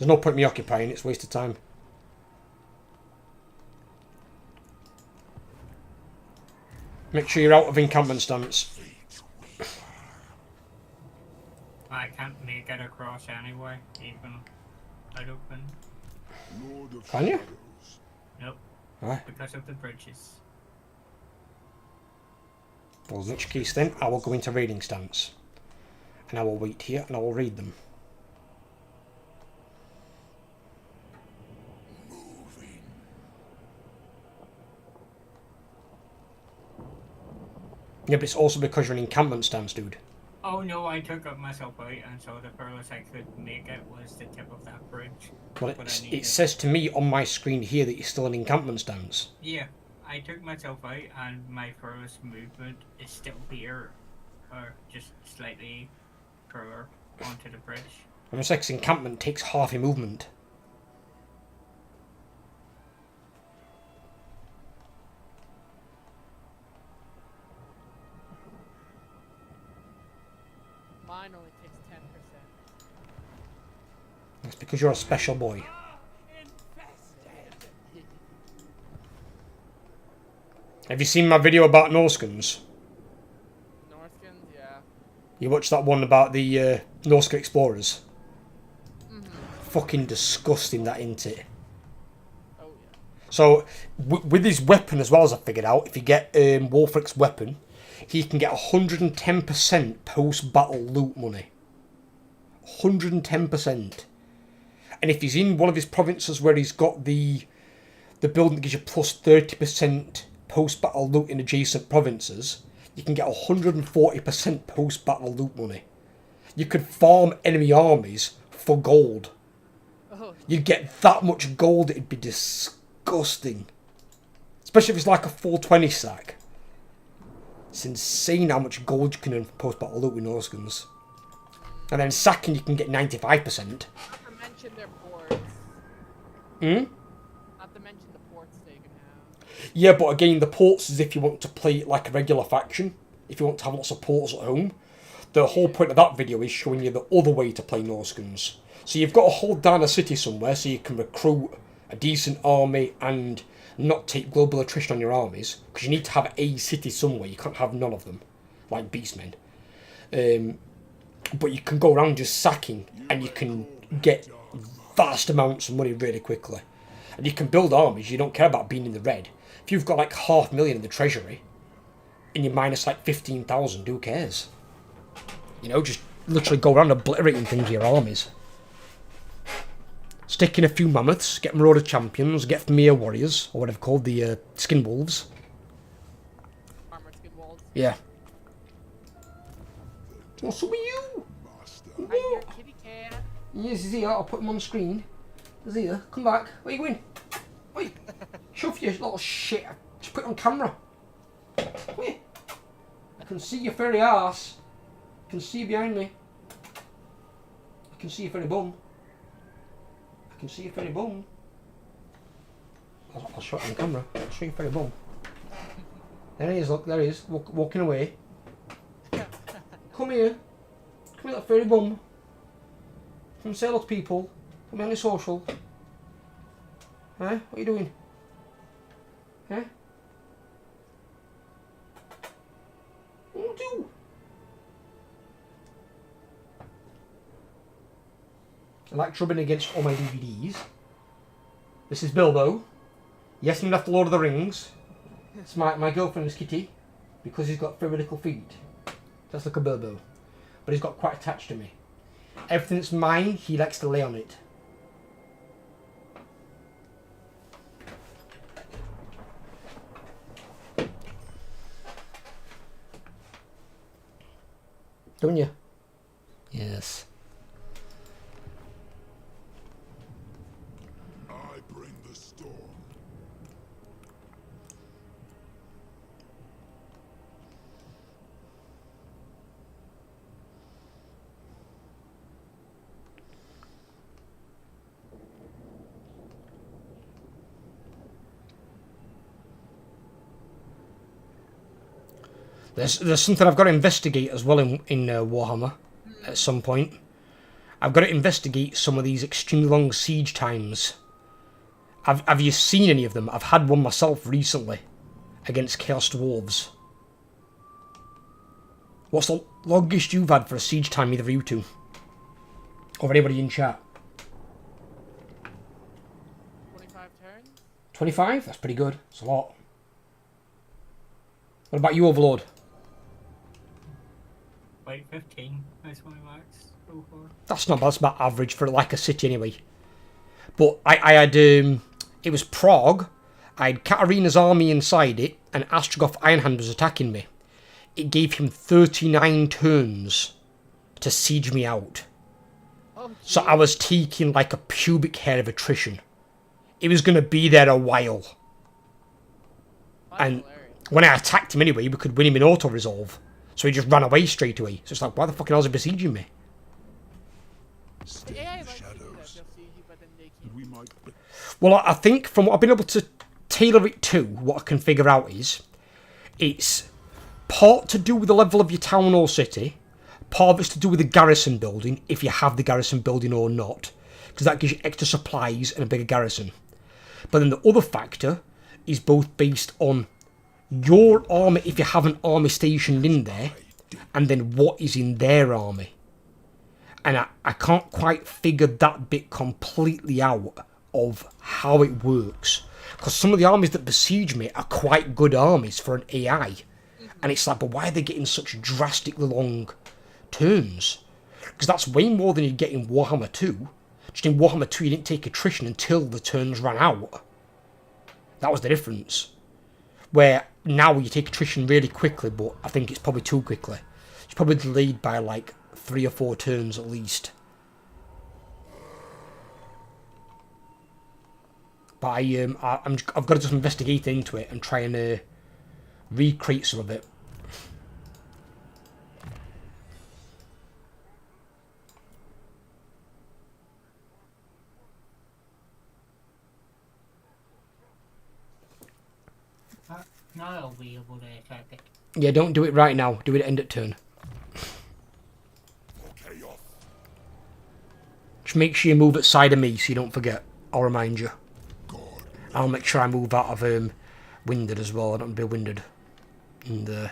There's no point in me occupying, it's a waste of time. Make sure you're out of encampment stance. I can't make it across anyway, even wide open. Lord of Can you? Shadows. Nope, Right. because of the bridges. Well, in which case then, I will go into raiding stance. And I will wait here and I will raid them. Yeah, but it's also because you're in encampment stance, dude. Oh no, I took up myself out and so the furthest I could make it was the tip of that bridge. Well, But I it needed- says to me on my screen here that you're still in encampment stance. Yeah, I took myself out and my furthest movement is still here. Or just slightly further onto the bridge. And it's like encampment takes half your movement. Mine only takes 10%. That's because you're a special boy. Have you seen my video about Norskins? Norskins, yeah. You watched that one about the Norscan explorers? Mm-hmm. Fucking disgusting, that, ain't it? Oh yeah. So, with his weapon as well, as I figured out, if you get Wolfric's weapon, he can get 110% post-battle loot money. 110%. And if he's in one of his provinces where he's got the building that gives you plus 30% post-battle loot in adjacent provinces, you can get 140% post-battle loot money. You could farm enemy armies for gold. Oh, You'd get that much gold, it'd be disgusting. Especially if it's like a 420 stack. It's insane how much gold you can earn from post-battle loot with Norskins. And then sacking you can get 95%. not to mention their ports. Hmm? Not to mention the ports they can have. Yeah, but again, the ports is if you want to play it like a regular faction. If you want to have lots of ports at home. The whole point of that video is showing you the other way to play Norskins. So you've got to hold down a city somewhere so you can recruit a decent army and not take global attrition on your armies. Because you need to have a city somewhere. You can't have none of them. Like beastmen. But you can go around just sacking and you can get vast amounts of money really quickly. And you can build armies. You don't care about being in the red. If you've got like 500,000 in the treasury and you're minus like 15,000, who cares? You know, just literally go around obliterating things with your armies. Stick in a few mammoths, get marauder champions, get Mir warriors, or whatever called, the skin wolves. Armored skin walls. Yeah. What's up with you? Master. I hear kitty cat. Yes, he's here. I'll put him on the screen. He's here. Come back. Where you going? Wait. Shove you little shit. Just put it on camera. Wait. I can see your furry ass. I can see you behind me. I can see your furry bum. I can see your furry bum. I'll show it on the camera. I'll show you your furry bum. There he is, look, there he is. Walking away. Come here. Come here, that furry bum. Come say hello to people. Come on the social. Huh? What are you doing? Huh? What do you do? I like rubbing against all my DVDs. This is Bilbo. Yes, I'm after Lord of the Rings. It's my girlfriend's Kitty. Because he's got furry little feet. Just like a Bilbo. But he's got quite attached to me. Everything that's mine, he likes to lay on it. Don't you? Yes. I bring the storm. There's something I've got to investigate as well in Warhammer at some point. I've got to investigate some of these extremely long siege times. Have you seen any of them? I've had one myself recently against Chaos Dwarves. What's the longest you've had for a siege time, either of you two? Or anybody in chat? 25 turns? 25? That's pretty good. It's a lot. What about you, Overlord? Like 15 is my max so far. That's not bad. That's about average for like a city anyway. But I had... it was Prague. I had Katarina's army inside it, and Astrogoth Ironhand was attacking me. It gave him 39 turns to siege me out. Oh, So I was taking like a pubic hair of attrition. It was going to be there a while. that's And hilarious. when I attacked him anyway, we could win him in auto-resolve. So he just ran away straight away. So it's like, why the fuck hell is he besieging me? The AI in the likes to do that. shadows. They'll see you, but then they can't. We might Well, I think from what I've been able to tailor it to, what I can figure out is, it's part to do with the level of your town or city, part of it's to do with the garrison building, if you have the garrison building or not, because that gives you extra supplies and a bigger garrison. But then the other factor is both based on your army, if you have an army stationed in there, and then what is in their army. And I can't quite figure that bit completely out of how it works. Because some of the armies that besiege me are quite good armies for an AI. And it's like, but why are they getting such drastically long turns? Because that's way more than you get in Warhammer 2. Just in Warhammer 2 you didn't take attrition until the turns ran out. That was the difference. Where now you take attrition really quickly, but I think it's probably too quickly. It's probably delayed by like 3 or 4 turns at least. But I've got to just investigate into it and try and recreate some of it. Now I'll be able to attack it. Yeah, don't do it right now. Do it at end of turn. chaos. Just make sure you move at side of me so you don't forget. I'll remind you. God, I'll make sure I move out of winded as well. I don't want to be winded. And I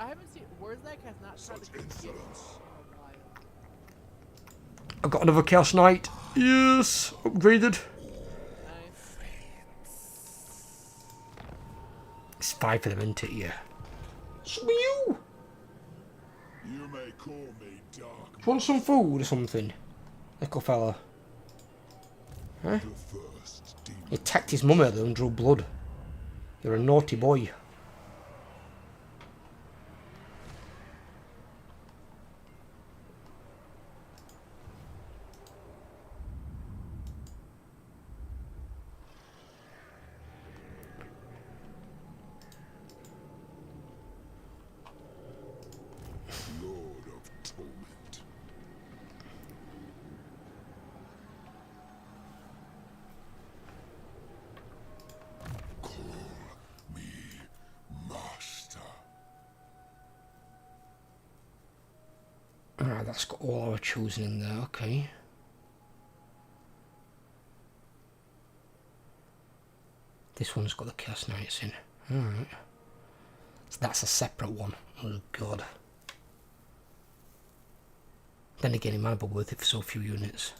haven't seen. Wurzelak has not tried to get insolence. a while. I've got another Chaos Knight. Yes, upgraded. Nice. It's 5 for them, isn't it? Yeah. So are you. You may call me dark. Do you want some food or something? Little fella. The first demon. He attacked his mum earlier and drew blood. You're a naughty boy. Lord of torment. Call me master. Ah, that's got all our chosen in there. Okay. This one's got the Chaos Knights in. Alright. So that's a separate one. Oh god. Then again, it might be worth it for so few units.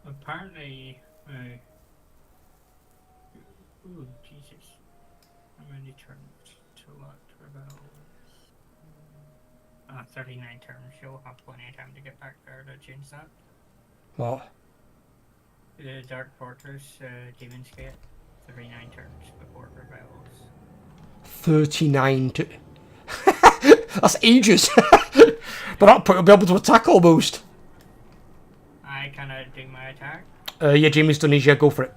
Apparently, ooh, Jesus. How many turns to what rebel? 39 turns. You'll have plenty of time to get back there to change that. What? The Dark Fortress, Demon's Gate, 39 turns before it rebels. 39 to... That's ages! But that point, I'll be able to attack almost. I kinda do my attack. Yeah, Jamie's done his. Yeah, go for it.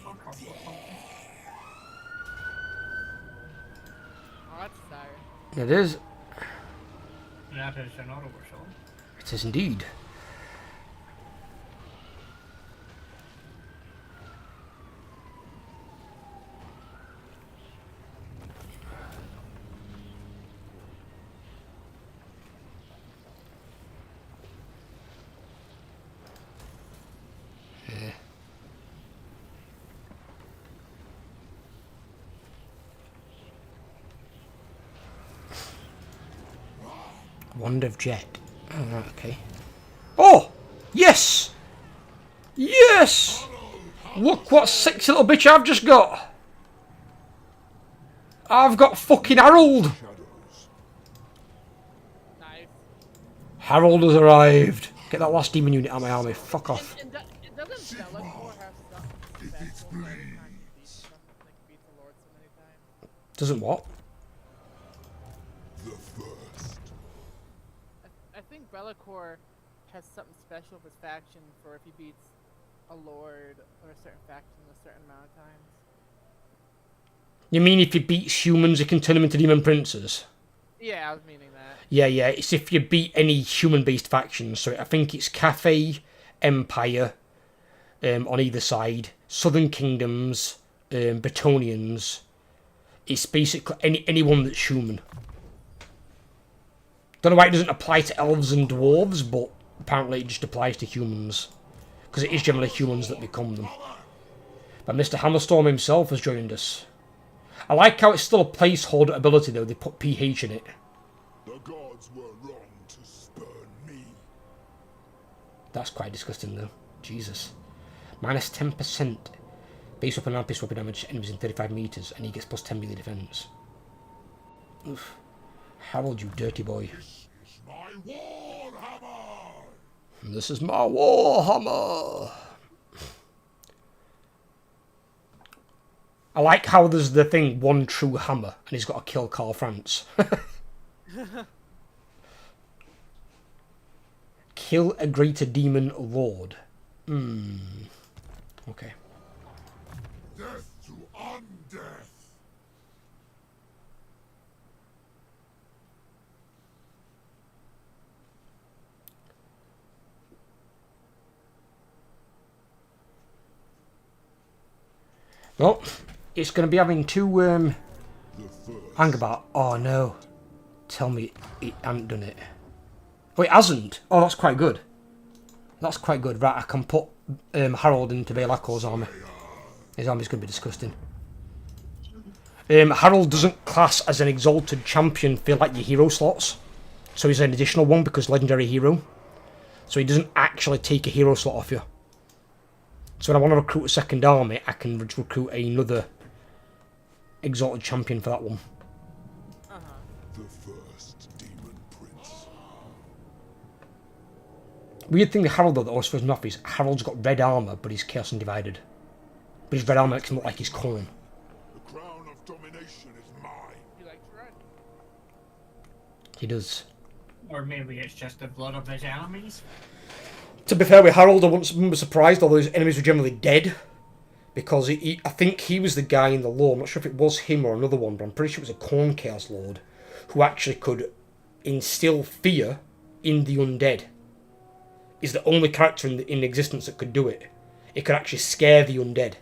Oh, that's dire. It is. That is an auto result. It is indeed. Wand of Jet. Oh, right, okay. Oh! Yes! Yes! Look what sexy little bitch I've just got! I've got fucking Harold! Shadows. Nice. Harold has arrived. Get that last demon unit out of my army. Fuck off. And doesn't Malagor have something special for every time he beats them? Like he beats the Lord so many times. Doesn't what? The first. I think Be'lakor has something special with his faction for if he beats a Lord or a certain faction a certain amount of times. You mean if he beats humans, he can turn them into demon princes? Yeah, I was meaning that. Yeah, yeah. It's if you beat any human-based factions. So I think it's Cathay, Empire, on either side, Southern Kingdoms, Bretonians. It's basically anyone that's human. Don't know why it doesn't apply to elves and dwarves, but apparently it just applies to humans. Because it is generally humans that become them. But Mr. Hammerstorm himself has joined us. I like how it's still a placeholder ability though, they put PH in it. The gods were wrong to spurn me. That's quite disgusting though. Jesus. Minus 10% base weapon and base weapon damage to enemies in 35 meters, and he gets plus 10 melee defense. Oof. Harold, you dirty boy. My Warhammer! This is my Warhammer! I like how there's the thing, one true hammer, and he's got to kill Karl Franz. Kill a greater demon lord. Okay. Death to undeath! Well, it's going to be having two, The first. hang about. Oh no. Tell me it hasn't done it. Oh, it hasn't? Oh, that's quite good. That's quite good. Right, I can put Harold into Be'lakor's army. His army's going to be disgusting. Harold doesn't class as an exalted champion for like your hero slots. So he's an additional one because legendary hero. So he doesn't actually take a hero slot off you. So when I want to recruit a second army, I can recruit another exalted champion for that one. The first demon prince. Weird thing with Harold though that always throws me off is Harold's got red armour, but he's chaos undivided. But his red armour makes him look like he's corn. The crown of domination is mine. He likes red. He does. Or maybe it's just the blood of his enemies. To be fair with Harold, I wasn't surprised, although his enemies were generally dead. Because I think he was the guy in the lore, I'm not sure if it was him or another one, but I'm pretty sure it was a Corn Chaos Lord, who actually could instill fear in the undead. He's the only character in existence that could do it. It could actually scare the undead.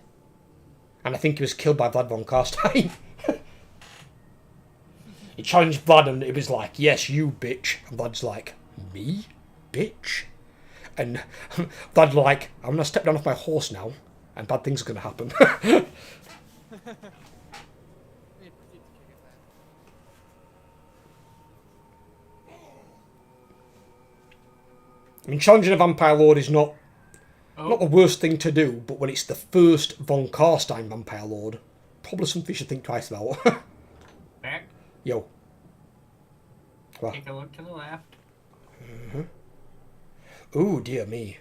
And I think he was killed by Vlad von Karstein. He challenged Vlad and it was like, yes, you bitch. And Vlad's like, me? Bitch? And Vlad's like, I'm going to step down off my horse now. And bad things are going to happen. He proceeds to kick it back. I mean, challenging a Vampire Lord is not the worst thing to do, but when it's the first von Karstein Vampire Lord, probably something you should think twice about. Back. Yo. What? Take a look to the left. Ooh, dear me.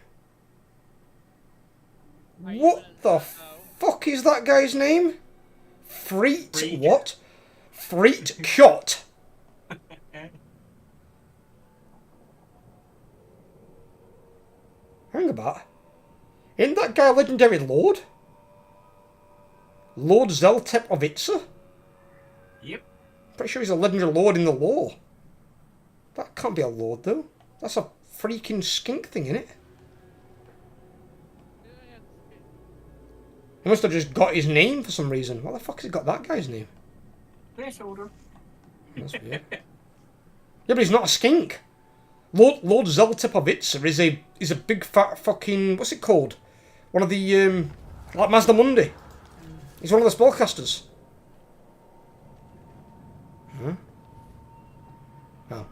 Are you What gonna- the fuck is that guy's name? Freet Freet. what? Freet Kjot. Hang about. Isn't that guy a legendary lord? Lord Zeltep of Itza? Yep. Pretty sure he's a legendary lord in the lore. That can't be a lord though. That's a freaking skink thing, innit? He must have just got his name for some reason. What the fuck has he got that guy's name? Placeholder. That's weird. Yeah, but he's not a skink. Lord Zeltepovitzer is a big fat fucking, what's it called? One of the like Mazda Mundi. He's one of the spellcasters. Huh? Oh.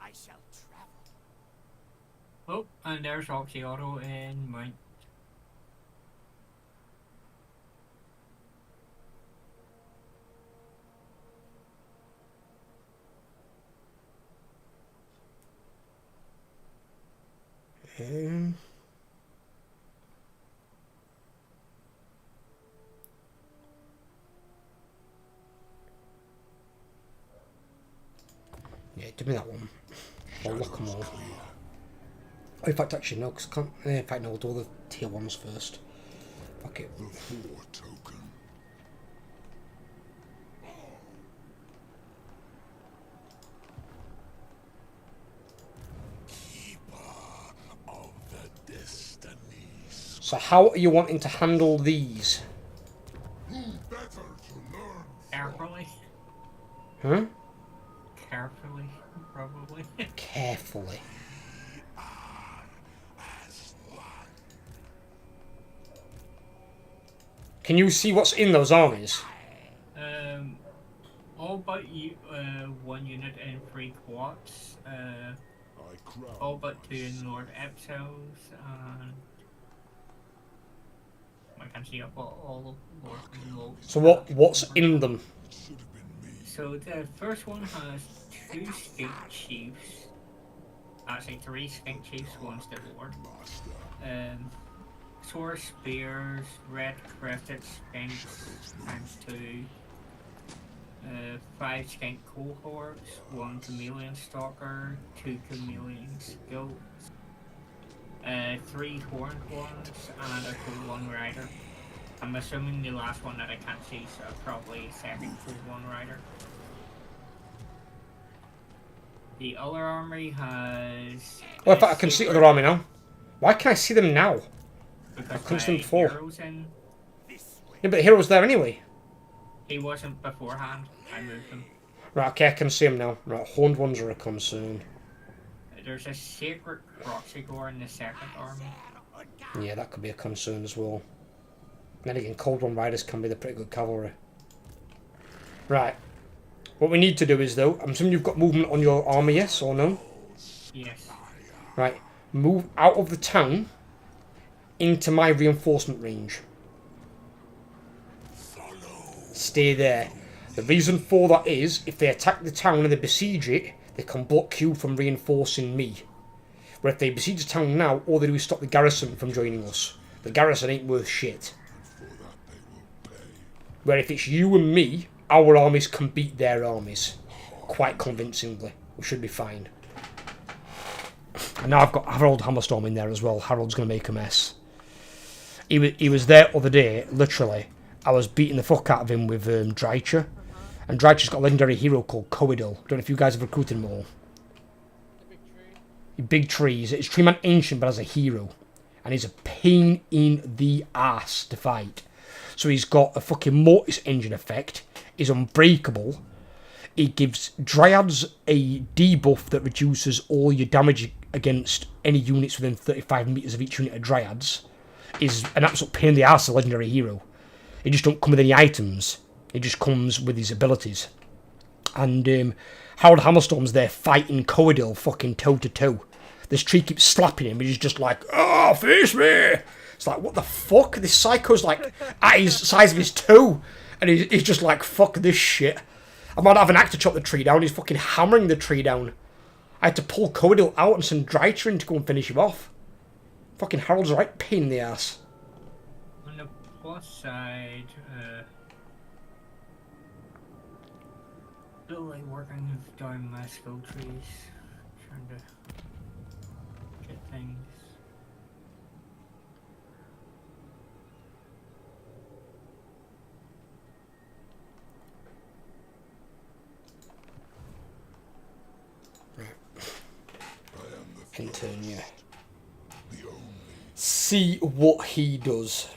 I shall travel. Oh, and there's Auto in mine. Yeah, give me that one. I'll lock them all. Oh, in fact, actually, no, because I can't. In fact, no, I'll do all the tier 1s first. Fuck it. The 4 token. Keeper of the destinies. So, how are you wanting to handle these? Who better to learn? Carefully. Huh? Carefully, probably. Carefully. As one. Can you see what's in those armies? All but you, 1 unit in 3 quads. I crown All but 2 in myself. Lord Epsos, and I can see up all Lord Lobes. So, what's in them? It should have been me. So the first one has 2 skink chiefs. Actually, 3 skink chiefs, one's the Lord. Master. Sword spears, red crested skinks times 2. 5 skink cohorts, 1 chameleon stalker, 2 chameleon skills, 3 horned ones, and a full 1 rider. I'm assuming the last one that I can't see, so probably second full 1 rider. The other army has. Oh, in fact, I can see other army now. Why can I see them now? Because couldn't see them my before. hero's in. Yeah, but the hero's there anyway. He wasn't beforehand. I moved him. Right, okay, I can see them now. Right, horned ones are a concern. There's a sacred Proxygore in the second army. Yeah, that could be a concern as well. Then again, Cold One Riders can be the pretty good cavalry. Right. What we need to do is, though, I'm assuming you've got movement on your army, yes or no? Yes. Right. Move out of the town into my reinforcement range. Stay there. The reason for that is, if they attack the town and they besiege it, they can block you from reinforcing me. Where if they besiege the town now, all they do is stop the garrison from joining us. The garrison ain't worth shit. For that they will pay. Where if it's you and me, our armies can beat their armies. Quite convincingly. We should be fine. And now I've got Harold Hammerstorm in there as well. Harold's going to make a mess. He was there other day, literally. I was beating the fuck out of him with Drycher. And Drycher's got a legendary hero called Coidal. I don't know if you guys have recruited him all. The big tree. Big trees. It's Tree Man Ancient, but as a hero. And he's a pain in the ass to fight. So he's got a fucking Mortis engine effect. He's unbreakable. He gives Dryads a debuff that reduces all your damage against any units within 35 metres of each unit of Dryads. Is an absolute pain in the ass, a legendary hero. He just don't come with any items. He just comes with his abilities. And Harold Hammerstorm's there fighting Coidal fucking toe to toe. This tree keeps slapping him, and he's just like, "Oh, face me!" It's like, what the fuck? This psycho's like at his size of his toe, and he's just like, "Fuck this shit." I might have an axe to chop the tree down. He's fucking hammering the tree down. I had to pull Coidal out and send Drycher in to go and finish him off. Fucking Harold's a right pain in the ass. On the plus side, slowly working down my skill trees, trying to get things. I am the In turn, yeah. the only. See what he does.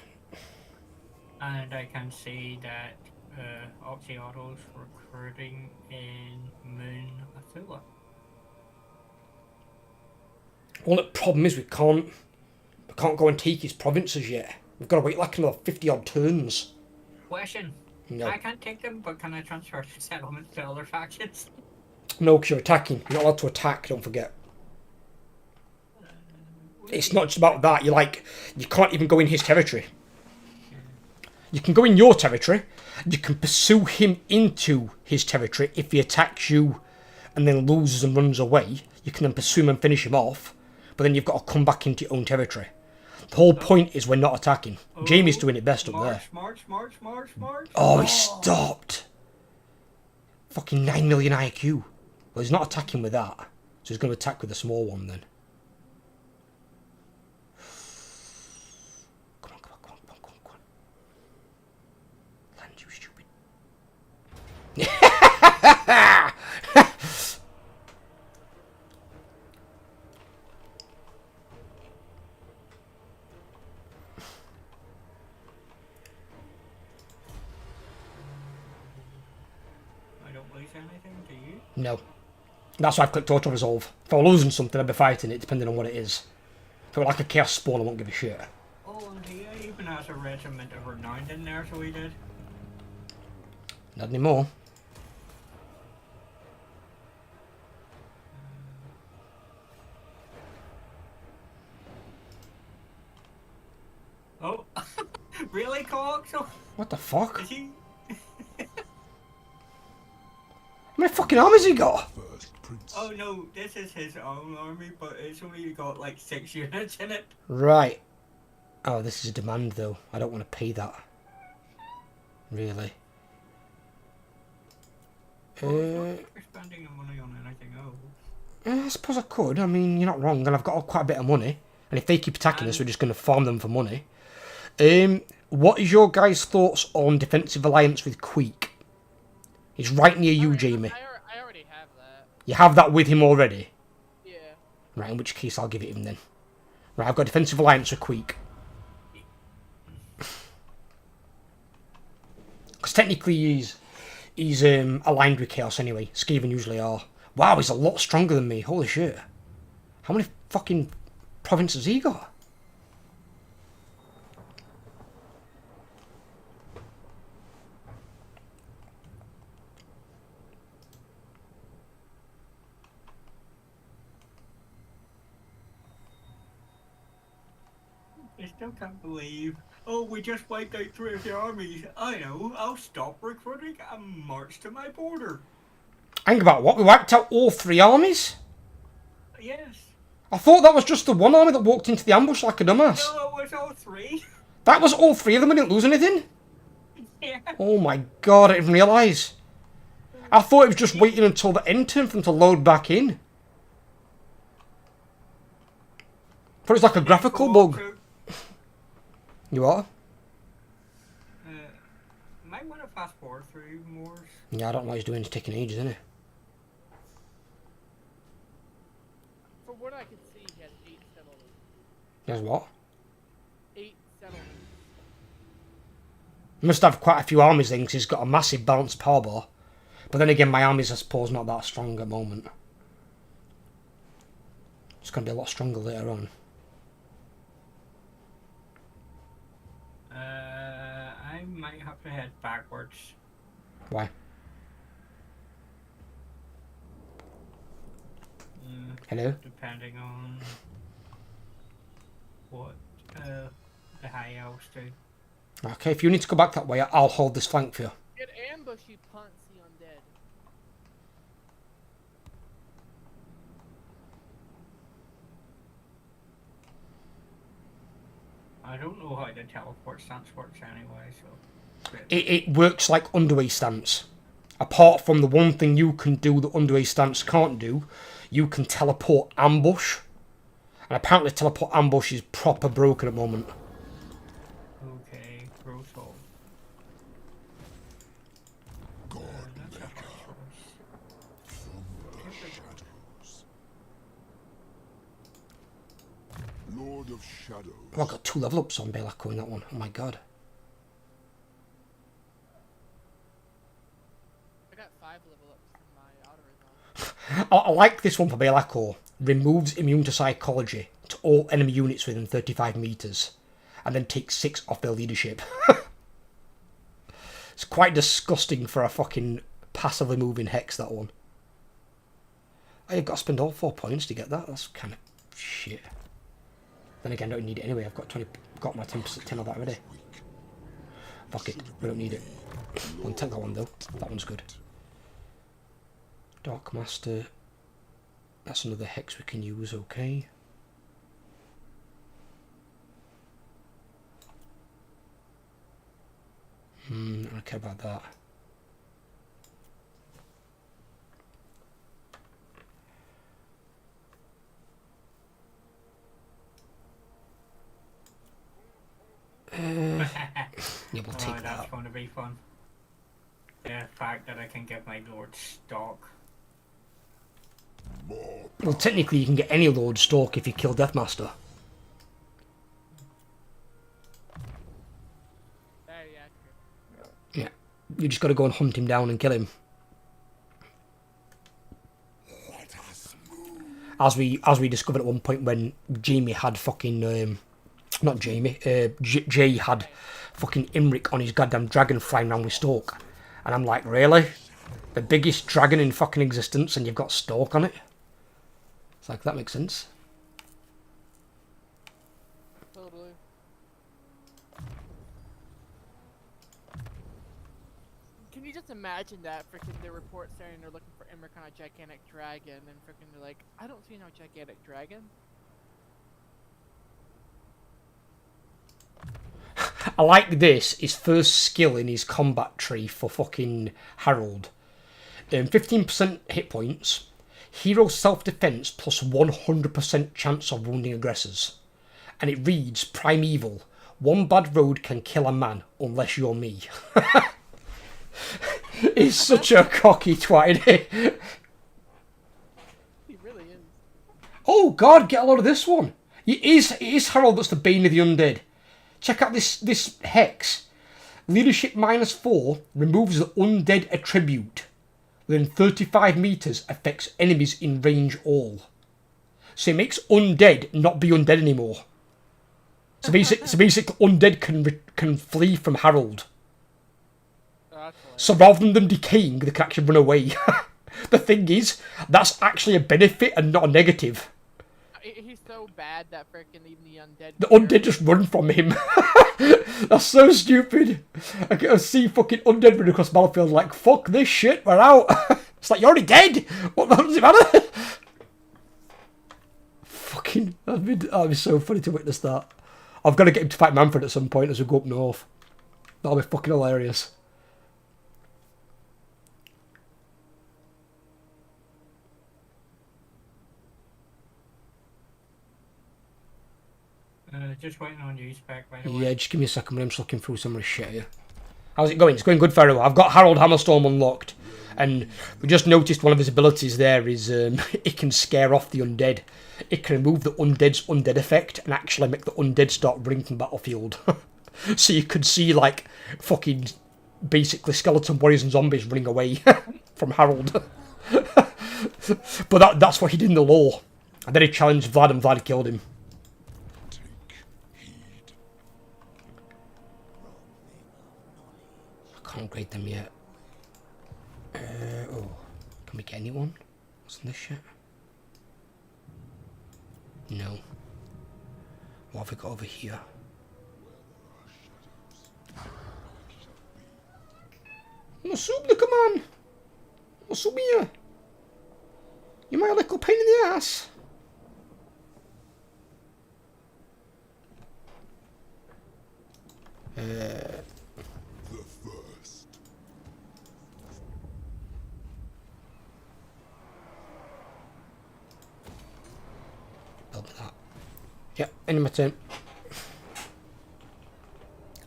And I can see that Oxyauto's recruiting in Moon Athula. Well, the problem is we can't go and take his provinces yet. We've got to wait like another 50 odd turns. Question. No. I can't take them, but can I transfer settlements to other factions? No, because you're attacking. You're not allowed to attack, don't forget. It's not just about that. You can't even go in his territory. You can go in your territory. You can pursue him into his territory if he attacks you and then loses and runs away. You can then pursue him and finish him off. But then you've got to come back into your own territory. The whole point is we're not attacking. Jamie's doing it best up there. March. Oh, he stopped. Fucking 9 million IQ. Well, he's not attacking with that. So he's going to attack with the small one then. Come on. Land, you stupid. I don't lose anything, do you? No. That's why I've clicked auto resolve. If I were losing something, I'd be fighting it, depending on what it is. If it were like a chaos spawn, I won't give a shit. Oh, and he even has a regiment of renown in there, so he did. Not anymore. Oh, really, Cox? Oh, What the fuck? is he? How many fucking armies he got? First prince. Oh no, this is his own army, but it's only got like 6 units in it. Right. Oh, this is a demand though. I don't want to pay that. Really. Well, it's not like we're spending the money on anything else. I suppose I could. I mean, you're not wrong, and I've got quite a bit of money. And if they keep attacking us, we're just going to farm them for money. What is your guys' thoughts on defensive alliance with Queek? He's right near you, Jamie. I already have that. You have that with him already? Yeah. Right, in which case I'll give it him then. Right, I've got defensive alliance with Queek. Because technically he's aligned with Chaos anyway. Skaven usually are. Wow, he's a lot stronger than me. Holy shit. How many fucking provinces has he got? I still can't believe. Oh, we just wiped out 3 of the armies. I know, I'll stop recruiting and march to my border. Hang about what? We wiped out all 3 armies? Yes. I thought that was just the one army that walked into the ambush like a dumbass. No, it was all 3. That was all 3 of them. We didn't lose anything? Yeah. Oh my god, I didn't realise. I thought it was just waiting until the end turn for them to load back in. I thought it was like a graphical bug. You are? Might want to fast forward through more. Yeah, I don't know what he's doing. It's taking ages, isn't it? From what I can see, he has 8 settlements. There's what? 8 settlements. He must have quite a few armies then, 'cause he's got a massive balanced power bar. But then again, my armies, I suppose, not that strong at the moment. It's going to be a lot stronger later on. I might have to head backwards. Why? Hello? Depending on what the high elves do. Okay, if you need to go back that way, I'll hold this flank for you. Get ambush, you punts, you undead. I don't know how the teleport stance works anyway, so... It works like underway stance. Apart from the one thing you can do that underway stance can't do, you can teleport ambush. And apparently teleport ambush is proper broken at the moment. Okay, gross hole. God That's a maker hard choice. from the shadows. Lord of shadows. Oh, I've got 2 level ups on Belako in that one. Oh my god. I got 5 level ups in my auto resolve. I like this one for Belako. Removes immune to psychology to all enemy units within 35 meters. And then takes 6 off their leadership. It's quite disgusting for a fucking passively moving hex, that one. I've got to spend all 4 points to get that. That's kind of shit. Then again, I don't need it anyway. I've got my 10% 10 of that already. Fuck it, we don't need it. I'll take that one though. That one's good. Dark Master. That's another hex we can use, okay. I don't care about that. Yeah, we'll take That's that. going to be fun. The fact that I can get my Lord stock. Well, technically you can get any Lord Stalk if you kill Deathmaster. Yeah, true. Yeah. You just gotta go and hunt him down and kill him. As we discovered at one point when Jamie had fucking not Jamie, Jay had fucking Imric on his goddamn dragon flying around with Stalk. And I'm like, really? The biggest dragon in fucking existence and you've got Stalk on it? It's like, that makes sense. Totally. Can you just imagine that freaking the report saying they're looking for Emmerich on a gigantic dragon, and freaking they're like, I don't see no gigantic dragon. I like this, his first skill in his combat tree for fucking Harold. 15% hit points, hero self-defense plus 100% chance of wounding aggressors. And it reads, Primeval, one bad road can kill a man unless you're me. He's such a cocky twat, isn't he? He really is. Oh god, get a load of this one. It is Harold that's the bane of the undead. Check out this hex. Leadership -4 removes the undead attribute. Within 35 meters affects enemies in range all. So it makes undead not be undead anymore. So basically undead can flee from Harold. Oh, So rather than them decaying, they can actually run away. The thing is, that's actually a benefit and not a negative. he's so bad that freaking even the undead. The undead just run from him. That's so stupid. I can see fucking undead run across the battlefield like, fuck this shit, we're out. It's like, you're already dead. What the hell does it matter? Fucking, that'd be so funny to witness that. I've got to get him to fight Manfred at some point as we go up north. That'll be fucking hilarious. Just waiting on you, Spec, by the way. Yeah, just give me a second, I'm just looking through some of the shit here. How's it going? It's going good, very well. I've got Harold Hammerstorm unlocked, and we just noticed one of his abilities there is it can scare off the undead. It can remove the undead's undead effect and actually make the undead start running from the battlefield. So you could see, like, fucking, basically skeleton warriors and zombies running away from Harold. But that's what he did in the lore. And then he challenged Vlad and Vlad killed him. Can't upgrade them yet. Oh, can we get anyone? What's in this shit? No. What have we got over here? Masubla, come on! Masubia! You're my little pain in the ass! The first. Build that. Yep, end of my turn.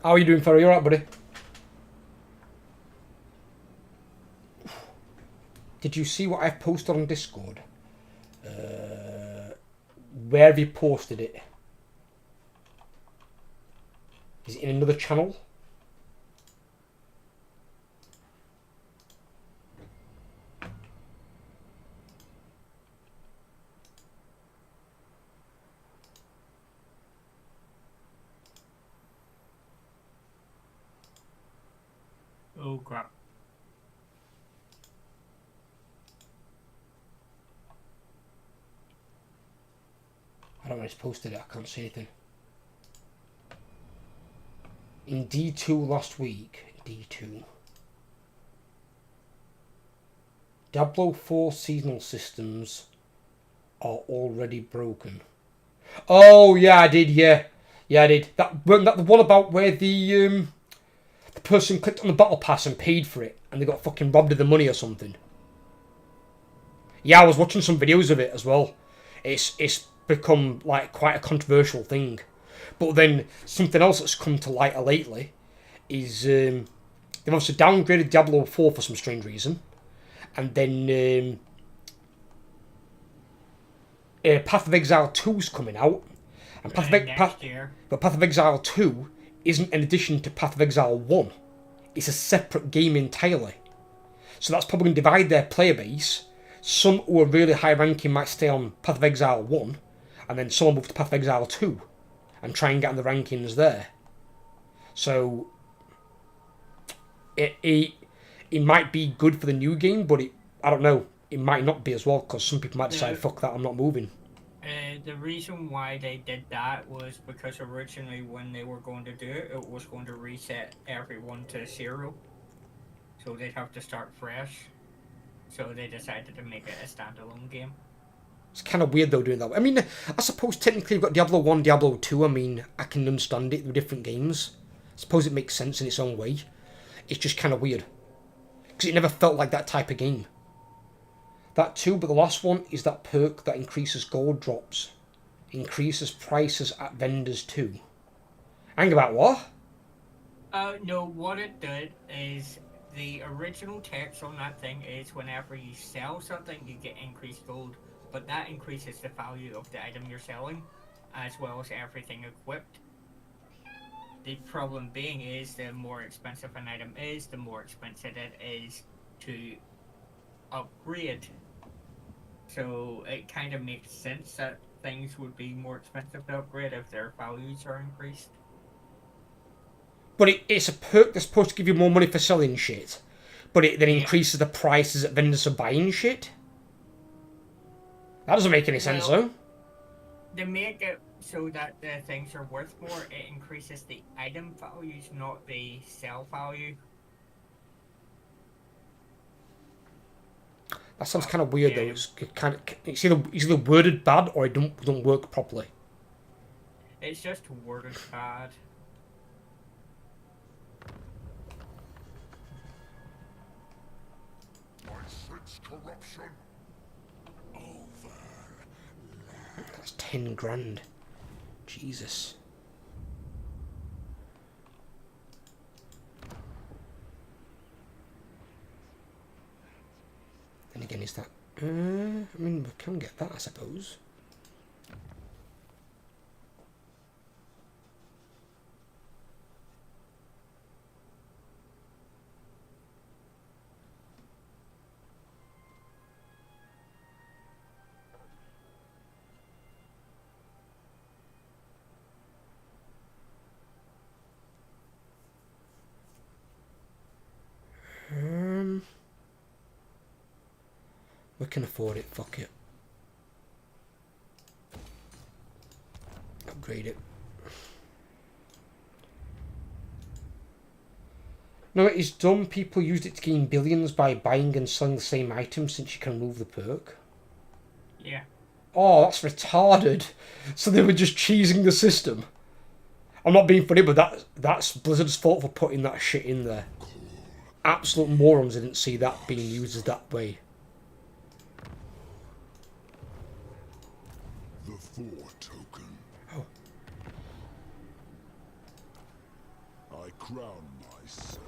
How are you doing, Ferro? You alright, buddy? Did you see what I've posted on Discord? Where have you posted it? Is it in another channel? Oh crap. don't know if it's posted it, I can't see anything. In D2 last week, D2. Diablo 4 seasonal systems are already broken. Oh yeah, I did. Yeah, I did. Wasn't that the one about where the person clicked on the battle pass and paid for it, and they got fucking robbed of the money or something. Yeah, I was watching some videos of it as well. It's become like quite a controversial thing. But then something else that's come to light lately is they've obviously downgraded Diablo 4 for some strange reason, and then Path of Exile 2's coming out, and next year. But Path of Exile 2 isn't an addition to Path of Exile 1. It's a separate game entirely. So that's probably going to divide their player base. Some who are really high ranking might stay on Path of Exile 1, and then some will move to Path of Exile 2 and try and get on the rankings there. So it might be good for the new game, but I don't know. It might not be as well, because some people might decide, fuck that, I'm not moving. The reason why they did that was because originally when they were going to do it, it was going to reset everyone to 0. So they'd have to start fresh. So they decided to make it a standalone game. It's kind of weird though doing that. I mean, I suppose technically you've got Diablo 1, Diablo 2. I mean, I can understand it. They're different games. I suppose it makes sense in its own way. It's just kind of weird. Because it never felt like that type of game. That too, but the last one is that perk that increases gold drops. Increases prices at vendors too. Hang about what? No, what it did is the original text on that thing is whenever you sell something, you get increased gold. But that increases the value of the item you're selling, as well as everything equipped. The problem being is the more expensive an item is, the more expensive it is to upgrade. So it kind of makes sense that things would be more expensive to upgrade if their values are increased. But it's a perk that's supposed to give you more money for selling shit. But it then increases the prices that vendors are buying shit? That doesn't make any sense though. They make it so that the things are worth more. It increases the item values, not the sell value. That sounds kind of weird though. It's either worded bad or it don't work properly. It's just worded bad. I sense corruption. That's 10 grand. Jesus. Then again, is that... I mean, we can get that, I suppose. We can afford it, fuck it. Upgrade it. No, it is dumb. People used it to gain billions by buying and selling the same item since you can remove the perk. Yeah. Oh, that's retarded. So they were just cheesing the system. I'm not being funny, but that's Blizzard's fault for putting that shit in there. Absolute morons didn't see that being used as that way. The 4 token. Oh. I crown myself.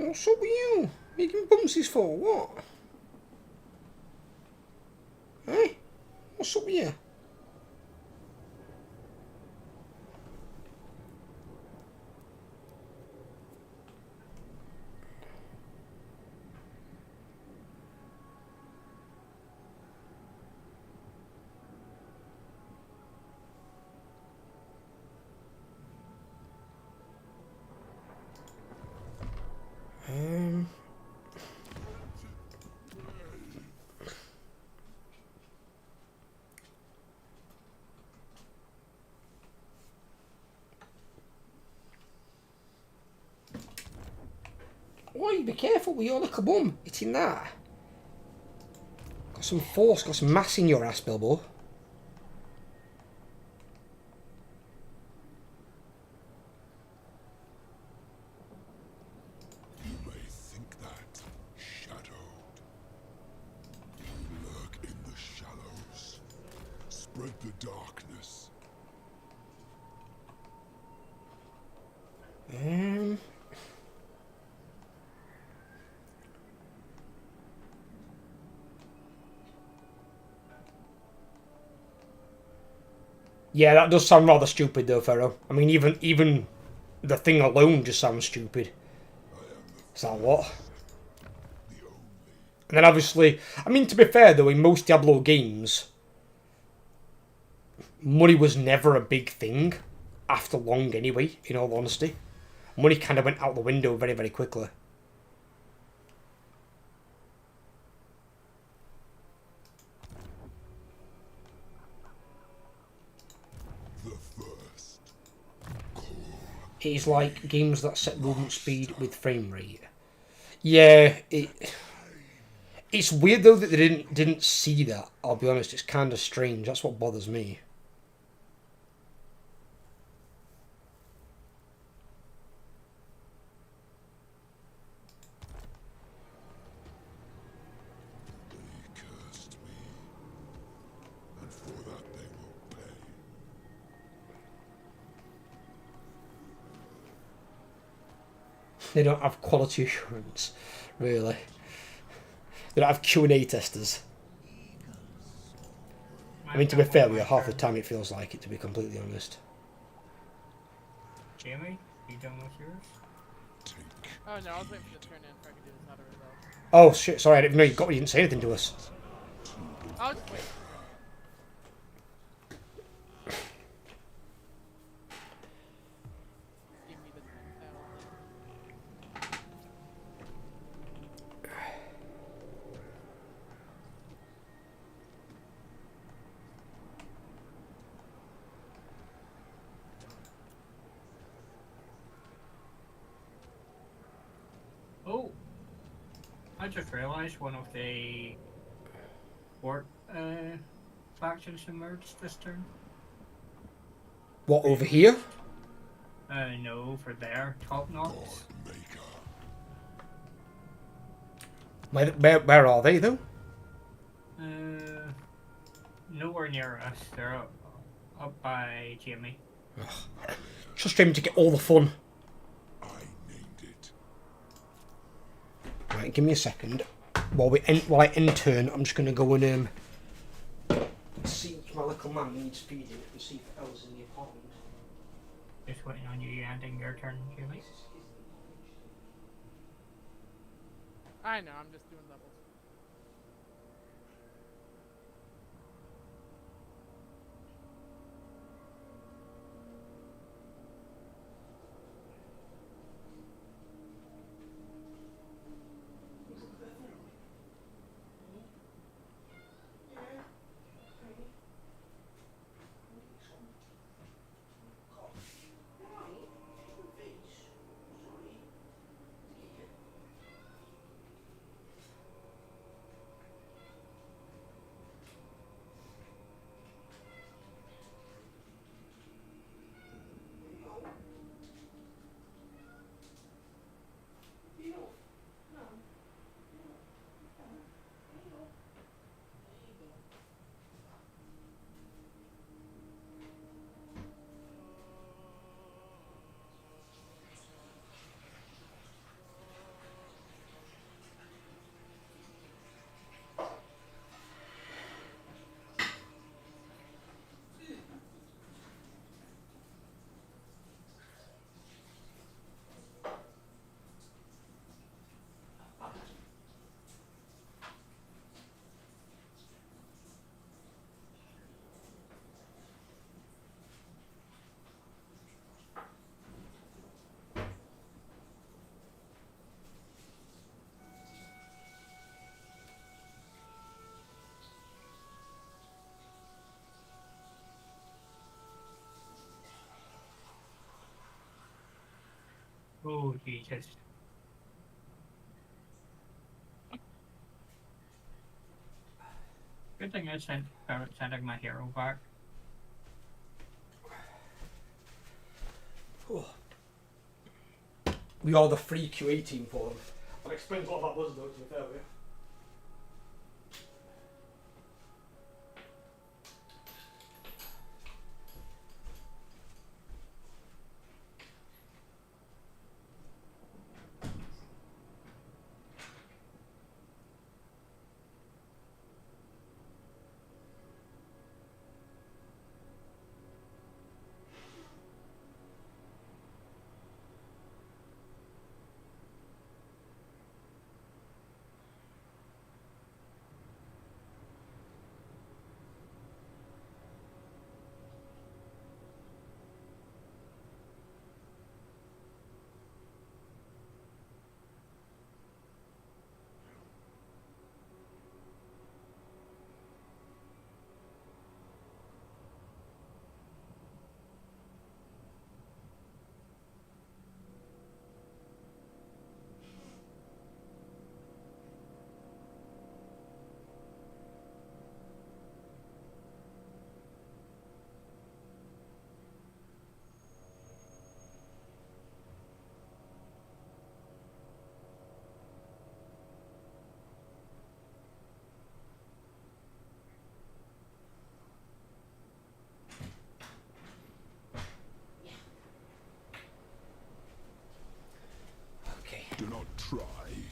What's up with you? Making bumsies for what? Hey? What's up with you? Oi, be careful with your little bum. It's in that. Got some force, got some mass in your ass, Bilbo. You may think that, shadowed. Lurk in the shallows. Spread the darkness. Yeah, that does sound rather stupid though, Pharaoh. I mean, even the thing alone just sounds stupid. Is that what? And then obviously, I mean, to be fair though, in most Diablo games, money was never a big thing after long anyway, in all honesty. Money kind of went out the window very, very quickly. The first. It is like games that set movement speed with frame rate. Yeah, it's weird though that they didn't see that. I'll be honest, it's kind of strange. That's what bothers me. They cursed me. And for that they will pay. They don't have quality assurance, really. They don't have Q&A testers. I mean, to be fair, with half the time it feels like it, to be completely honest. Jamie, you done with yours? Take Oh no, I was waiting for the turn in so I could do this auto resolve. Oh shit! Sorry, I didn't know you didn't say anything to us. I'll just wait. Give me the 10,000. Oh, I just realised one of the Wart factions emerged this turn. What, over here? No, for their top knots. maker. Where are they though? Nowhere near us. They're up by Jamie. Just trying to get all the fun. I named it. Right, give me a second. While I end turn, I'm just gonna go and see if my little man needs feeding and see if Elle's in the apartment. Just waiting on you ending your turn, Jamie. I know, I'm just doing levels. Oh, Jesus. Good thing I started sending my hero back. We are the free QA team for them. I've explained a lot about Blizzard though, to be fair with you. Do not try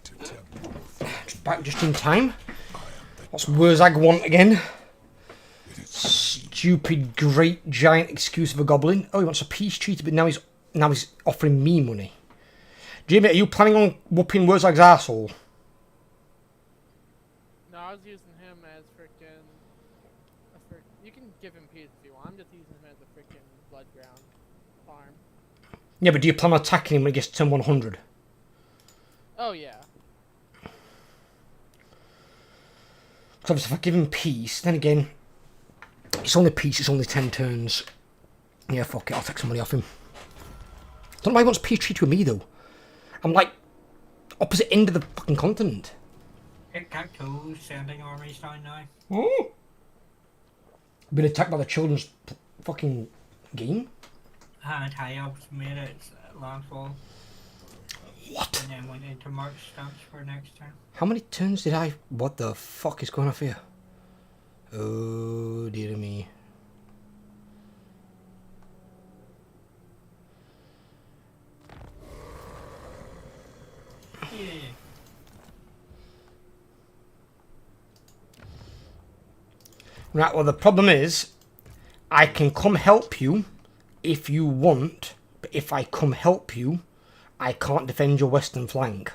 to tempt your fate. Just back just in time. What's Wurzag want again? Stupid, great, giant excuse of a goblin. Oh, he wants a peace treaty, but now he's offering me money. Jimmy, are you planning on whooping Wurzag's arsehole? No, I was using him as frickin'. You can give him peace if you want. I'm just using him as a frickin' blood ground farm. Yeah, but do you plan on attacking him when he gets to turn 100? Oh yeah. So obviously if I give him peace, then again, it's only peace, it's only 10 turns. Yeah, fuck it, I'll take some money off him. Don't know why he wants peace treaty with me though. I'm like, opposite end of the fucking continent. Tic-tac-toe sending armies down now. Oh! Been attacked by the children's fucking game? And High Elves made its landfall. What? And then went into March stance for next turn. How many turns did I... What the fuck is going on here? Oh, dear me. Yeah. Right, well the problem is, I can come help you if you want, but if I come help you, I can't defend your western flank.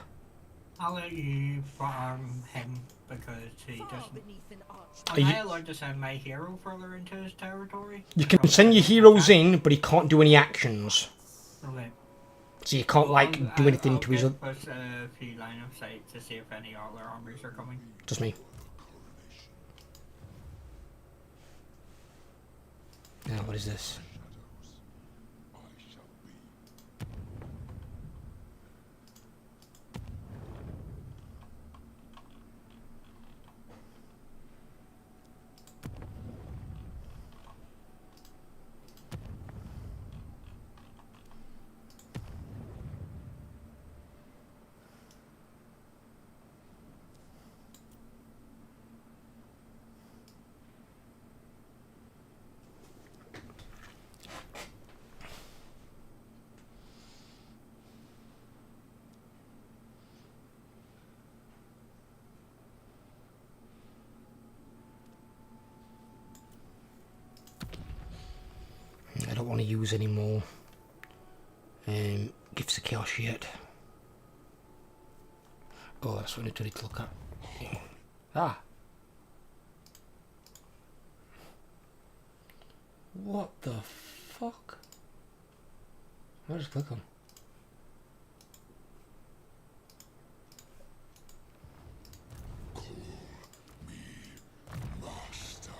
I'll let you farm him because he Far doesn't. beneath an arch. Am you- I allowed to send my hero further into his territory? You can send your heroes in, but he can't do any actions. Okay. So you can't, like, do anything to his... I'll get a few line of sight to see if any other armies are coming. Just me. Now, what is this? I shall be. I don't want to use any more gifts of chaos yet. Oh, that's what I need to look at. Ah. What the fuck? I just click on. Master.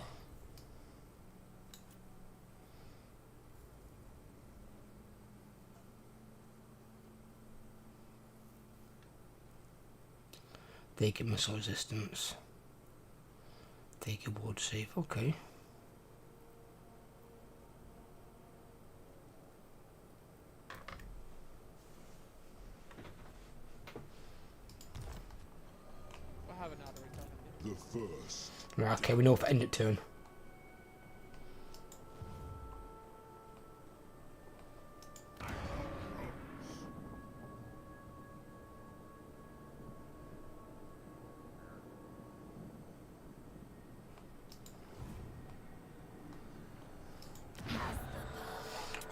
They get missile resistance. They get ward save. Okay. We'll have an auto recon. The first. Right, okay, we know if I end it turn.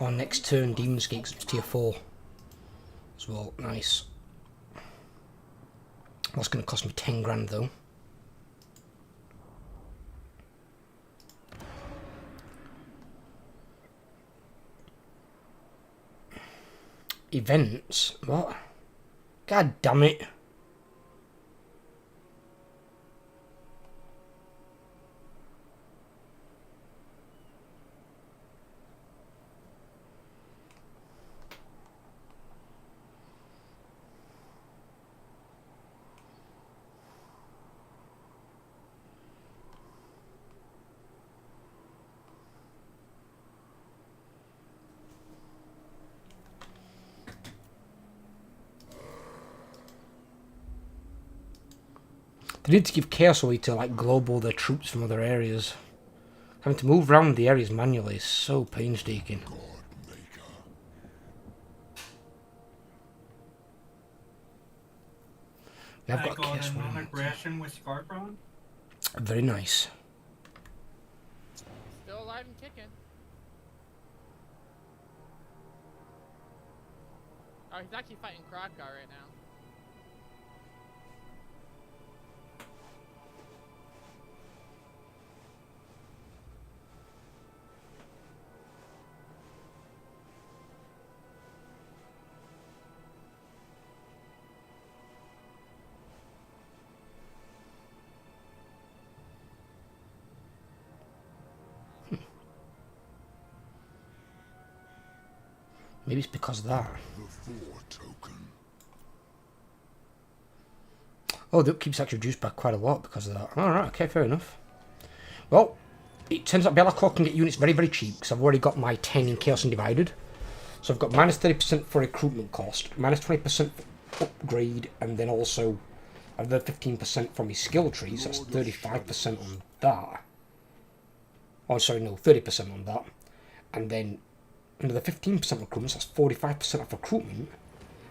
Oh, next turn, Demon's Gate gets tier 4 as well. Nice. That's going to cost me 10 grand though. Events? What? God damn it. They need to give Chaos away to like global their troops from other areas. Having to move around the areas manually is so painstaking. God Maker. We have I got a got Chaos a one. non-aggression with Scarbrand. Very nice. Still alive and kicking. Oh, he's actually fighting Kraka right now. Maybe it's because of that. The four token. Oh, the upkeep's actually reduced by quite a lot because of that. Alright, okay, fair enough. Well, it turns out Malagor can get units very, very cheap because I've already got my 10 in Chaos Undivided. So I've got minus 30% for recruitment cost, minus 20% for upgrade, and then also another 15% from his skill tree, so that's 35% on that. Oh, sorry, no, 30% on that. And then another 15% recruitment, so that's 45% off recruitment.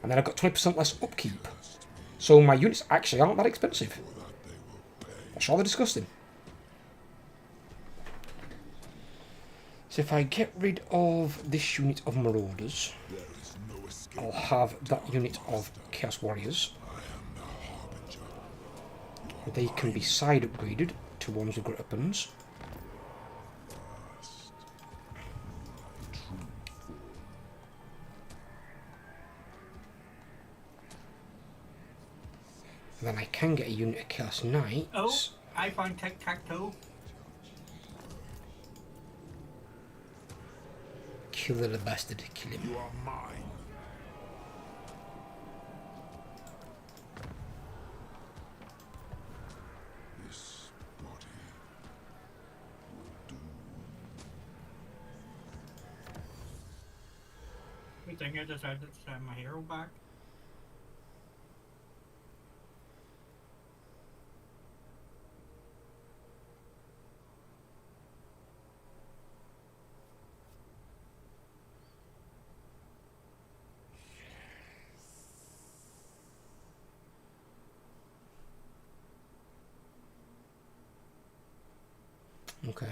And then I've got 20% less upkeep. So my units actually aren't that expensive. That's rather disgusting. So if I get rid of this unit of Marauders, There is no escape. I'll have that unit of Chaos Warriors. I am the harbinger. They can be side upgraded to ones with great weapons. And then I can get a unit of Chaos Knights. Oh, I found tic-tac-toe. Kill the bastard, kill him. You are mine. This body will do. Good thing I decided to send my hero back. Okay.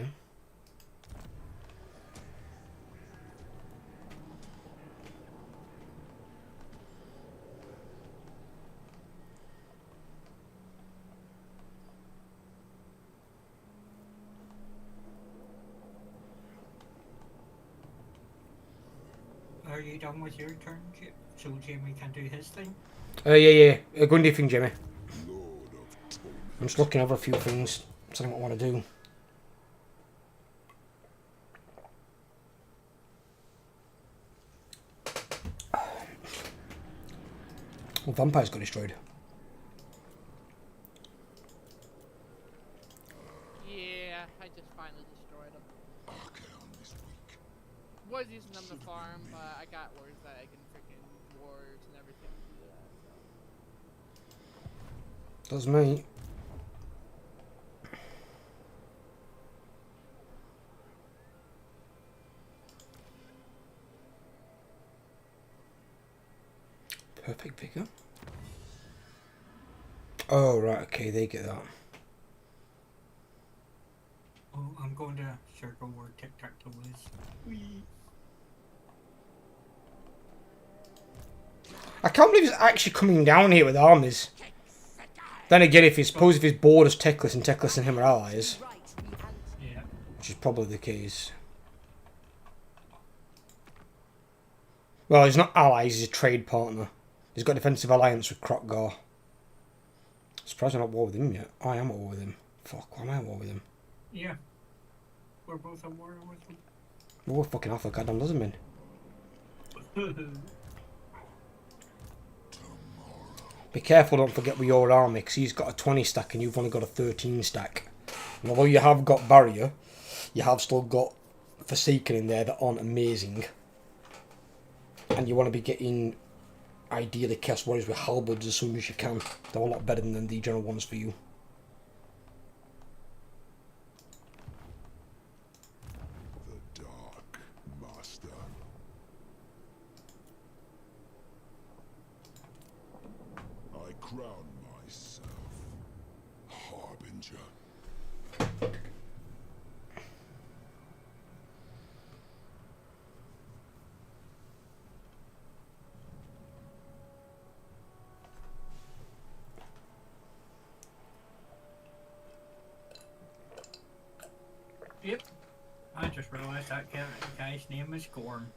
Are you done with your turn, so Jamie can do his thing? Yeah. Go and do your thing, Jimmy. Lord of torment. I'm just looking over a few things, deciding what I want to do. Well, vampires got destroyed. got words that I can freaking dwarves and everything do that. So. Does me. Perfect figure. Oh, right, okay, they get that. Oh, I'm going to circle where tic-tac-toe is. Whee. I can't believe he's actually coming down here with armies. Then again, if he's bored as Teclis and Teclis and him are allies, Yeah. which is probably the case. Well, he's not allies, he's a trade partner. He's got a defensive alliance with Krokgar. Surprised I'm not at war with him yet. Oh, I am at war with him. Fuck, why am I at war with him? Yeah. We're both at war with them. Well, we're fucking off, goddamn doesn't mean. Be careful, don't forget with your army, because he's got a 20 stack and you've only got a 13 stack. And although you have got Barrier, you have still got Forsaken in there that aren't amazing. And you want to be getting, ideally, Chaos Warriors with halberds as soon as you can. They're a lot better than the general ones for you. The Dark Master. I crown myself Harbinger. Yep. I just realised that guy's name is Gorm.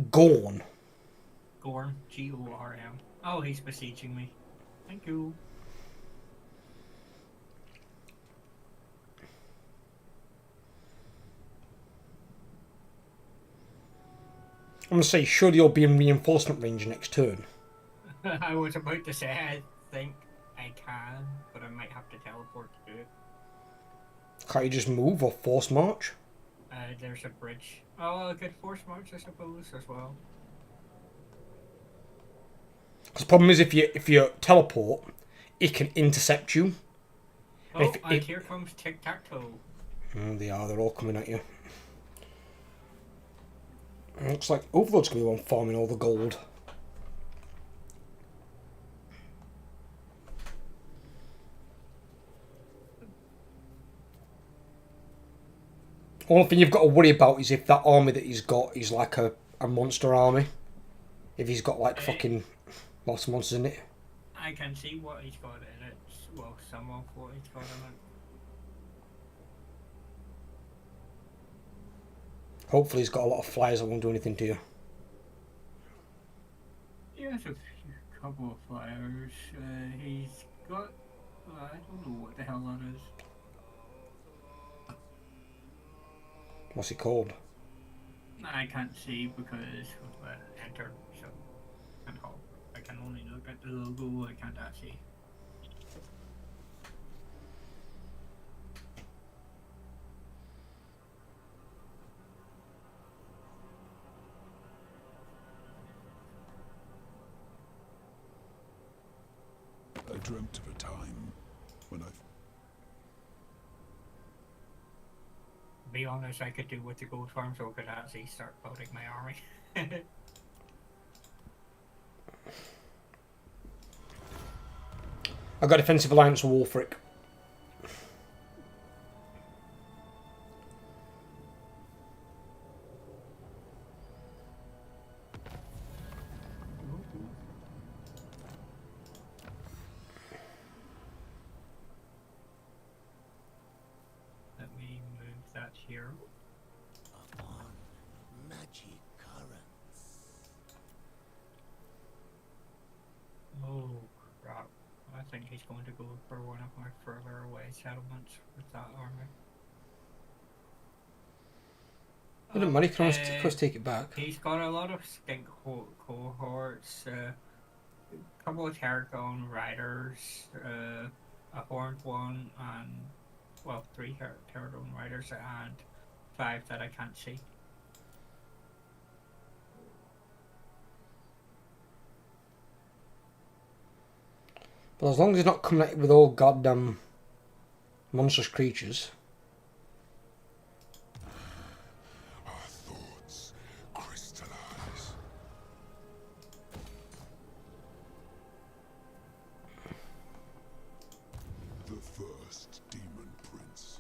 Gorn. Gorm. Gorm. Oh, he's besieging me. Thank you. I'm going to say, surely you'll be in reinforcement range next turn. I was about to say I think I can, but I might have to teleport to do it. Can't you just move or force march? There's a bridge. Oh, I could force march, I suppose, as well. Because the problem is if you teleport, it can intercept you. Oh, and here comes tic-tac-toe. They're all coming at you. Looks like Overlord's going to be one farming all the gold. Only thing you've got to worry about is if that army that he's got is like a monster army. If he's got like fucking lots of monsters in it. I can see what he's got in it. Well, some of what he's got in it. Hopefully he's got a lot of flyers that won't do anything to you. Yes, a couple of flyers. He's got... I don't know what the hell that is. What's it called? I can't see because of enter, so I can only look at the logo, I can't actually. I dreamt of a time when I... Be honest, I could do with the gold farm, so I could actually start building my army. I got defensive alliance with Wolfric. Let me move that here. Upon magic currents. Oh crap. I think he's going to go for one of my further away settlements with that army. It doesn't matter, you can always take it back. He's got a lot of skink cohorts, a couple of Terragon riders, a horned one, and, well, 3 Terragon riders, and 5 that I can't see. But as long as he's not coming at it with all goddamn monstrous creatures. Our thoughts crystallize. The first demon prince.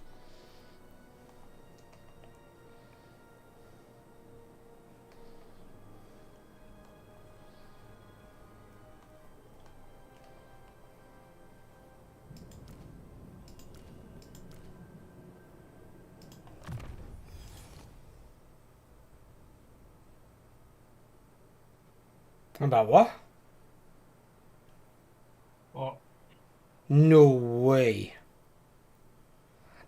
About what? What? No way.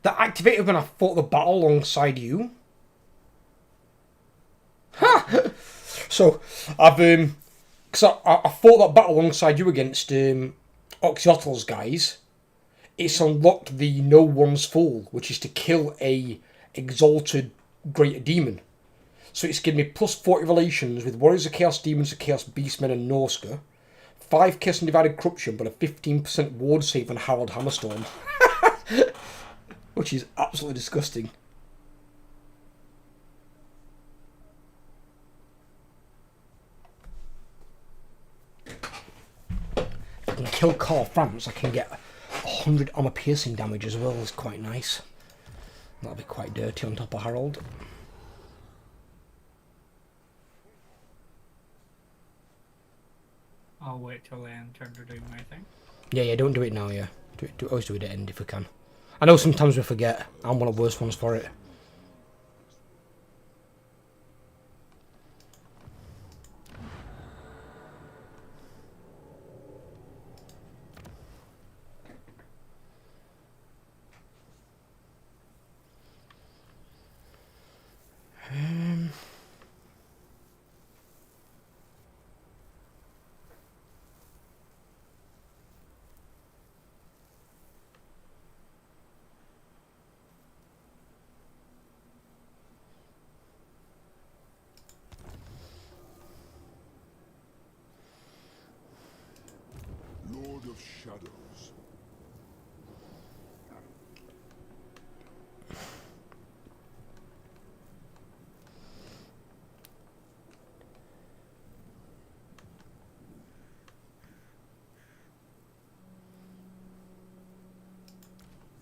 That activated when I fought the battle alongside you? Ha! So, I've, because I fought that battle alongside you against, Oxyotl's guys. It's unlocked the No One's Fool, which is to kill a exalted greater demon. So it's given me plus 40 relations with Warriors of Chaos, Demons of Chaos, Beastmen and Norska. 5 Chaos and Divided Corruption, but a 15% ward save on Harold Hammerstorm. Which is absolutely disgusting. If I can kill Carl France, I can get 100 armor piercing damage as well. It's quite nice. That'll be quite dirty on top of Harold. I'll wait till I turn to do my thing. Yeah, don't do it now, yeah. Always do it at the end if we can. I know sometimes we forget. I'm one of the worst ones for it. Lord of Shadows.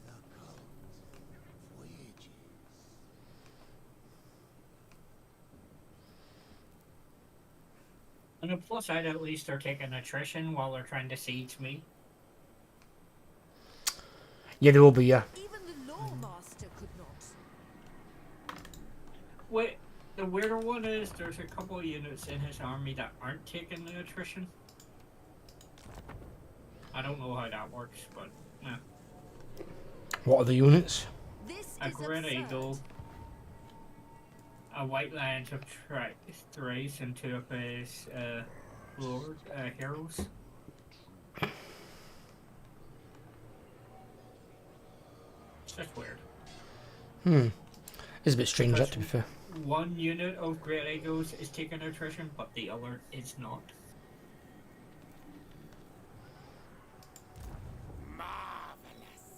The cult voyages. On the plus side, at least they're taking attrition while they're trying to siege me. Yeah, there will be, yeah. Even the Law Master could not. Wait, the weirder one is there's a couple of units in his army that aren't taking the attrition. I don't know how that works, but yeah. What are the units? This A is Great absurd. Eagle, a White Lion took thrice, and 2 of his heroes. It's just weird. It's a bit strange, that, to be fair. One unit of Great Eagles is taking attrition, but the other is not.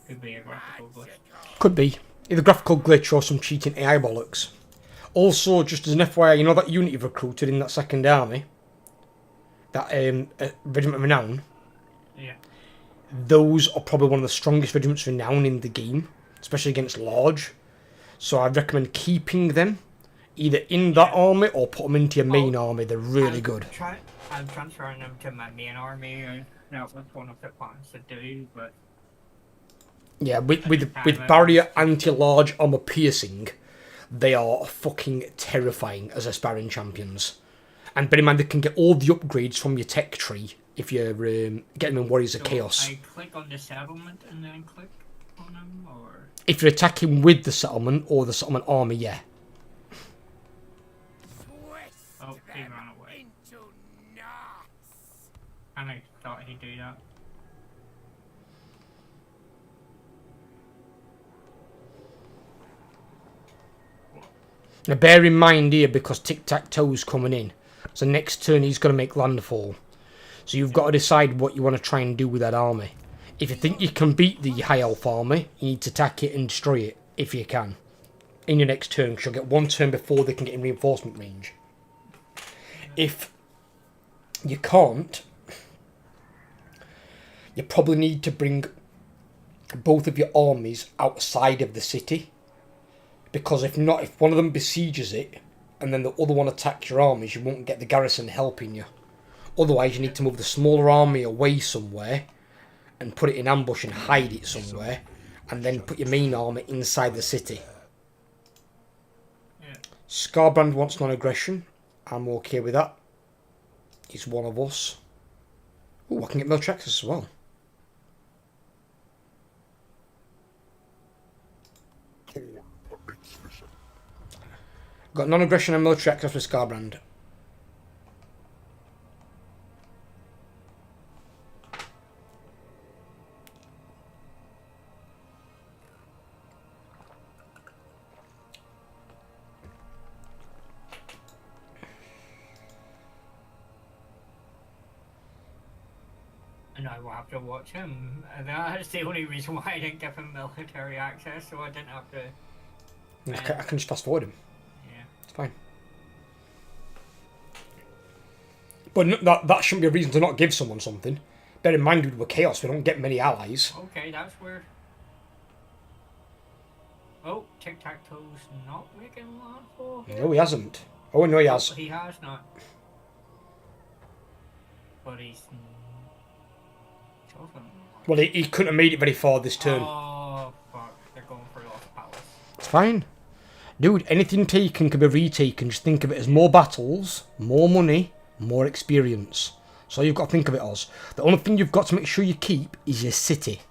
Could be a graphical glitch. Could be. Either graphical glitch or some cheating AI bollocks. Also, just as an FYI, you know that unit you've recruited in that second army? That Regiment of Renown? Yeah. Those are probably one of the strongest regiments of Renown in the game. Especially against Large. So I'd recommend keeping them. Either in that army or put them into your main army. They're really good. I'm transferring them to my main army, and that was one of the plans to do, but... Yeah, with barrier anti-large armor piercing, they are fucking terrifying as aspiring champions. And bear in mind, they can get all the upgrades from your tech tree if you're getting in Warriors of Chaos. I click on the settlement and then click on them, or... If you're attacking with the settlement or the settlement army, yeah. Oh, he ran away. And I thought he'd do that. Now bear in mind here, because Tic-Tac-Toe's coming in. So next turn he's going to make landfall. So you've got to decide what you want to try and do with that army. If you think you can beat the High Elf army, you need to attack it and destroy it, if you can. In your next turn, because you'll get one turn before they can get in reinforcement range. If you can't, you probably need to bring both of your armies outside of the city. Because if not, if one of them besieges it, and then the other one attacks your armies, you won't get the garrison helping you. Otherwise, you need to move the smaller army away somewhere, and put it in ambush and hide it somewhere, and then put your main army inside the city. Scarbrand wants non-aggression. I'm okay with that. He's one of us. Oh, I can get military access as well. Got non-aggression and military access with Scarbrand. And I will have to watch him. And that's the only reason why I didn't give him military access, so I didn't have to. I can just fast forward him. Yeah. It's fine. But that shouldn't be a reason to not give someone something. Bear in mind, with Chaos, we don't get many allies. Okay, that's weird. Oh, Tic-Tac-Toe's not making landfall here? No, he hasn't. Oh, no, he has. He has not. But he's... Well, he couldn't have made it very far this turn. Oh, fuck. They're going for Lost Palace. It's fine. Dude, anything taken can be retaken. Just think of it as more battles, more money, more experience. So you've got to think of it as. The only thing you've got to make sure you keep is your city.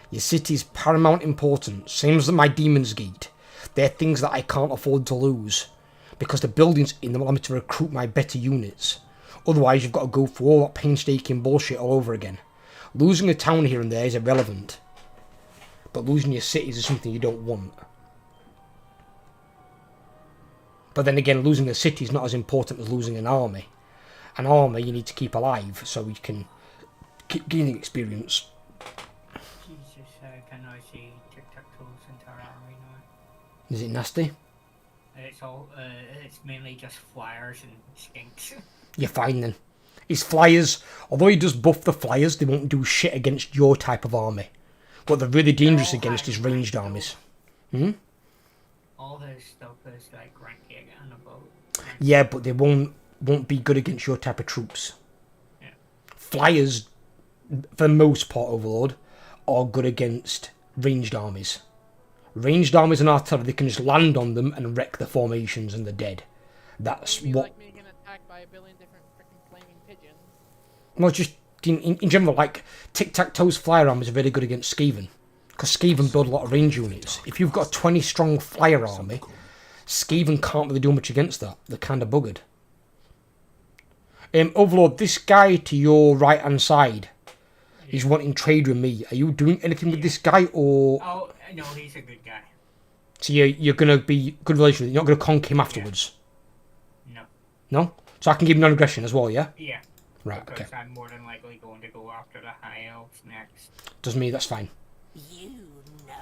Your city is paramount importance. Same as my Demon's Gate. They're things that I can't afford to lose. Because the buildings in them allow me to recruit my better units. Otherwise, you've got to go through all that painstaking bullshit all over again. Losing a town here and there is irrelevant. But losing your cities is something you don't want. But then again, losing a city is not as important as losing an army. An army you need to keep alive so you can keep gaining experience. Jesus, can I see Tic-Tac-Toe's entire army now? Is it nasty? It's all, it's mainly just flyers and skinks. You're fine then. His flyers, although he does buff the flyers, they won't do shit against your type of army. What they're really dangerous against is ranged armies. Hmm? All his stuff is like rank 8 and above. Yeah, but they won't be good against your type of troops. Yeah. Flyers, for the most part, Overlord, are good against ranged armies. Ranged armies and artillery, they can just land on them and wreck the formations and they're dead. That's Maybe what... like being attacked by a billion different freaking flaming pigeons. Well, just in general, like, Tic-Tac-Toe's flyer armies are very good against Skaven. Because Skaven build a lot of range units. If you've got a 20-strong flyer army, Skaven can't really do much against that. They're kind of buggered. Overlord, this guy to your right-hand side, he's wanting trade with me. Are you doing anything with this guy, or... Oh, no, he's a good guy. So you're going to be good relation with him? You're not going to conk him afterwards? No. No? So I can give him non-aggression as well, yeah? Yeah. Right, okay. Because I'm more than likely going to go after the High Elves next. Does me, that's fine. You know.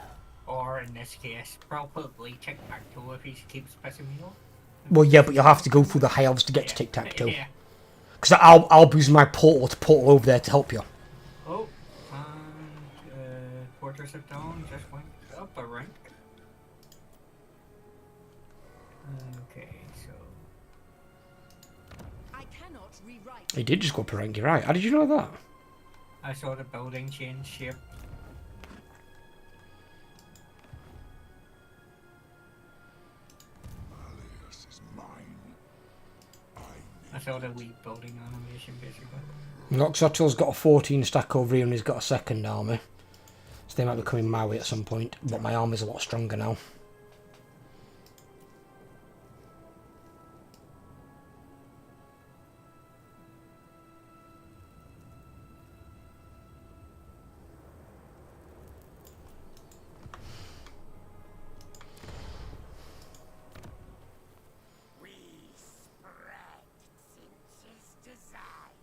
Or in this case, probably Tic-Tac-Toe if he keeps pissing me off. Well, yeah, but you'll have to go through the High Elves to get to Tic-Tac-Toe. Yeah. Because I'll be using my portal to portal over there to help you. Oh, and Fortress of Dawn just went up a rank. Okay, so... I cannot rewrite. He did just go up a rank, you're right. How did you know that? I saw the building change shape. Malleus is mine. I saw the wee building animation basically. Noxotil's got a 14 stack over here and he's got a second army. So they might be coming my way at some point, but my army's a lot stronger now. We spread Sinch's design.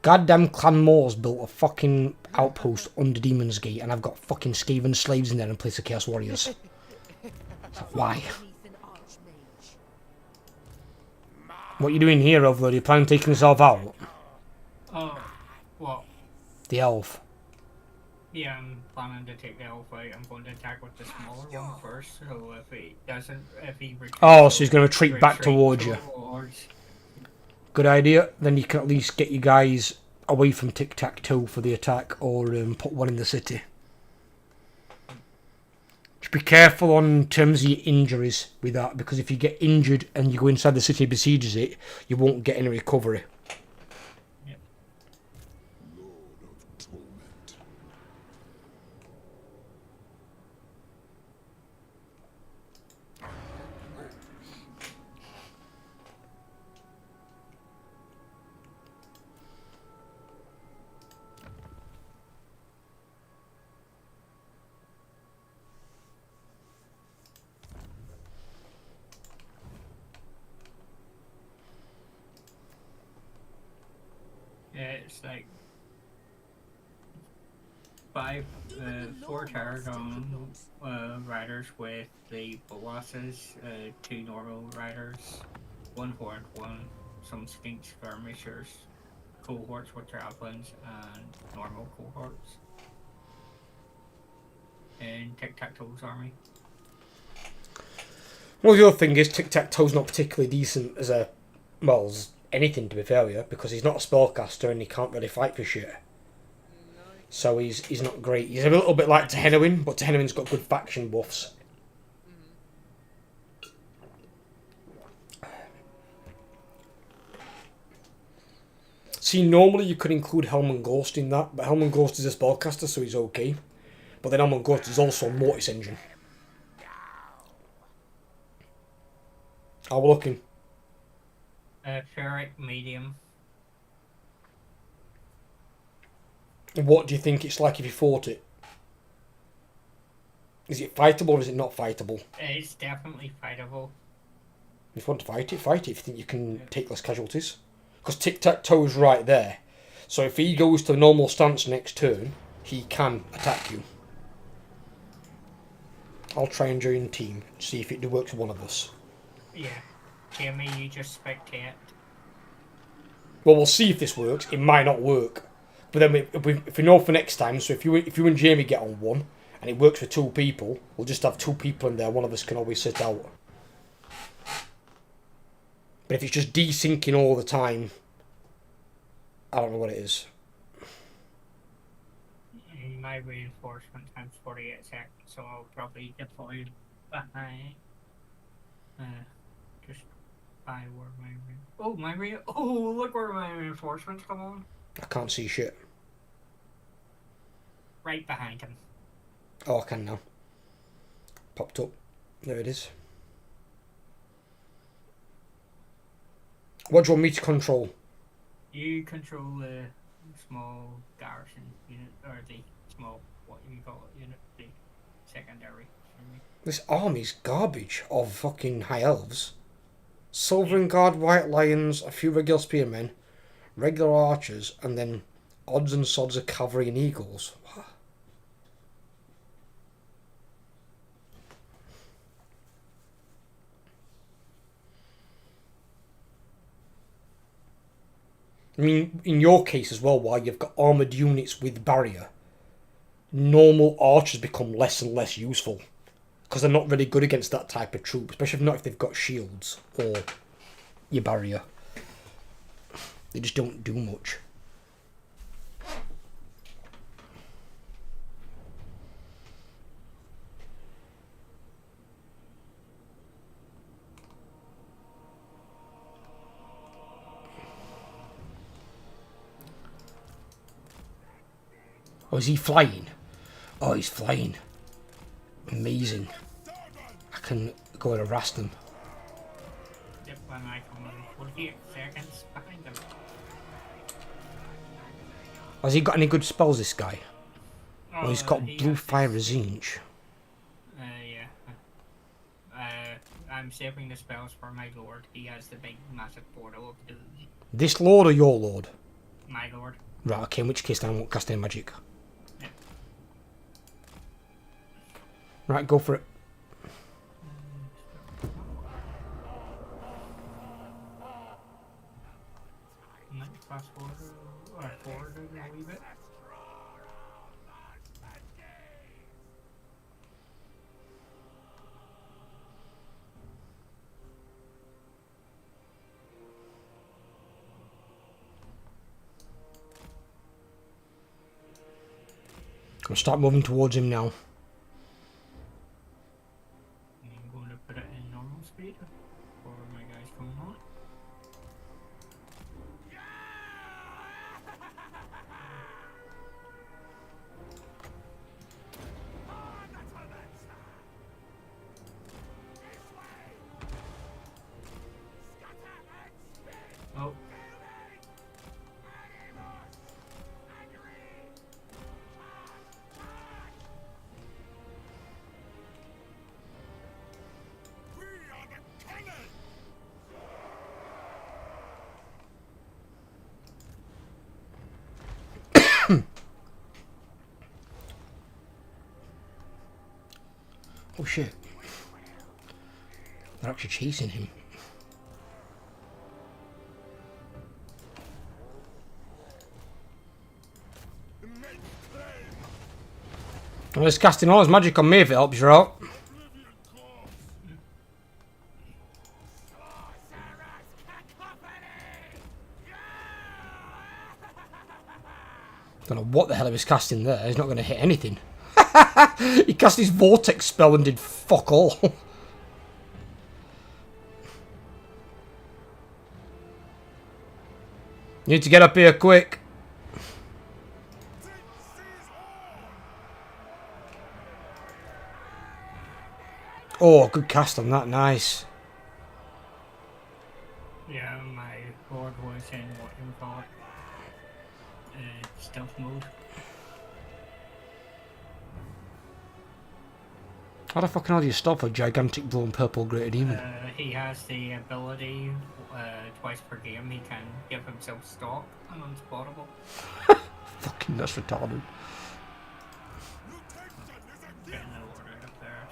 goddamn Clan Moors built a fucking outpost under Demon's Gate, and I've got fucking Skaven slaves in there in place of Chaos Warriors. So why? Beneath an archmage. What are you doing here, Overlord? Are you planning on taking yourself out? Oh, what? The elf. Yeah, I'm planning to take the elf out. I'm going to attack with the smaller one first. So if he retreats, Oh, so he's going to retreat back retreat towards you. towards- Good idea. Then you can at least get you guys away from tic-tac-toe for the attack, or put one in the city. Just be careful on terms of your injuries with that, because if you get injured and you go inside the city and besieges it, you won't get any recovery. Yep. Lord of torment. Yeah, it's like four Tarragon riders with the bosses, two normal riders, one horde, some skink skirmishers, cohorts with travelings, and normal cohorts. And Tic-Tac-Toe's army. Well, the other thing is tic-tac-toe's not particularly decent as a... well, as anything, to be fair with you, because he's not a spellcaster and he can't really fight for shit. So he's not great. He's a little bit like Tehenowin, but Tehenowin's got good faction buffs. See, normally you could include Helm Ghost in that, but Helm Ghost is a spellcaster, so he's okay. But then Helm Ghost is also a Mortis engine. How are we looking? Ferric medium. What do you think it's like if you fought it? Is it fightable or is it not fightable? It's definitely fightable. If you want to fight it, fight it. If you think you can take less casualties. Because tic-tac-toe is right there. So if he goes to normal stance next turn, he can attack you. I'll try and join team, see if it works for one of us. Yeah. Jamie, you just spectate. Well, we'll see if this works. It might not work. But then if we know for next time, so if you and Jamie get on one, and it works for two people, we'll just have two people in there. One of us can always sit out. But if it's just desyncing all the time, I don't know what it is. My reinforcement times 48 seconds, so I'll probably deploy behind. Just by where look where my reinforcements come on. I can't see shit. Right behind him. Oh, I can now. Popped up. There it is. What do you want me to control? You control the small garrison unit, or the small, what you call it, unit, the secondary. This army's garbage of fucking high elves. Silvern Guard, White Lions, a few regular spearmen, regular archers, and then odds and sods of cavalry and eagles. What? I mean, in your case as well, while you've got armoured units with barrier, normal archers become less and less useful. Because they're not really good against that type of troop, especially not if they've got shields or your barrier. They just don't do much. Oh, is he flying? Oh, he's flying. Amazing. I can go and harass them. Yep, when I come in 48 seconds behind him. Has he got any good spells, this guy? Oh, he's got he Blue has Fire this- Resinge. Yeah. I'm saving the spells for my lord. He has the big, massive portal of doom. This lord or your lord? My lord. Right, okay, in which case then I won't cast any magic. Yeah. Right, go for it. Might fast forward or forward a wee bit. I'll start moving towards him now. I'm going to put it in normal speed for my guys coming on. Oh. Oh shit. They're actually chasing him. Well, he's casting all his magic on me if it helps you out. Don't know what the hell he was casting there. He's not going to hit anything. He cast his vortex spell and did fuck all. You need to get up here quick. Oh, good cast on that. Nice. Yeah, my lord was in what you call it, stealth mode. How the fucking hell do you stop a gigantic blue and purple greater demon? He has the ability, twice per game, he can give himself stop and unspottable. Fucking that's retarded. Getting the order up there.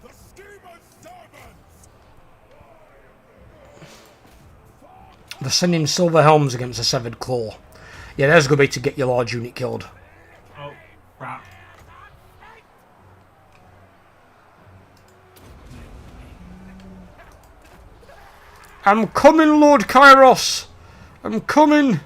The schemer's servants! They're sending silver helms against a severed claw. Yeah, there's a good way to get your large unit killed. Oh, crap. I'm coming, Lord Kairos! I'm coming!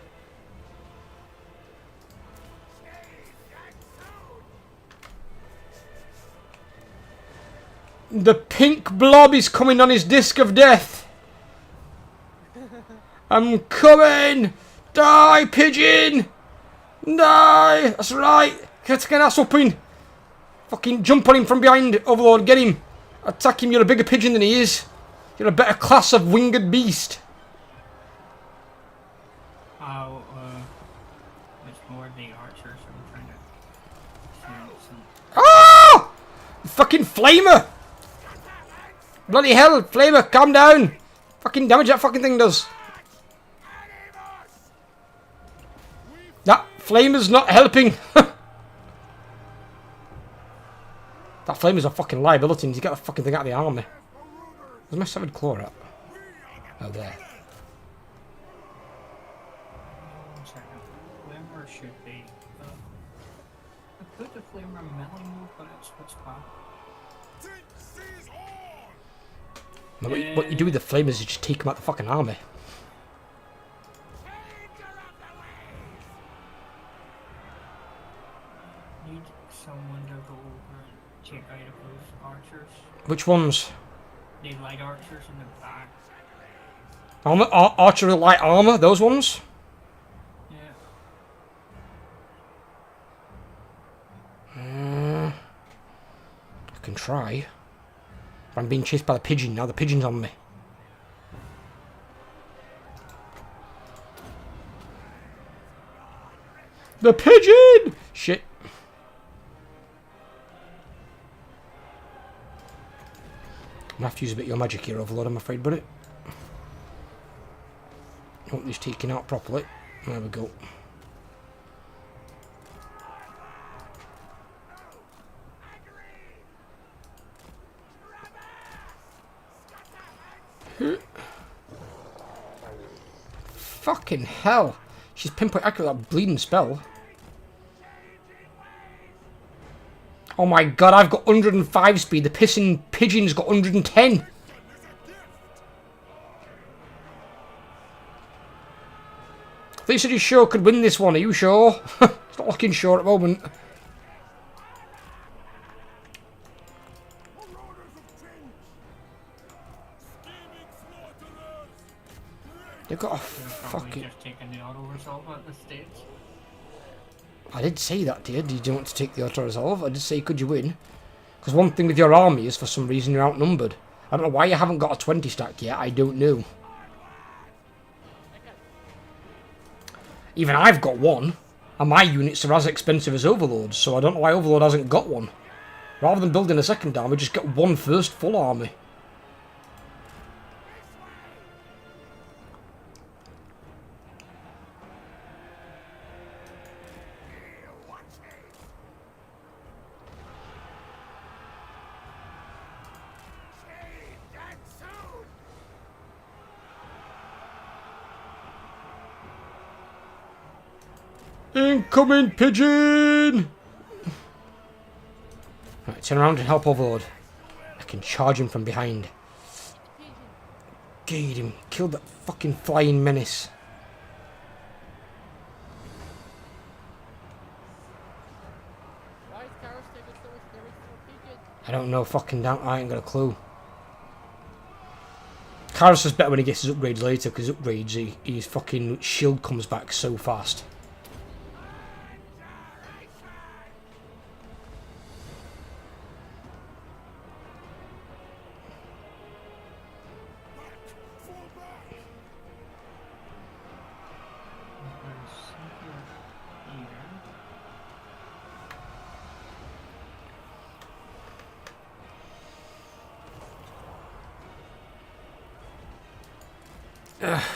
The pink blob is coming on his disc of death! I'm coming! Die, pigeon! Die! That's right! Get an ass up in! Fucking jump on him from behind, Overlord, get him! Attack him, you're a bigger pigeon than he is! You're a better class of winged beast! Oh, it's more the archers. I'm trying to shoot some. Ah! Fucking flamer! Bloody hell, flamer, calm down! Fucking damage that fucking thing does. That flamer's not helping. That flamer's a fucking liability. You get the fucking thing out of the army. Where's my severed claw at? Oh, there. One second. Flamer should be. I put the flamer in melee mode, but it's switched back. No, what you do with the flamers is just take them out the fucking army. Need someone to go over and check out of those archers. Which ones? The light archers in the back. Armor, archer with light armor, those ones? Yeah. I can try. But I'm being chased by the pigeon now. The pigeon's on me. The pigeon! Shit. I'm gonna have to use a bit of your magic here, Overlord, I'm afraid, buddy. Hope this taken out properly. There we go. Fucking hell. She's pinpoint accurate with that bleeding spell. Oh my god, I've got 105 speed. The pissing pigeon's got 110. They said you sure could win this one. Are you sure? It's not looking sure at the moment. They've got a fucking... just taking the auto resolve at this stage. I did say that, dear. Did you want to take the auto resolve? I did say, could you win? Because one thing with your army is, for some reason, you're outnumbered. I don't know why you haven't got a 20 stack yet. I don't know. Even I've got one, and my units are as expensive as Overlord's, so I don't know why Overlord hasn't got one. Rather than building a second army, just get one first full army. Incoming pigeon! Right, turn around and help Overlord. I can charge him from behind. Get him. Kill that fucking flying menace. Why is Kairos taking so much damage from a pigeon? I don't know, fucking damn, I ain't got a clue. Kairos is better when he gets his upgrades later, because upgrades, his fucking shield comes back so fast.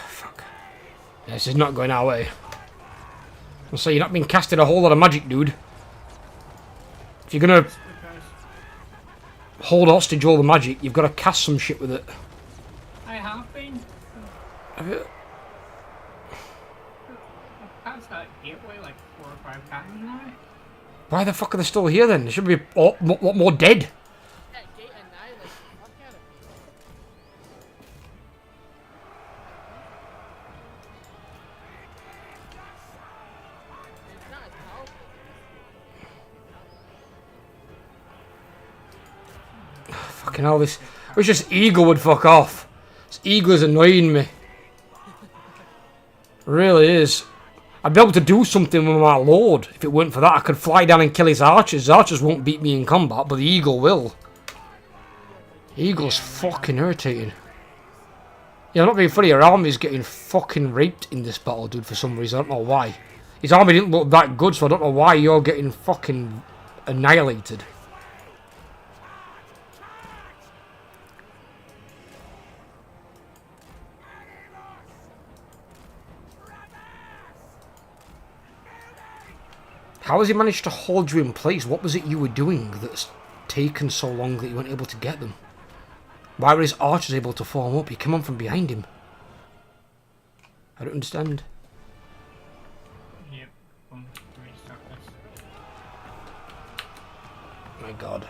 Fuck. Yeah, this is not going our way. I'll say you're not being casting a whole lot of magic, dude. If you're gonna hold hostage all the magic, you've got to cast some shit with it. I have been. Have you? I've passed that gateway like 4 or 5 times now. Why the fuck are they still here then? They should be a lot more dead. That gate annihilates the fuck out of me. It's not as powerful. Fucking hell, this... I wish this eagle would fuck off. This eagle is annoying me. It really is. I'd be able to do something with my lord. If it weren't for that, I could fly down and kill his archers. His archers won't beat me in combat, but the eagle will. The eagle's fucking irritating. Yeah, I'm not being funny. Your army's getting fucking raped in this battle, dude, for some reason. I don't know why. His army didn't look that good, so I don't know why you're getting fucking annihilated. How has he managed to hold you in place? What was it you were doing that's taken so long that you weren't able to get them? Why were his archers able to form up? He came on from behind him. I don't understand. Yep. Restart this. My god.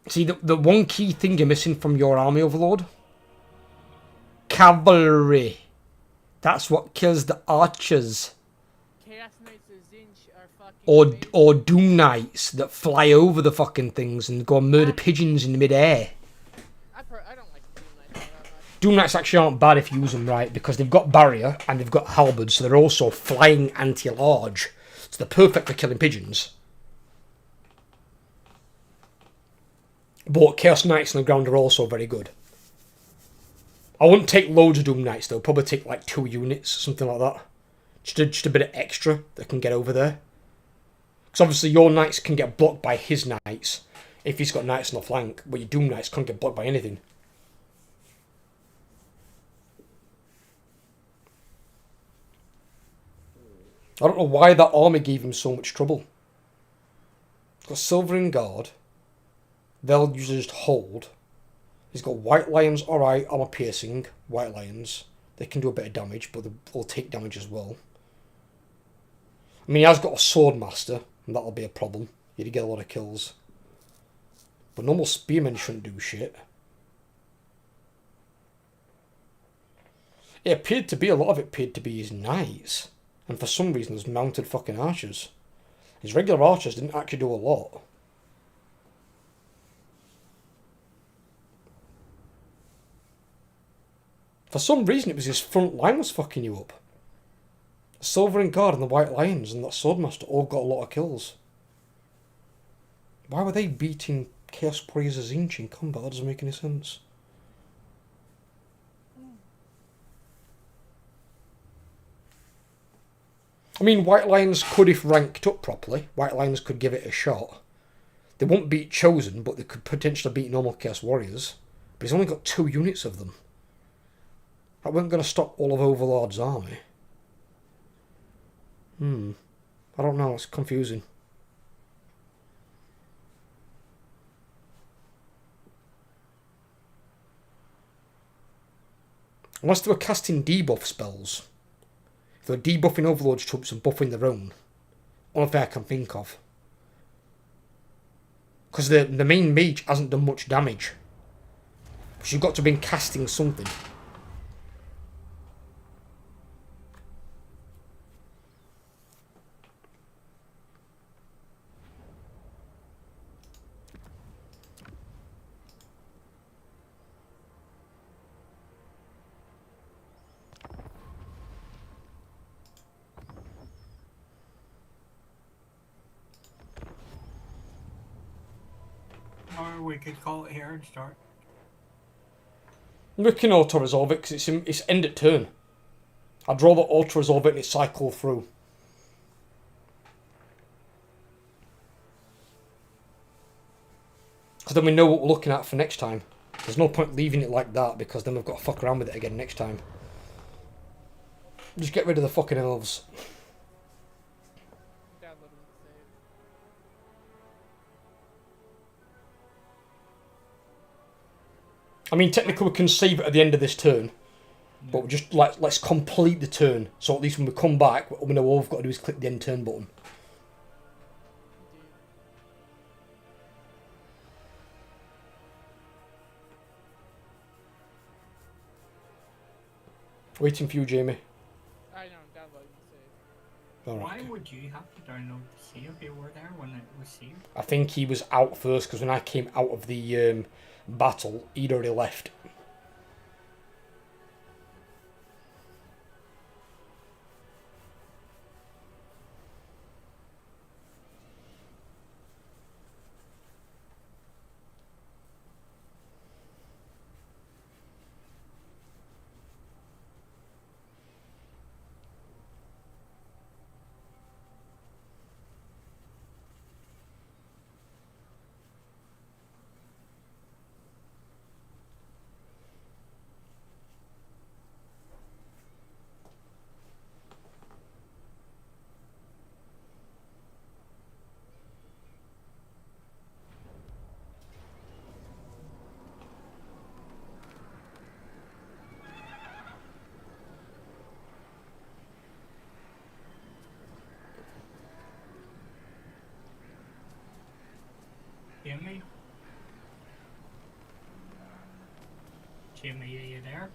See, the one key thing you're missing from your army, Overlord? Cavalry. That's what kills the archers. Chaos Knights of Zinch are fucking Or Doom Knights that fly over the fucking things and go and murder pigeons in mid-air. I don't like Doom Knights that much. Doom Knights actually aren't bad if you use them right, because they've got barrier and they've got halberds, so they're also flying anti-large. So they're perfect for killing pigeons. But Chaos Knights on the ground are also very good. I wouldn't take loads of Doom Knights though. Probably take like 2 units, something like that. Just a bit of extra that can get over there. Because obviously your Knights can get blocked by his Knights if he's got Knights on the flank, but your Doom Knights can't get blocked by anything. I don't know why that army gave him so much trouble. He's got Silvering Guard. They'll usually just hold. He's got White Lions, alright, armor piercing. White Lions. They can do a bit of damage, but they'll take damage as well. I mean, he has got a Swordmaster, and that'll be a problem. He'd get a lot of kills. But normal Spearmen shouldn't do shit. A lot of it appeared to be his Knights. And for some reason, there's mounted fucking archers. His regular archers didn't actually do a lot. For some reason, it was his front line was fucking you up. The Silvering Guard and the White Lions and that Swordmaster all got a lot of kills. Why were they beating Chaos Warriors as Zinch in combat? That doesn't make any sense. I mean, White Lions could, if ranked up properly, White Lions could give it a shot. They won't beat Chosen, but they could potentially beat normal Chaos Warriors. But he's only got 2 units of them. That wasn't going to stop all of Overlord's army. I don't know, it's confusing. Unless they were casting debuff spells. If they're debuffing Overlord's troops and buffing their own. Only thing I can think of. Because the main mage hasn't done much damage. But you've got to have been casting something. Or we could call it here and start. We can auto-resolve it because it's end at turn. I draw the auto-resolve it and it cycle through. Because then we know what we're looking at for next time. There's no point leaving it like that because then we've got to fuck around with it again next time. Just get rid of the fucking elves. I mean, technically we can save it at the end of this turn, but we're just let's complete the turn. So at least when we come back, we know all we've got to do is click the end turn button. Waiting for you, Jamie. I know, I'm downloading the save. All Why right. would you have to download the save if you were there when it was saved? I think he was out first because when I came out of the battle, he'd already left. Jimmy? Jimmy, are you there?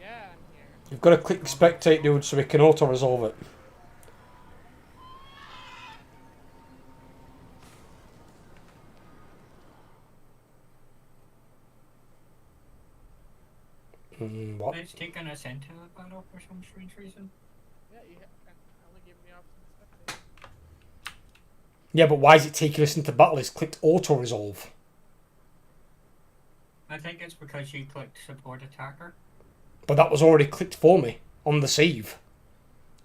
Yeah, I'm here. You've got to click spectate, dude, so we can auto-resolve it. What? It's taking us into the battle for some strange reason. Yeah, you only gave me options to spectate. Yeah, but why is it taking us into battle? It's clicked auto-resolve. I think it's because you clicked support attacker. But that was already clicked for me on the save.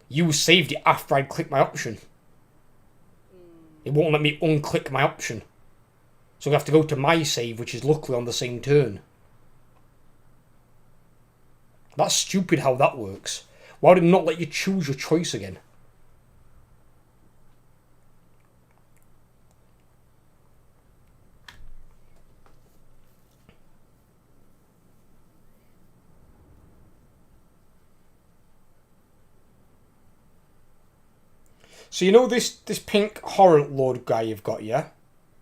You saved it after I'd clicked my option. It won't let me unclick my option. So I have to go to my save, which is luckily on the same turn. That's stupid how that works. Why would it not let you choose your choice again? So you know this pink horror lord guy you've got, yeah?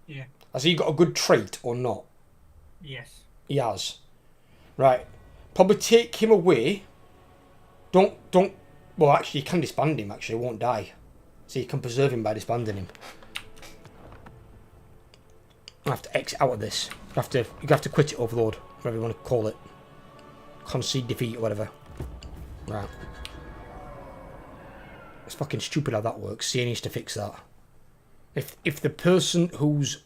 Yeah. Has he got a good trait or not? Yes. He has. Right. Probably take him away. Don't... Well, actually, you can disband him, actually. He won't die. So you can preserve him by disbanding him. I have to exit out of this. You have to quit it, Overlord. Whatever you want to call it. Concede defeat or whatever. Right. It's fucking stupid how that works. CA needs to fix that. If the person who's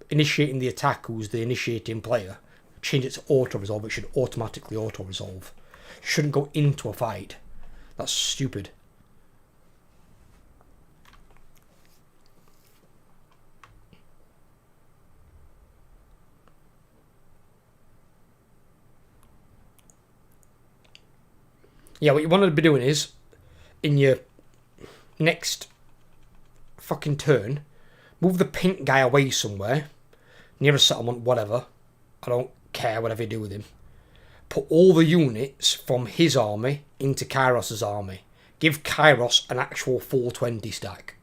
initiating the attack, who's the initiating player, change it to auto-resolve, it should automatically auto-resolve. You shouldn't go into a fight. That's stupid. Yeah, what you want to be doing is, in your next fucking turn, move the pink guy away somewhere, near a settlement, whatever. I don't care whatever you do with him. Put all the units from his army into Kairos' army. Give Kairos an actual 420 stack.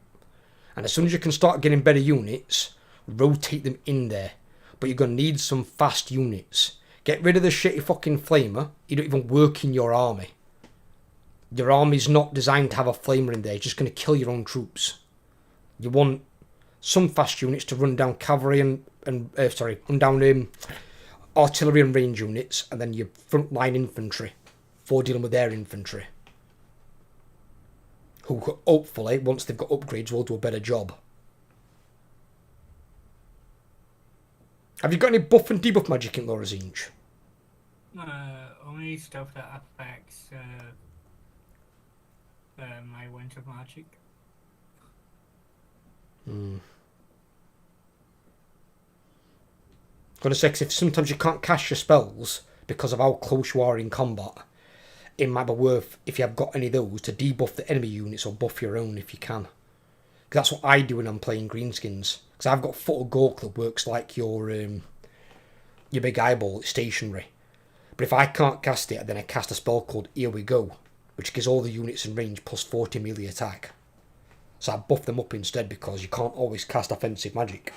And as soon as you can start getting better units, rotate them in there. But you're going to need some fast units. Get rid of the shitty fucking flamer. You don't even work in your army. Your army's not designed to have a flamer in there. It's just going to kill your own troops. You want some fast units to run down cavalry run down artillery and range units, and then your frontline infantry for dealing with their infantry. Who hopefully, once they've got upgrades, will do a better job. Have you got any buff and debuff magic in Lorazinge? Only stuff that affects my winter magic. Gonna say, 'cause if sometimes you can't cast your spells because of how close you are in combat, it might be worth, if you have got any of those, to debuff the enemy units or buff your own if you can. 'Cause that's what I do when I'm playing Greenskins. Because I've got Foot of Gore Club, works like your big eyeball, it's stationary. But if I can't cast it, then I cast a spell called Here We Go, which gives all the units in range plus 40 melee attack. So I buff them up instead because you can't always cast offensive magic.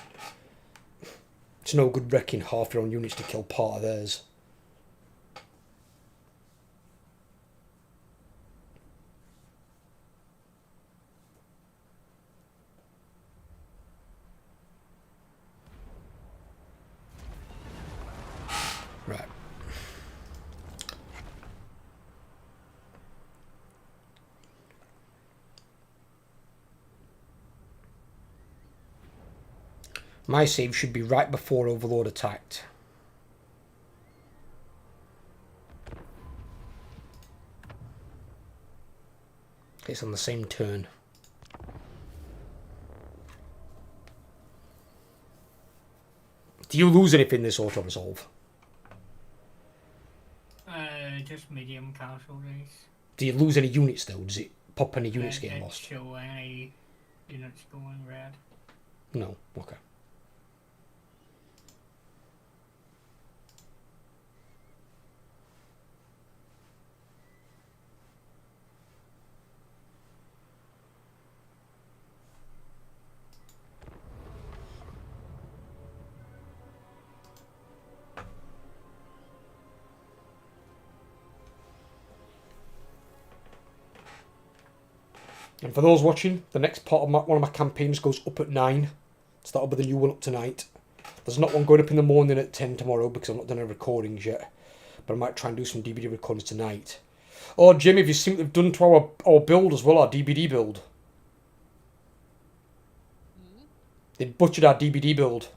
It's no good wrecking half your own units to kill part of theirs. Right. My save should be right before Overlord attacked. It's on the same turn. Do you lose anything in this auto-resolve? Just medium casualties. Do you lose any units though? Does it pop any units getting Didn't lost? show any units going red. No, okay. And for those watching, the next part of one of my campaigns goes up at 9. So that'll be the new one up tonight. There's not one going up in the morning at 10 tomorrow because I've not done any recordings yet. But I might try and do some DVD recordings tonight. Oh, Jim, have you seen what they've done to our build as well, our DVD build? They butchered our DVD build.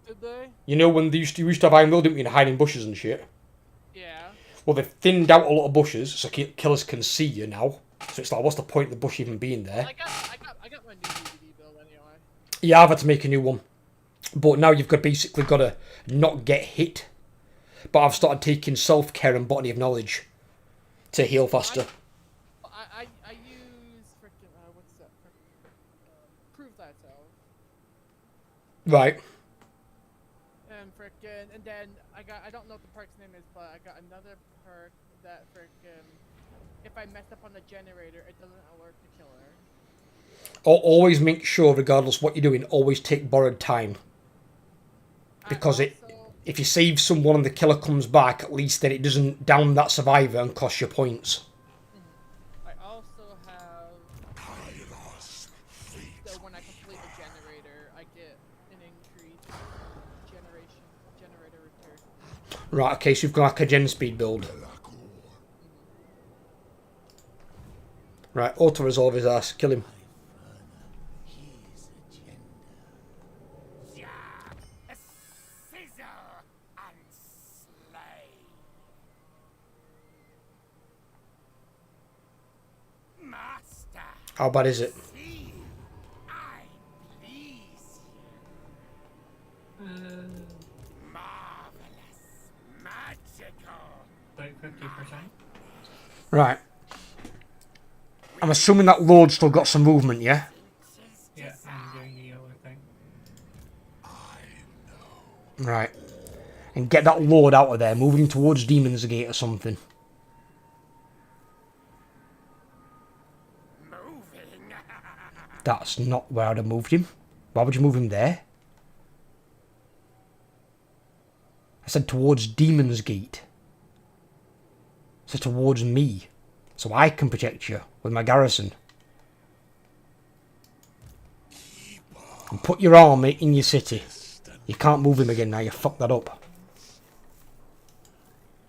Did they? You know when we used to have Iron Will, didn't we, and hide in bushes and shit? Yeah. Well, they've thinned out a lot of bushes, so killers can see you now. So it's like, what's the point of the bush even being there? I got my new DVD build anyway. Yeah, I've had to make a new one. But now you've basically got to not get hit. But I've started taking self-care and botany of knowledge to heal faster. I use frickin' what's that? Prove thyself. Right. And frickin' and then I don't know what the perk's name is, but I got another perk that frickin' if I mess up on the generator, it doesn't alert the killer. Always make sure, regardless what you're doing, always take borrowed time. Because if you save someone and the killer comes back, at least then it doesn't down that survivor and cost you points. I also have Kairos, so when I complete the generator, I get an increase in generator return. Right, okay, so you've got like a gen speed build. Malagor, Right, auto-resolve his ass, kill him. His agenda. Scissor and slay. Master, How bad is it? see, I please you. Marvelous, magical. Like 50%. Right. I'm assuming that Lord's still got some movement, yeah? Yeah, I'm doing the other thing. Right. And get that Lord out of there, moving towards Demon's Gate or something. Moving. That's not where I'd have moved him. Why would you move him there? I said towards Demon's Gate. So towards me. So I can protect you with my garrison. And put your army in your city. You can't move him again now, you fucked that up.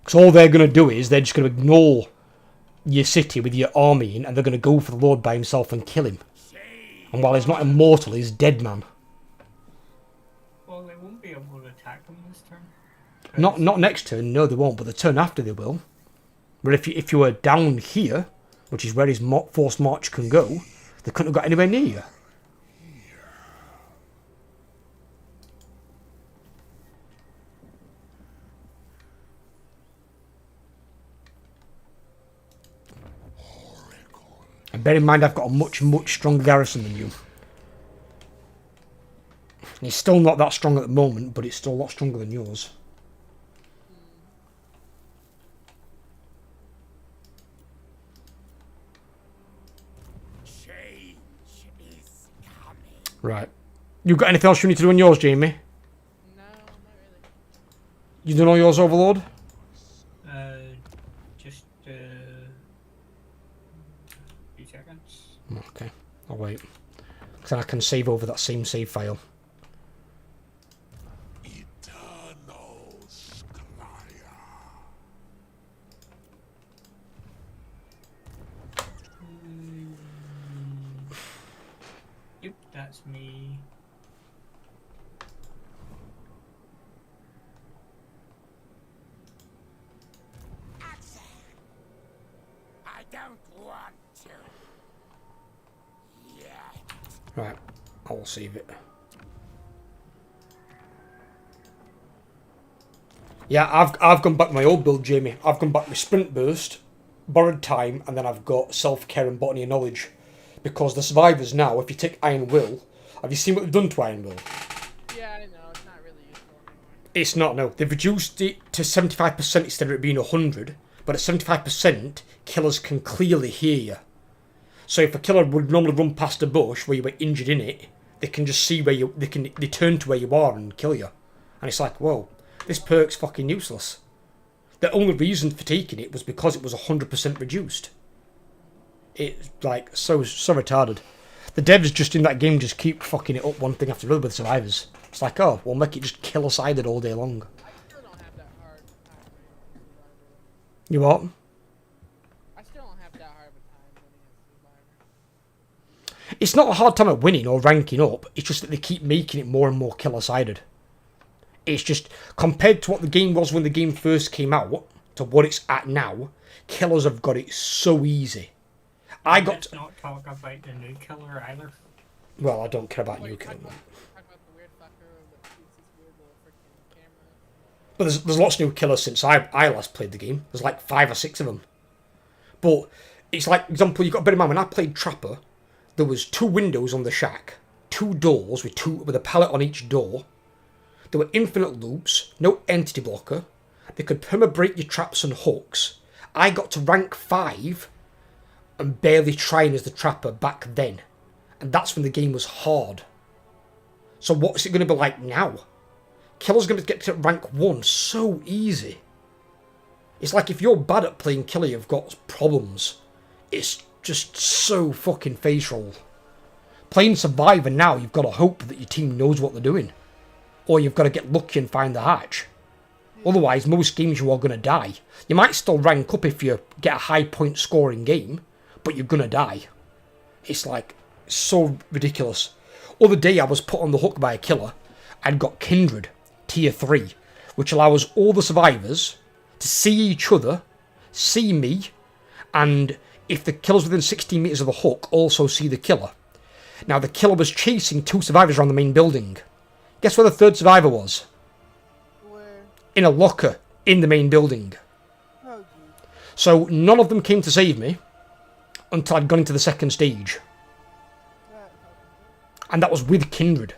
Because all they're going to do is, they're just going to ignore your city with your army in, and they're going to go for the Lord by himself and kill him. And while he's not immortal, he's dead man. Well, they won't be able to attack them this turn. Not next turn, no they won't, but the turn after they will. But if you were down here, which is where his forced march can go, they couldn't have got anywhere near you. And bear in mind I've got a much stronger garrison than you. And it's still not that strong at the moment, but it's still a lot stronger than yours. Change is coming. Right. You got anything else you need to do on yours, Jamie? No, not really. You done all yours, Overlord? Just few seconds. Okay, I'll wait. Because then I can save over that same save file. eternal Sclaya. Yep, that's me. I don't want to. Yet. Right, I'll save it. Yeah, I've gone back to my old build, Jamie. I've gone back with Sprint Burst, Borrowed Time, and then I've got Self-Care and Botany of Knowledge. Because the survivors now, if you take Iron Will, have you seen what they've done to Iron Will? Yeah, I know, it's not really useful anymore. It's not, no. They've reduced it to 75% instead of it being 100. But at 75%, killers can clearly hear you. So if a killer would normally run past a bush where you were injured in it, they can just see where you... They turn to where you are and kill you. And it's like, whoa, this perk's fucking useless. The only reason for taking it was because it was 100% reduced. It's like so retarded. The devs just in that game just keep fucking it up one thing after another with survivors. It's like, oh, we'll make it just killer-sided all day long. I still don't have that hard time winning Survivor. You what? I still don't have that hard of a time winning Survivor. It's not a hard time at winning or ranking up, it's just that they keep making it more and more killer-sided. It's just, compared to what the game was when the game first came out, to what it's at now, killers have got it so easy. Let's not talk about the new killer either. Well, I don't care about Wait, new talk killer. about the weird fucker that shoots his weird little freaking camera. But there's lots of new killers since I last played the game. There's like 5 or 6 of them. But it's like, example, you've got to bear in mind, when I played Trapper, there was 2 windows on the shack, 2 doors with a pallet on each door. There were infinite loops, no entity blocker. They could perma-break your traps and hooks. I got to rank 5 and barely trying as the Trapper back then. And that's when the game was hard. So what's it going to be like now? Killer's going to get to rank 1 so easy. It's like if you're bad at playing Killer, you've got problems. It's just so fucking face roll. Playing Survivor now, you've got to hope that your team knows what they're doing. Or you've got to get lucky and find the hatch. Otherwise, most games you are going to die. You might still rank up if you get a high point scoring game, but you're going to die. It's like, so ridiculous. Other day I was put on the hook by a killer. I'd got Kindred, tier 3, which allows all the survivors to see each other, see me, and if the killer's within 16 metres of the hook, also see the killer. Now, the killer was chasing 2 survivors around the main building. Guess where the 3rd survivor was? Where? In a locker in the main building. Oh, geez. So none of them came to save me until I'd gone into the 2nd stage. And that was with Kindred.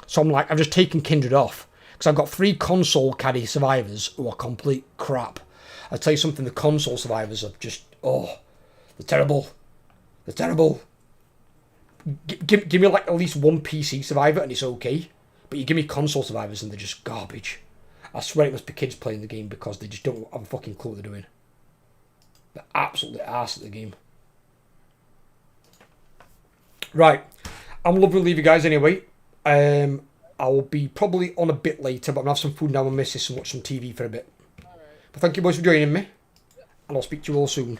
So I'm like, I've just taken Kindred off. Because I've got 3 console caddy survivors who are complete crap. I'll tell you something, the console survivors are just, they're terrible. They're terrible. Give me like at least 1 PC survivor and it's okay. But you give me console survivors and they're just garbage. I swear it must be kids playing the game because they just don't have a fucking clue what they're doing. They're absolutely arse at the game. Right. I'm loving to leave you guys anyway. I'll be probably on a bit later, but I'm going to have some food now and missus and watch some TV for a bit. Alright. But thank you boys for joining me. And I'll speak to you all soon.